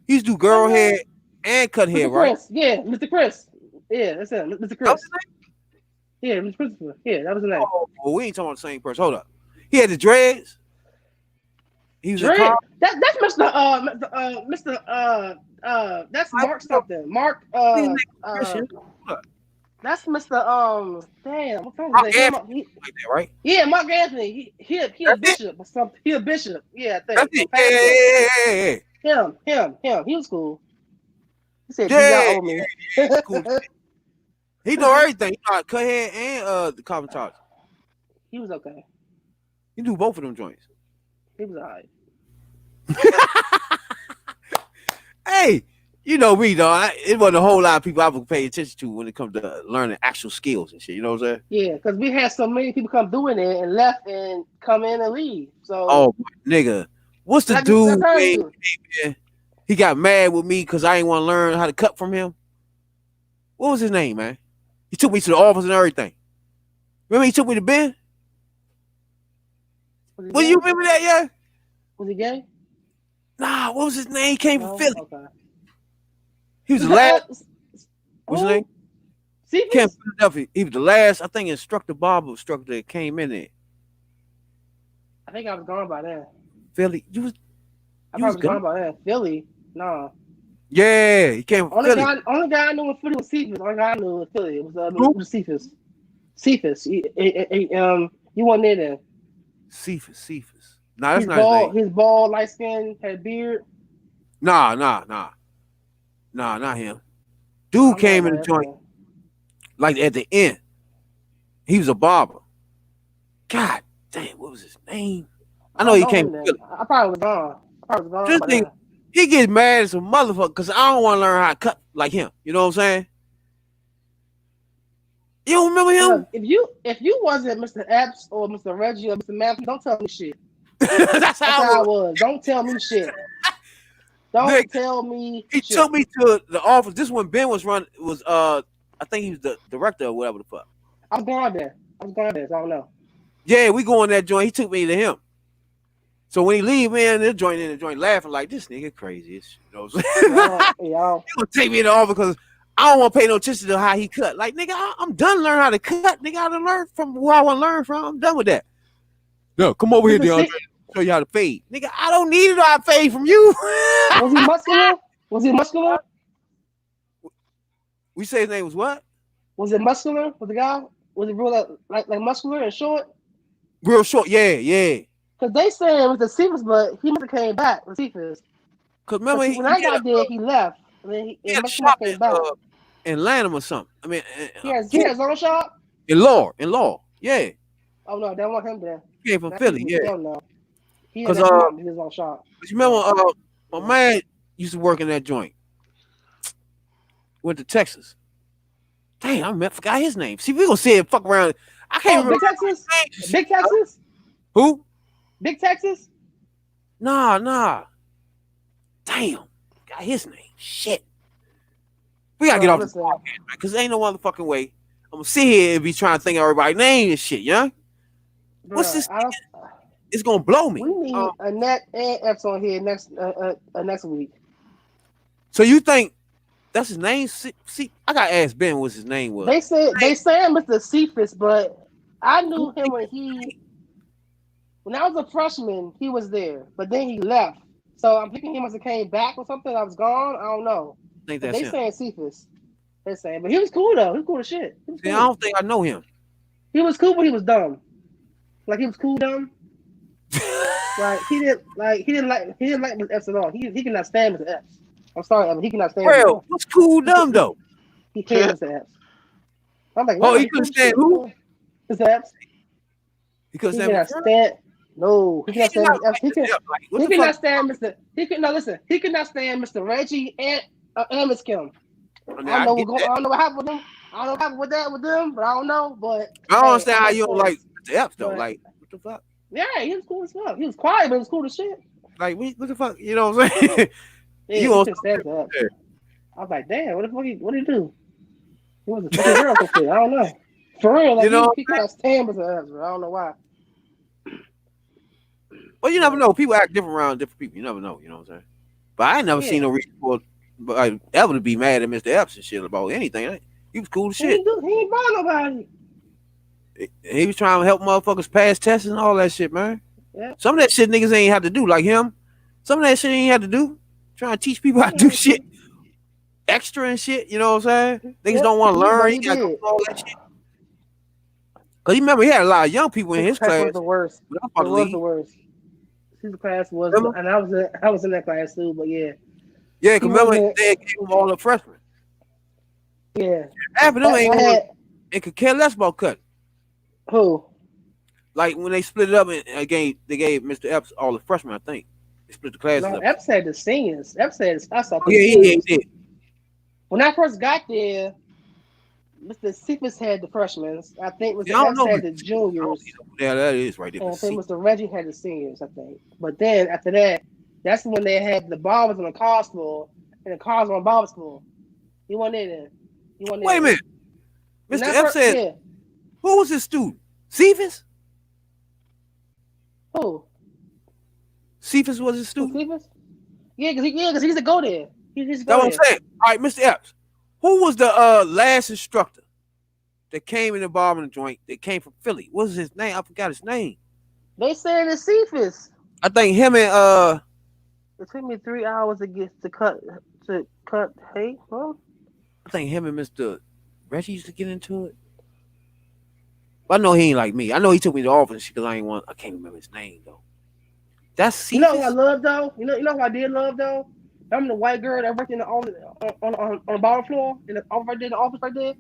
He used to do girl hair and cut hair, right? Yeah, Mr. Chris. Yeah, that's him. Mr. Chris. Yeah, Mr. Christopher. Yeah, that was the name. Oh, we ain't talking about the same person. Hold up. He had the dreads. He was that's Mr. That's Mark something. Mark that's Mr. Damn, what kind of name? Like that, right? Yeah, Mark Anthony. He a bishop or something. He a bishop. Yeah, I think. That's it. Him. He was cool. He said, yeah, owe me. Cool. He know everything. He know cut hair and the carbon charge. He was okay. He do both of them joints. He was alright. Hey, You know me, though. It wasn't a whole lot of people I would pay attention to when it comes to learning actual skills and shit. You know what I'm saying? Yeah, because we had so many people come doing it and left and come in and leave. So, oh, nigga, what's the dude? Man, he got mad with me because I ain't want to learn how to cut from him. What was his name, man? He took me to the office and everything. Remember he took me to Ben? Well, you remember that, yeah? Was he gay? Nah, what was his name? He came from Philly. Okay. He was the last. What's his name? He came from Philadelphia. He was the last, I think, instructor that came in there. I think I was gone by then. Philly? I was gone by then. Philly? No. Yeah, he came from Philly. Only guy I knew in Philly was Cephas. Only guy I knew was Philly. It was Cephas. Cephas. You wasn't there then. Cephas. Nah, that's not his name. His bald, light skin, had beard. Nah, not him. Dude came in the joint like at the end. He was a barber. God damn, what was his name? I know he came from Philly. I probably was gone. Just think, he gets mad as a motherfucker because I don't want to learn how to cut like him. You know what I'm saying? You don't remember him? If you wasn't Mr. Epps or Mr. Reggie or Mr. Matthew, don't tell me shit. That's how I was. Don't tell me shit. Don't tell me. He took me to the office. This when Ben was I think he was the director or whatever the fuck. I'm going there. So I don't know. Yeah, we go in that joint. He took me to him. So when he leave, man, they're in the joint laughing like this nigga crazy. You know what I'm saying? He gonna take me in the office because I don't want to pay no attention to how he cut. Like, nigga, I'm done learning how to cut. Nigga, I done learn from who I want to learn from. I'm done with that. No, come over here, DeAndre. Show you how to fade. Nigga, I don't need to know how to fade from you. Was he muscular? We say his name was what? Was it muscular? Was the guy? Was it real like muscular and short? Real short, yeah. Because they said it was the Cephas, but he must have came back with Cephas. Because remember, when I got there, he left. And then he must have came back. In Lanham or something. I mean, he has his own shop? In law, yeah. Oh, no, they don't want him there. He came from Philly, yeah. He has his own shop. But you remember, my man used to work in that joint. Went to Texas. Damn, I forgot his name. See, we gonna say it, fuck around. I can't remember. Big Texas? Who? Big Texas? Nah. Damn, got his name. Shit. We gotta get off this podcast, man, because ain't no motherfucking way I'm gonna sit here and be trying to think of everybody's name and shit, yeah? What's this? It's gonna blow me. We need Annette and Epps on here next week. So you think that's his name? See, I gotta ask Ben what his name was. They said Mr. Cephas, but I knew him when I was a freshman, he was there, but then he left. So I'm thinking he must have came back or something. I was gone. I don't know. I think that's they saying Cephas. They're saying, but he was cool though. He was cool as shit. Cool. I don't think I know him. He was cool, but he was dumb. Like he was cool dumb. He didn't like Mr. Epps at all. He cannot stand Mr. Epps. I'm sorry, I mean, he cannot stand. Well, what's cool dumb though? He can't Mr. Epps. I'm like, he couldn't stand who? Mr. Epps. He couldn't stand. No, he cannot stand Mr. Epps. He cannot stand Mr. He could not stand Mr. Reggie and Miss Kim. I don't know what happened with them. I don't know what happened with that with them, but I don't know. But I don't understand how you don't like Mr. Epps though. Like, what the fuck? Yeah, he was cool as fuck. He was quiet, but he was cool as shit. Like, what the fuck? You know what I'm saying? Yeah, you couldn't stand that. I was like, damn, what did he do? He was a fucking girl shit. I don't know. For real, like he can't stand Mr. Epps, but I don't know why. Well, you never know. People act different around different people. You never know. You know what I'm saying? But I ain't never seen no reason for ever to be mad at Mr. Epps and shit about anything. He was cool as shit. He ain't bought nobody. He was trying to help motherfuckers pass tests and all that shit, man. Yeah. Some of that shit niggas ain't have to do, like him. Some of that shit ain't have to do. Trying to teach people how to do shit extra and shit. You know what I'm saying? Niggas don't want to learn. He got to do all that shit. Cause you remember he had a lot of young people in his class. Was the worst. It was the worst. His class was, and I was in that class too. But yeah. Yeah, cause remember they gave him all the freshmen. Yeah. Half of them it could care less about cutting. Who? Like when they split it up and they gave Mr. Epps all the freshmen, I think. They split the classes No, up. Epps had the seniors. Epps had us up. Oh, yeah, he did. When I first got there, Mr. Cephas had the freshmen. I think Mr. Yeah, I don't Epps know. had the juniors. Yeah, that is right there. And I think Mr. Reggie had the seniors, I think. But then after that, that's when they had the Bombers on the cars floor and the cars on Bombers floor. He wasn't there. Wait a minute. Mr. Epps said, yeah. Who was his student? Cephas? Who? Cephas was his student? Cephas? Yeah, because he used to go there. He used to go That's there. what I'm saying. All right, Mr. Epps. Who was the last instructor that came in the bombing joint that came from Philly? What was his name? I forgot his name. They said it's Cephas. I think him and It took me 3 hours to cut hay. Huh? I think him and Mr. Reggie used to get into it. But I know he ain't like me. I know he took me to the office because I can't remember his name though. That's Cephas. You know who I love though? You know who I did love though? I'm the white girl that worked in the on the bottom floor in the right there, in the office right there.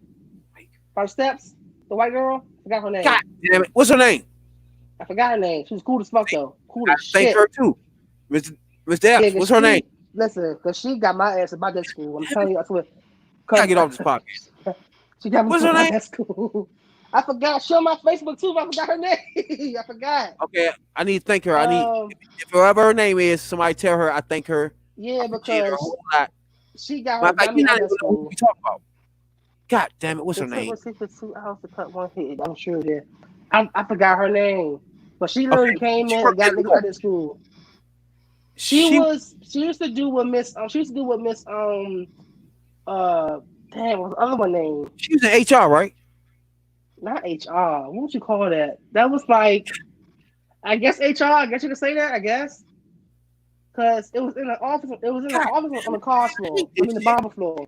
By the steps. The white girl. I forgot her name. God damn it. What's her name? I forgot her name. She was cool as fuck though. Cool I as shit. thank her too. Mr. Epps. What's her name? Listen, because she got my ass about that school. I'm telling you, I swear. Gotta get off this podcast. She got me What's her name? That school. I forgot. Show my Facebook too, but I forgot her name. I forgot. Okay, I need to thank her. I need if whoever her name is, somebody tell her I thank her. Yeah, because she got her. Like, you not even know who we talk about. God damn it, what's her name? It took 2 hours to cut one head. I'm sure that. I forgot her name, but she literally came in and got me out of school. She used to do what Miss damn, what's the other one name? She was in HR, right? Not HR. What would you call that? That was like, I guess HR. I guess you could say that. I guess because it was in the office. It was in the office on the car floor. I mean the barber floor.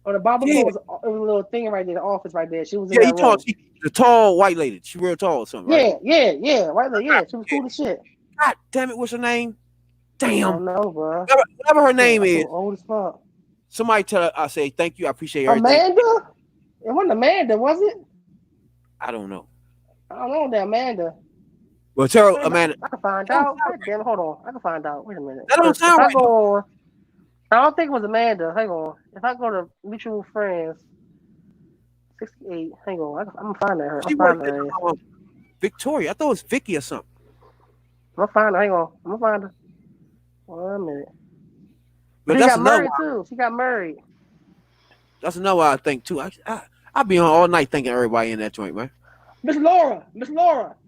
On the barber floor was a little thing right there. The office right there. She was in that room. The tall white lady. She real tall or something. Right? Yeah. White lady. Yeah, she was cool as shit. God damn it! What's her name? Damn. I don't know, bro. Whatever her name is. Old as fuck. Somebody tell her I say thank you. I appreciate everything. Amanda? It wasn't Amanda, was it? I don't know. I don't know that Amanda. Well, tell her, Amanda. I can find out. Damn, hold on. I can find out. Wait a minute. That don't sound right. I don't think it was Amanda. Hang on. If I go to mutual friends, 68. Hang on. I'm gonna find her. She worked in Victoria. I thought it was Vicky or something. I'm gonna find her. Hang on. I'm gonna find her. 1 minute. But she that's got married too. She got married. That's another one I think too. I be on all night thinking everybody in that joint, man. Miss Laura. That's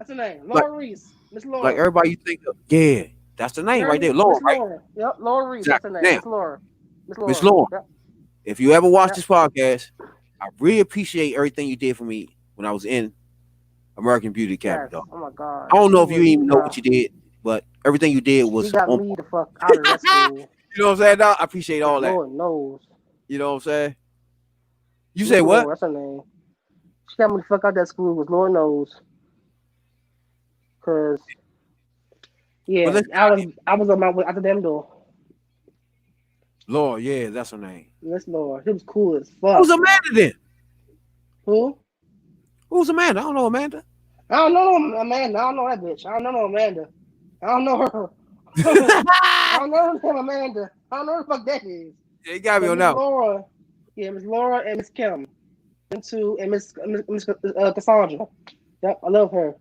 her name. Laura Reese. Miss Laura. Like everybody you think of. Yeah. That's the name right there. Laura, right? Laura. Yep, Laura Reese. That's her name. Miss Laura. Miss Laura. Yep. If you ever watch this podcast, I really appreciate everything you did for me when I was in American Beauty Academy, dog. Oh my God. I don't know if you even know what you did, but everything you did was. You got me the fuck out of that school. You know what I'm saying, dog? I appreciate all that. Lord knows. You know what I'm saying? You say what? That's her name. She got me the fuck out of that school. Was Lord knows. Cause yeah, I was on my way out the damn door. Lord, yeah, that's her name. Miss Lord. She was cool as fuck. Who's Amanda then? Who? Who's Amanda? I don't know Amanda. I don't know Amanda. I don't know that bitch. I don't know Amanda. I don't know her. I don't know her Amanda. I don't know who the fuck that is. Yeah, you got me on that. Laura. Yeah, Miss Laura and Miss Kim. And Miss Cassandra. Yep, I love her.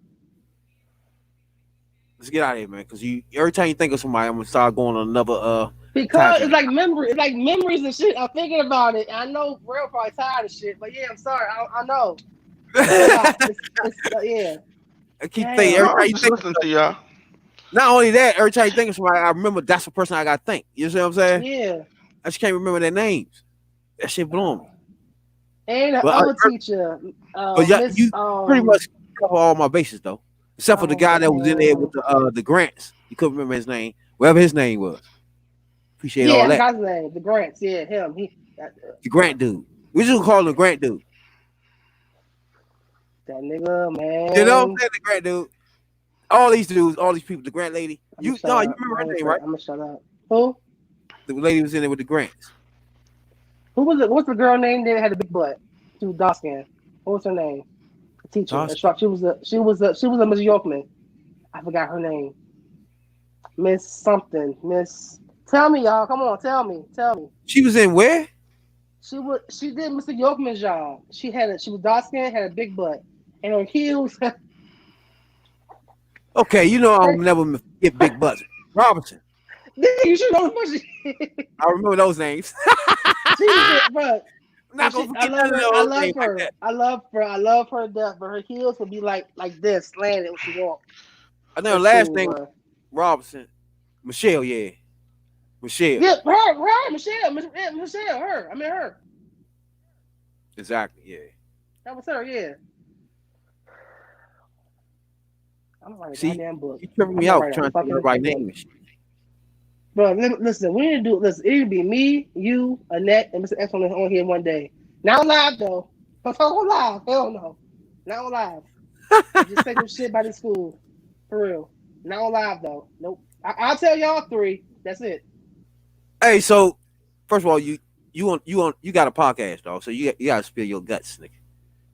Let's get out of here, man. Because every time you think of somebody, I'm gonna start going on another because it's like memories and shit. I'm thinking about it. I know Real probably tired of shit, but yeah, I'm sorry. I know. Yeah. I keep thinking every time you think to y'all. Not only that, every time you think of somebody, I remember that's the person I gotta think. You see what I'm saying? Yeah. I just can't remember their names. That shit blowing me. And the other teacher. But you pretty much cover all my bases though. Except for the guy that was in there with the grants. You couldn't remember his name. Whatever his name was. Appreciate all that. Yeah, his name. The Grants. Yeah, him. The Grant dude. We just call him the Grant dude. That nigga, man. You know what I'm saying? The Grant dude. All these dudes, all these people, the Grant lady. You remember her name, right? I'm gonna shut up. Who? The lady was in there with the Grants. Who was it? What's the girl name that had a big butt? She was dark skin. What was her name? The teacher. She was a Miss Yorkman. I forgot her name. Miss something. Tell me, y'all. Come on, tell me. She was in where? She did Mr. Yorkman's job. She was dark skinned, had a big butt, and her heels. Okay, you know I'll never get big butts. Robinson. You should know as much. I remember those names. Bro. I'm not gonna forget none of those names like that. I love her to death, but her heels would be like this, slanted when she walked. I know last name Robinson. Michelle, yeah. Michelle. Yeah, her, Michelle, her. I mean her. Exactly, yeah. That was her, yeah. I'm writing See, a goddamn book. you tripping me out trying to think of the right name. Bro, listen, we need to do this. It would be me, you, Annette, and Mr. X on here one day. Not on live though. Not on live. Hell no. Not on live. Just take some shit by the school. For real. Not on live though. Nope. I'll tell y'all 3. That's it. Hey, so first of all, you got a podcast, dog. So you gotta spill your guts, nigga.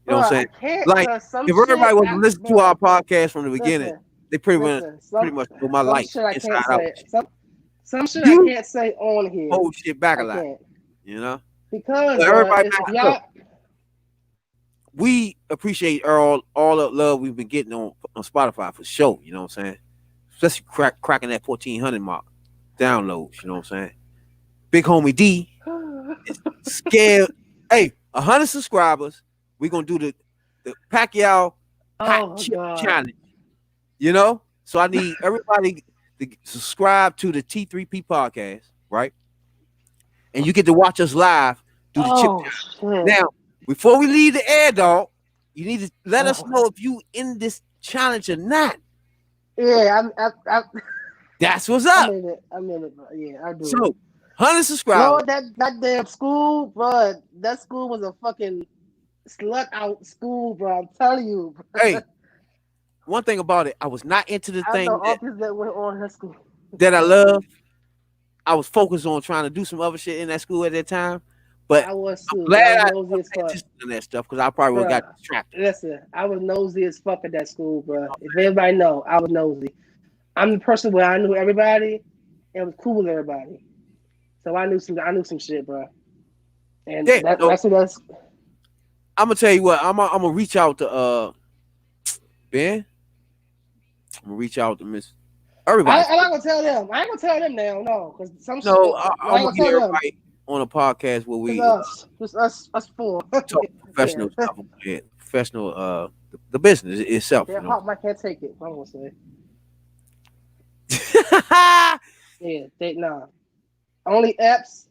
You know what I'm saying? Like if everybody was to listen to our podcast from the beginning, they pretty much know my life inside out. Some shit I can't say on here. Hold shit back a lot. You know? Because everybody we appreciate all the love we've been getting on Spotify for sure, you know what I'm saying? Especially cracking that 1,400 mark downloads, you know what I'm saying? Big homie D is scared. Hey, 100 subscribers. We're gonna do the Pacquiao hot chip challenge. You know? So I need everybody to subscribe to the T3P podcast, right? And you get to watch us live do the chip challenge. Now, before we leave the air, dog, you need to let us know if you in this challenge or not. Yeah, that's what's up. I'm in it, bro. Yeah, I do. So, 100 subscribers. No, that damn school, bro. That school was a fucking slut out school, bro. I'm telling you. Bro. Hey, one thing about it, I was not into the thing that went on her school that I love. I was focused on trying to do some other shit in that school at that time. But I was I'm glad I was interested in that stuff because I probably would have got distracted. Listen, I was nosy as fuck at that school, bro. If everybody know, I was nosy. I'm the person where I knew everybody and was cool with everybody. So I knew some shit, bro. And that's what that's. I'm gonna tell you what. I'm gonna reach out to Ben. I'm gonna reach out to Miss. Everybody. I'm not gonna tell them. I ain't gonna tell them now, no, because some. No, I'm gonna get everybody on a podcast where we just us four talk professional stuff. Professional, the business itself. Yeah, I can't take it. I'm gonna say. Yeah, only Epps.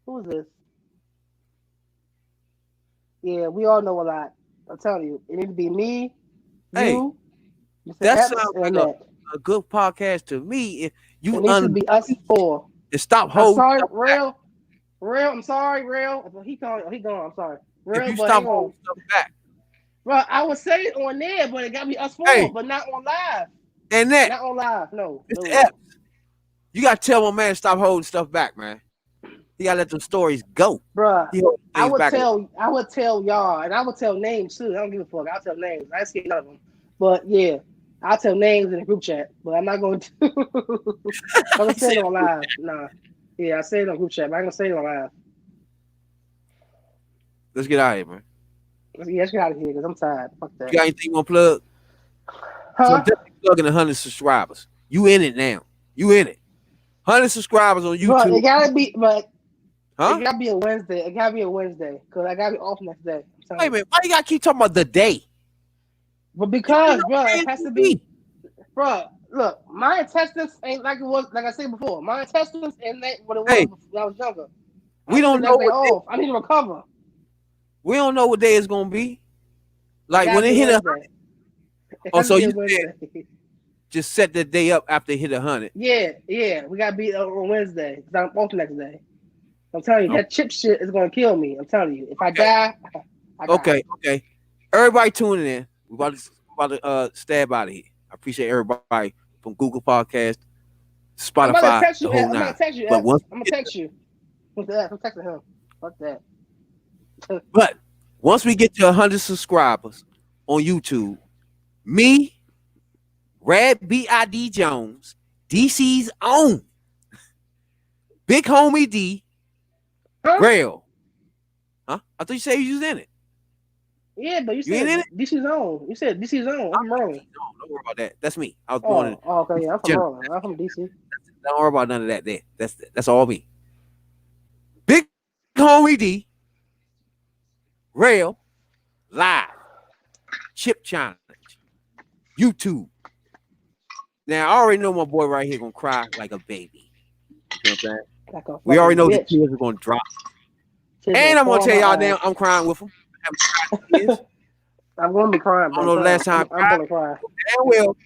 Who's this? Yeah, we all know a lot. I'm telling you, it need to be me. You. Mr. That Epps sounds like a good podcast to me. If you it needs to be us four. And stop holding. I'm sorry, real. I'm sorry, real. He gone. I'm sorry. Real, if you stop holding stuff back. Bro, I would say it on there, but it got to be us four, but not on live. And that. Not on live, no. Mr. Epps, you got to tell my man to stop holding stuff back, man. You got to let them stories go. Bro, I would tell y'all, and I would tell names too. I don't give a fuck. I'll tell names. I ain't scared none of them. But yeah, I'll tell names in the group chat. But I'm not going to. I'm going to say it on live. Nah. Yeah, I say it on group chat, but I'm going to say it on live. Let's get out of here, man. Let's get out of here because I'm tired. Fuck that. You got anything you want to plug? Huh? So I'm definitely plugging 100 subscribers. You in it now. You in it. 100 subscribers on YouTube. Bro, it gotta be, but huh? It gotta be a Wednesday. It gotta be a Wednesday because I gotta be off next day. Wait a minute. Why you gotta keep talking about the day? But because, bro, it has to be. Bro, look, my intestines ain't like it was. Like I said before, my intestines ain't what it was when I was younger. We don't know what I need to recover. We don't know what day it's gonna be. Like when it hit 100. Oh, so you just set the day up after it hit 100. Yeah, we gotta be on Wednesday because I'm off next day. I'm telling you, that chip shit is gonna kill me. I'm telling you, if I die, I die. Okay. Everybody tuning in. We're about to stab out of here. I appreciate everybody from Google Podcast, Spotify. I'm gonna text you. I'm gonna text you. I'm gonna text you. I'm texting him. Fuck that. But once we get to 100 subscribers on YouTube, me, Rad B.I.D. Jones, DC's own Big Homie D, Grail. Huh? I thought you said you was in it. Yeah, but you said DC's own. You said DC's own. I'm wrong. No, don't worry about that. That's me. I was born in. Oh, okay, yeah, I'm from Maryland. I'm from DC. Don't worry about none of that. There, that's all me. Big Homie D, Rail, Live, Chip Challenge, YouTube. Now I already know my boy right here gonna cry like a baby. You know what I'm saying? We already know the tears are gonna drop. And I'm gonna tell y'all now, I'm crying with him. I'm gonna be crying. I don't know the last time I'm gonna cry. Damn well,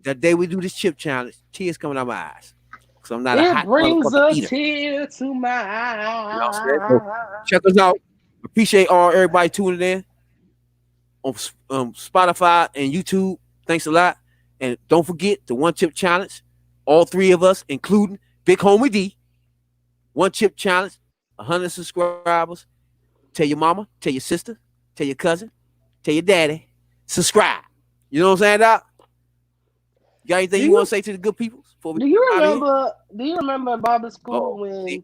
that day we do this chip challenge, tears coming out my eyes. Cause I'm not a hot brings a eater. tear to my eyes. You know so check us out. Appreciate everybody tuning in on Spotify and YouTube. Thanks a lot. And don't forget the one chip challenge. All three of us, including Big Homie D. One chip challenge, 100 subscribers. Tell your mama, tell your sister, tell your cousin, tell your daddy. Subscribe. You know what I'm saying, Doc? You got anything you want to say to the good people? Do you remember Barber School when? Here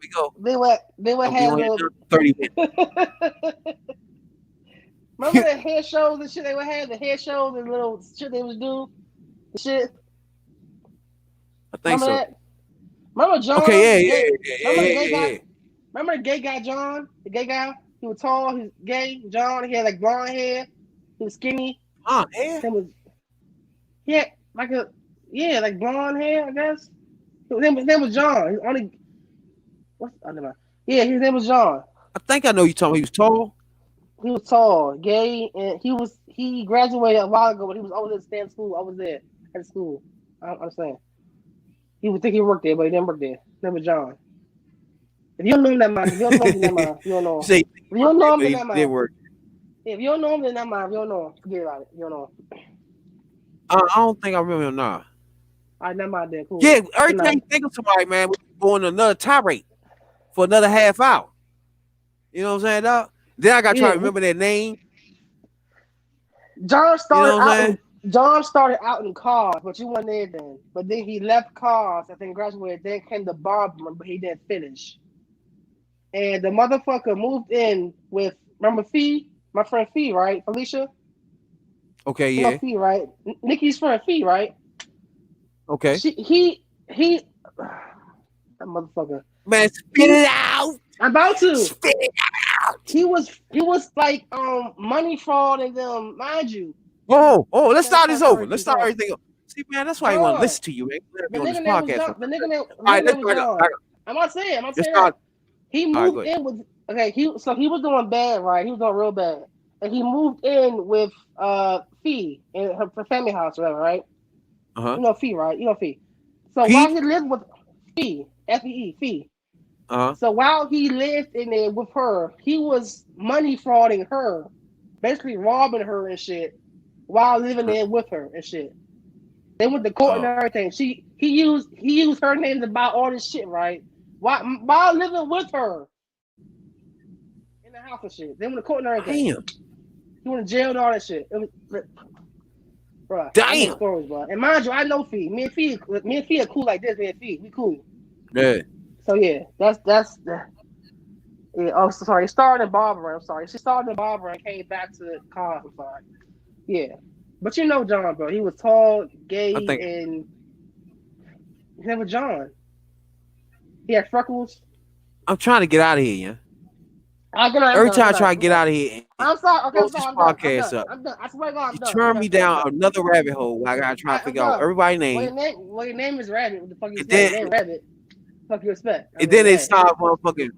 we go. They would have 30 minutes. Remember the hair shows and shit they would have, the hair shows and little shit they would do, the shit. I think remember so. That? Remember John? Okay, yeah. Remember the gay guy John? The gay guy. He was tall. He was gay. John. He had like blonde hair. He was skinny. Hair? Like blonde hair. I guess. His name was John. His name was John. I think I know you talking. He was tall. He was tall, gay, and he graduated a while ago, but he was always at Stan school. I was there at school. I'm saying. He would think he worked there, but he didn't work there. His name was John. If you don't know him, that mind. If you don't know him, that mind. You don't know him. If you don't know him, then that mind. If you don't know him, then that mind. If you don't know him, forget about it. You don't know him. I don't think I remember him now. All right, that mind there. Cool. Yeah, every time you think of somebody, man, we're going to another tirade for another half hour. You know what I'm saying, dog? Then I got to try to remember their name. John started out in cars, but you weren't there then. But then he left cars, I think graduated, then came to Barbara, but he didn't finish. And the motherfucker moved in with, remember Fee? My friend Fee, right? Felicia? Okay, you know Fee, right? Nikki's friend Fee, right? Okay. That motherfucker. Man, spit it out. I'm about to. Spit it out. He was like money fraud and them, mind you. Oh, let's start this over. Let's start everything over. See, man, that's why I want to listen to you, man. The nigga name was I'm not saying. He moved in with he was doing bad, right? He was doing real bad. And he moved in with Fee in her family house, whatever, right? Uh-huh. You know Fee, right? You know Fee. So while he lived with Fee, Fee, Fee. Uh-huh. So while he lived in there with her, he was money frauding her, basically robbing her and shit, while living there with her and shit. They went to court and everything. He used her name to buy all this shit, right? While living with her in the house and shit. They went to court and everything. Damn. He went to jail and all that shit. Bro, damn. Stories, bro. And mind you, I know Fee. Me and Fee are cool like this. Me and Fee, we cool. Yeah. So yeah, that's yeah. Oh, sorry. It started in Barbara. I'm sorry. She started in Barbara and came back to cars. I'm sorry. Yeah, but you know John, bro. He was tall, gay, and his name was John. He had freckles. I'm trying to get out of here, yeah. Every time I try to get out of here, I'm sorry. Okay, I'm sorry. I'm done. I swear to God, I'm you done. turn me down another rabbit hole where I gotta try to figure out everybody's name. Well, your name is Rabbit. What the fuck you say? Name Rabbit. Fuck you expect? And then they start motherfucking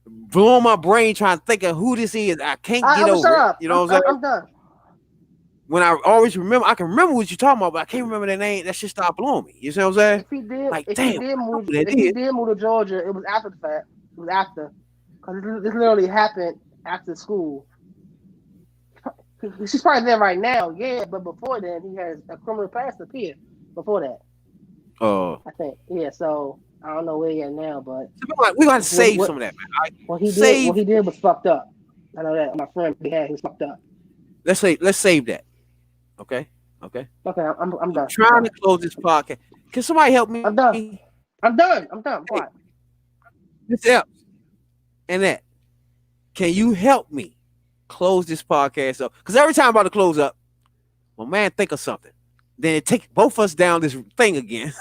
blowing my brain trying to think of who this is. I can't get over it. You know what I'm saying? I'm done. When I always remember, I can remember what you're talking about, but I can't remember their name. That shit started blowing me. You see what I'm saying? If he did move to Georgia, it was after the fact. It was after. Because this literally happened after school. She's probably there right now, yeah, but before then, he has a criminal past up here. Before that. Oh. I think. Yeah, so I don't know where he is now, but. We got to save some of that, man. What he did was fucked up. I know that. My friend he was fucked up. Let's save that. Okay. I'm done. I'm trying to close this podcast. Can somebody help me? I'm done. I'm done. What? This helps. And that. Can you help me close this podcast up? Because every time I'm about to close up, my man think of something. Then it take both of us down this thing again.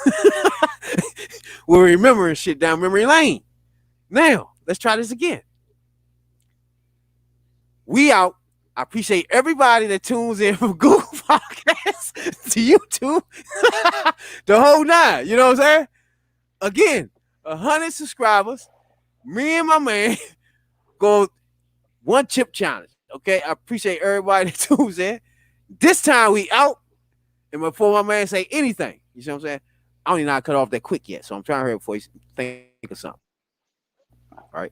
We're remembering shit down memory lane. Now, let's try this again. We out. I appreciate everybody that tunes in from Google Podcasts to YouTube. The whole 9. You know what I'm saying? Again, 100 subscribers. Me and my man go 1 chip challenge. Okay, I appreciate everybody that tunes in. This time we out. And before my man say anything, you see what I'm saying? I don't even know how to cut off that quick yet. So I'm trying to hurry before you think of something. All right.